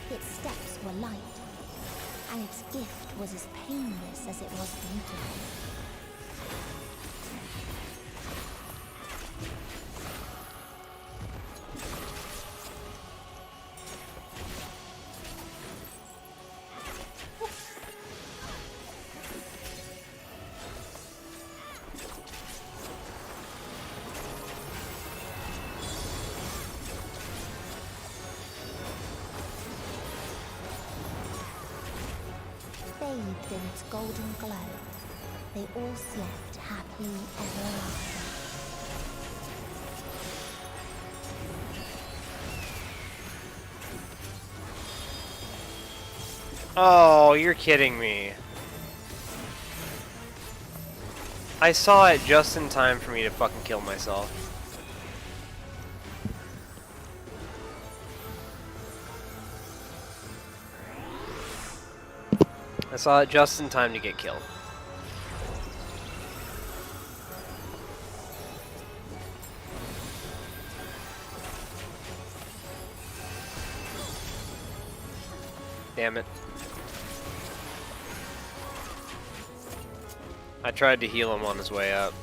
Its steps were light, and its gift was as painless as it was beautiful. Bathed in its golden glow, they all slept happily ever after. Oh, you're kidding me. I saw it just in time for me to fucking kill myself. I saw it just in time to get killed. Damn it. I tried to heal him on his way up.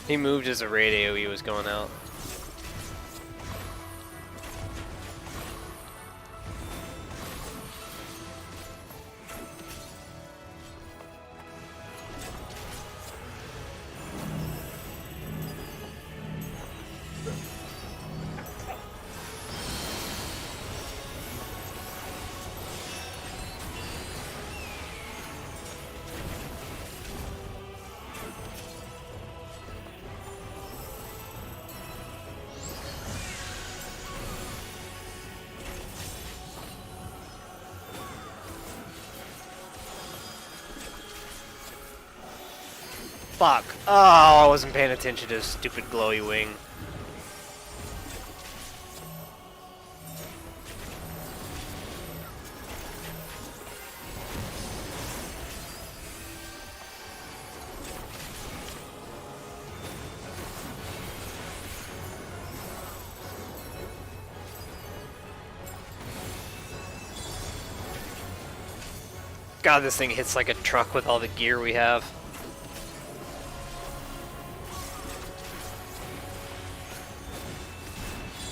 He moved as a raid AoE was going out. Fuck. Oh, I wasn't paying attention to his stupid glowy wing. God, this thing hits like a truck with all the gear we have.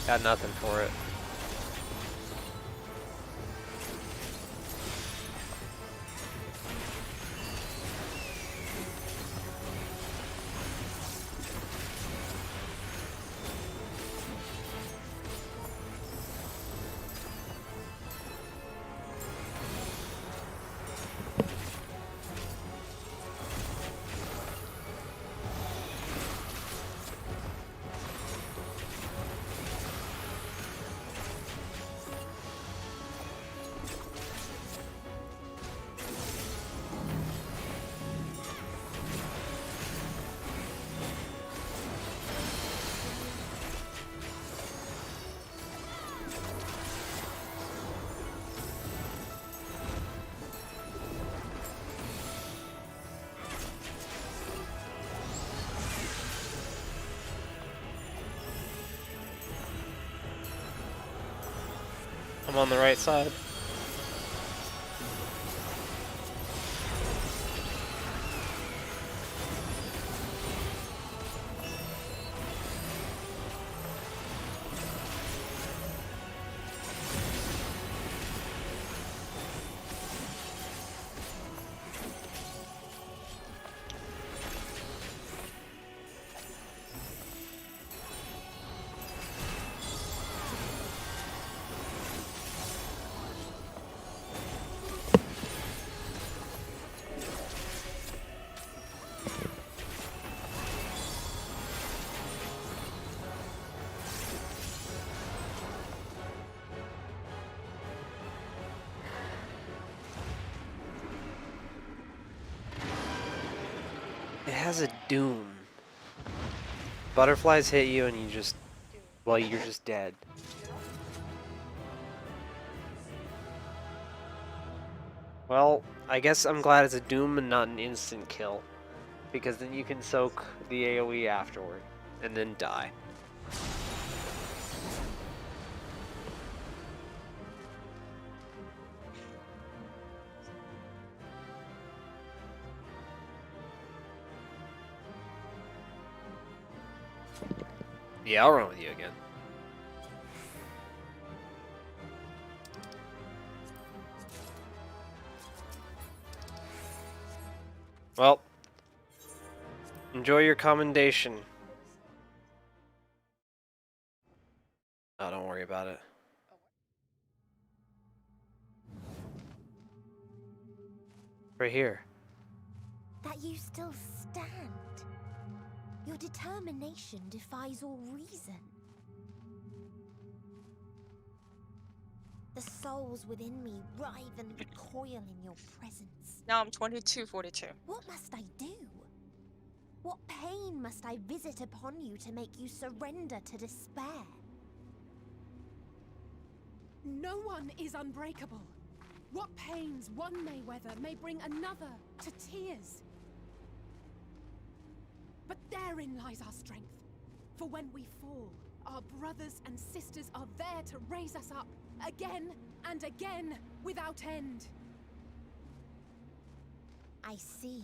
Got nothing for it. I'm on the right side. It has a doom. Butterflies hit you and you just, well, you're just dead. Well, I guess I'm glad it's a doom and not an instant kill, because then you can soak the AoE afterward and then die. Yeah, I'll run with you again. Well, enjoy your commendation. Oh, don't worry about it. Right here. That you still stand. Your determination defies all reason. The souls within me writhe and recoil in your presence. Now I'm 2242. What must I do? What pain must I visit upon you to make you surrender to despair? No one is unbreakable. What pains one may weather may bring another to tears. But therein lies our strength. For when we fall, our brothers and sisters are there to raise us up, again and again, without end. I see.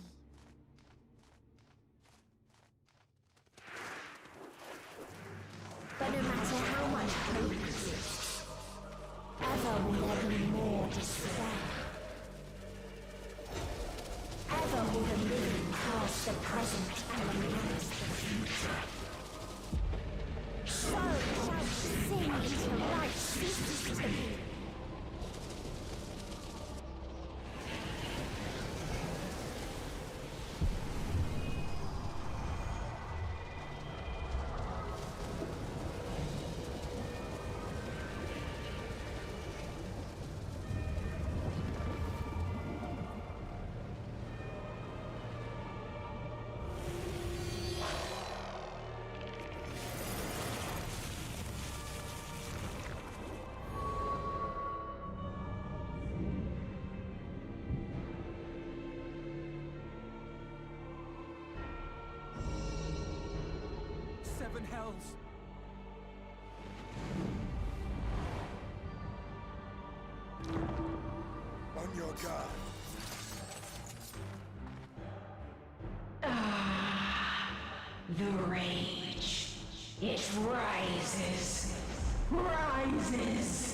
But no matter how much hope exists, ever will there be more despair. Ever will the living pass the present and embrace the future. So shall sin into life ceases to be. seven hells. On your guard. The rage. It rises. Rises.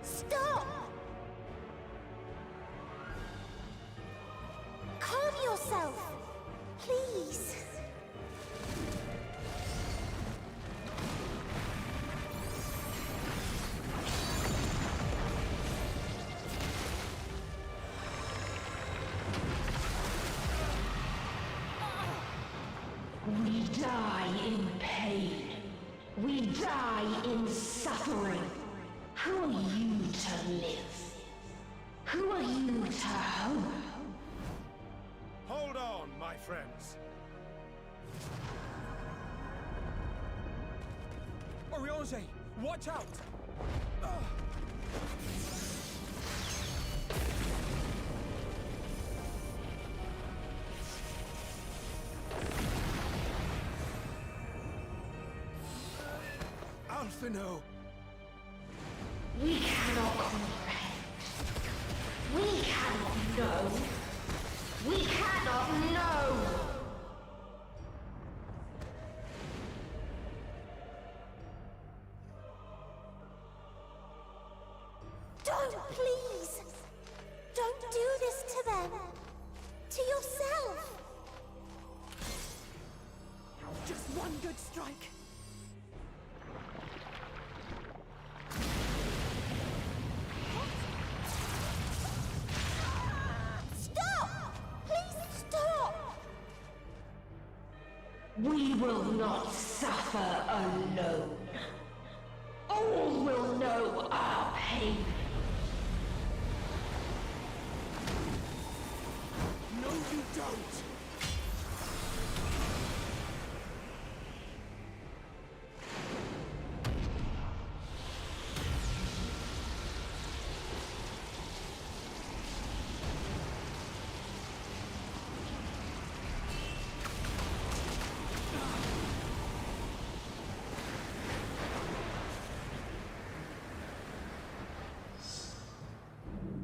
Stop! Calm yourself, please. We die in pain. We die in suffering. Who are you to live? Who are you to hope? Hold on, my friends. Oriange, watch out! Alphino! We cannot comprehend. We cannot know. We cannot know. Don't, please! Don't do this to them! To yourself! Just one good strike. Stop! Please stop! We will not suffer alone. All will know our pain. No, you don't!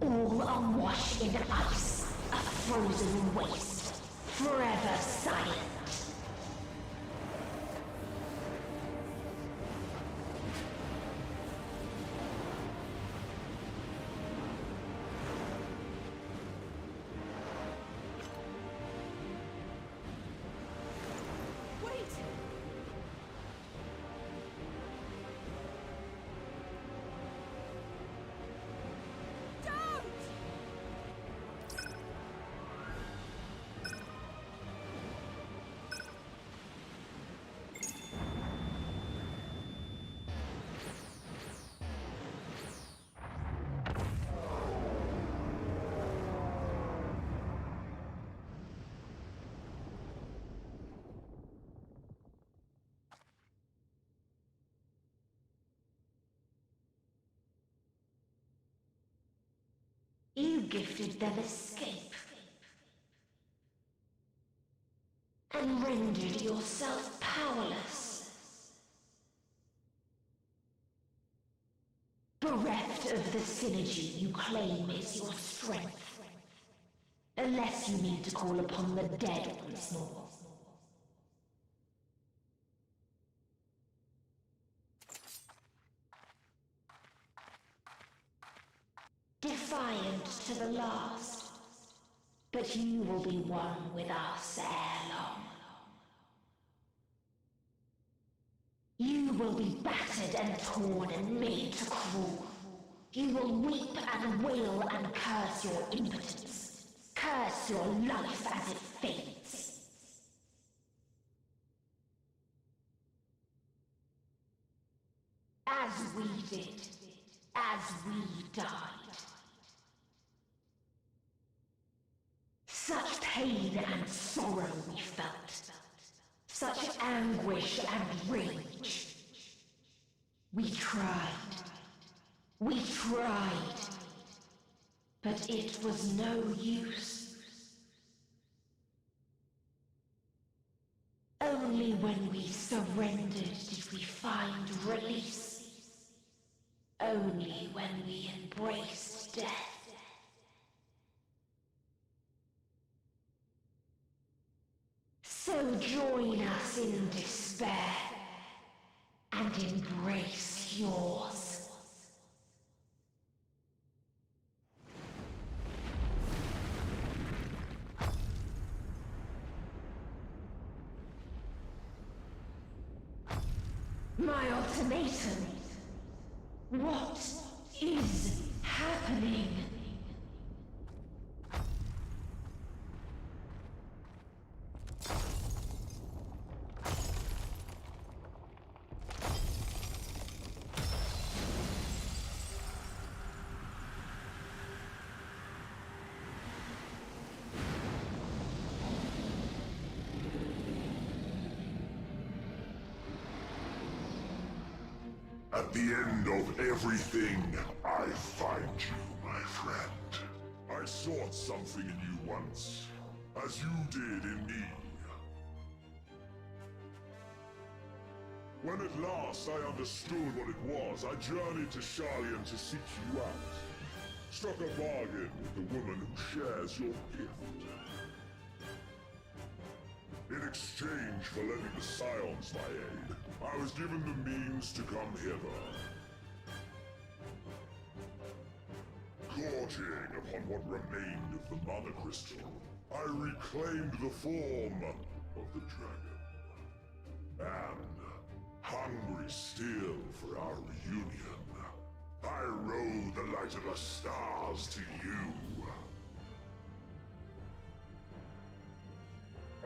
All awash in ice, a frozen waste, forever silent. Wait! You gifted them escape. And rendered yourself powerless. Bereft of the synergy you claim is your strength. Unless you mean to call upon the dead once more. Defiant to the last, but you will be one with us ere long. You will be battered and torn and made to crawl. You will weep and wail and curse your impotence, curse your life as it fades. As we did. as we died. Such pain and sorrow we felt. Such anguish and rage. We tried. We tried. But it was no use. Only when we surrendered did we find release. Only when we embraced death. So join us in despair and embrace yours. My ultimatum. What is happening? At the end of everything, I find you, my friend. I sought something in you once, as you did in me. When at last I understood what it was, I journeyed to Sharlayan to seek you out. Struck a bargain with the woman who shares your gift. In exchange for lending the Scions my aid, I was given the means to come hither. Gorging upon what remained of the Mother Crystal, I reclaimed the form of the dragon. And, hungry still for our reunion, I rode the light of the stars to you.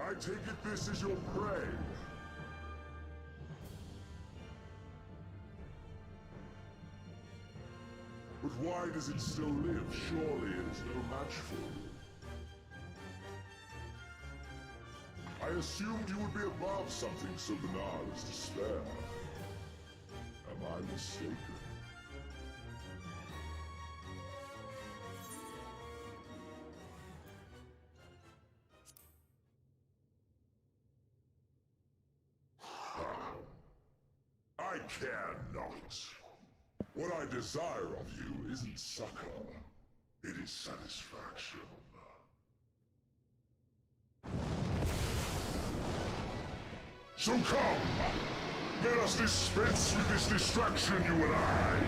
I take it this is your prey. But why does it still live? Surely it is no match for you. I assumed you would be above something so banal as despair. Am I mistaken? I care not. What I desire of you isn't succor, it is satisfaction. So come! Let us dispense with this distraction, you and I!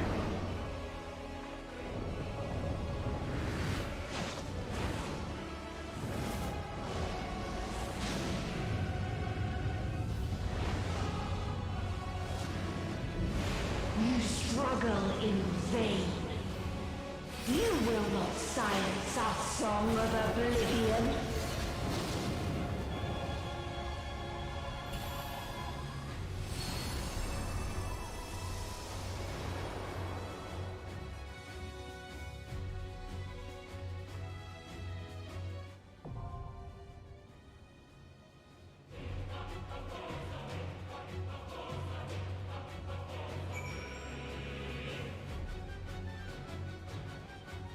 Struggle in vain. You will not silence our song of oblivion.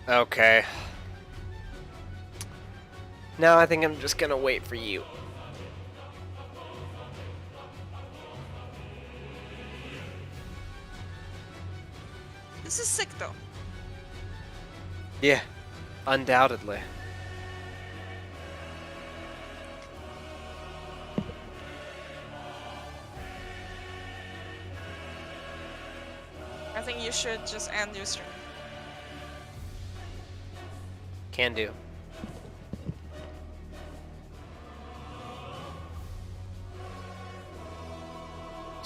Okay. Now I think I'm just gonna wait for you. This is sick though. Yeah, undoubtedly. I think you should just end your stream. Can do.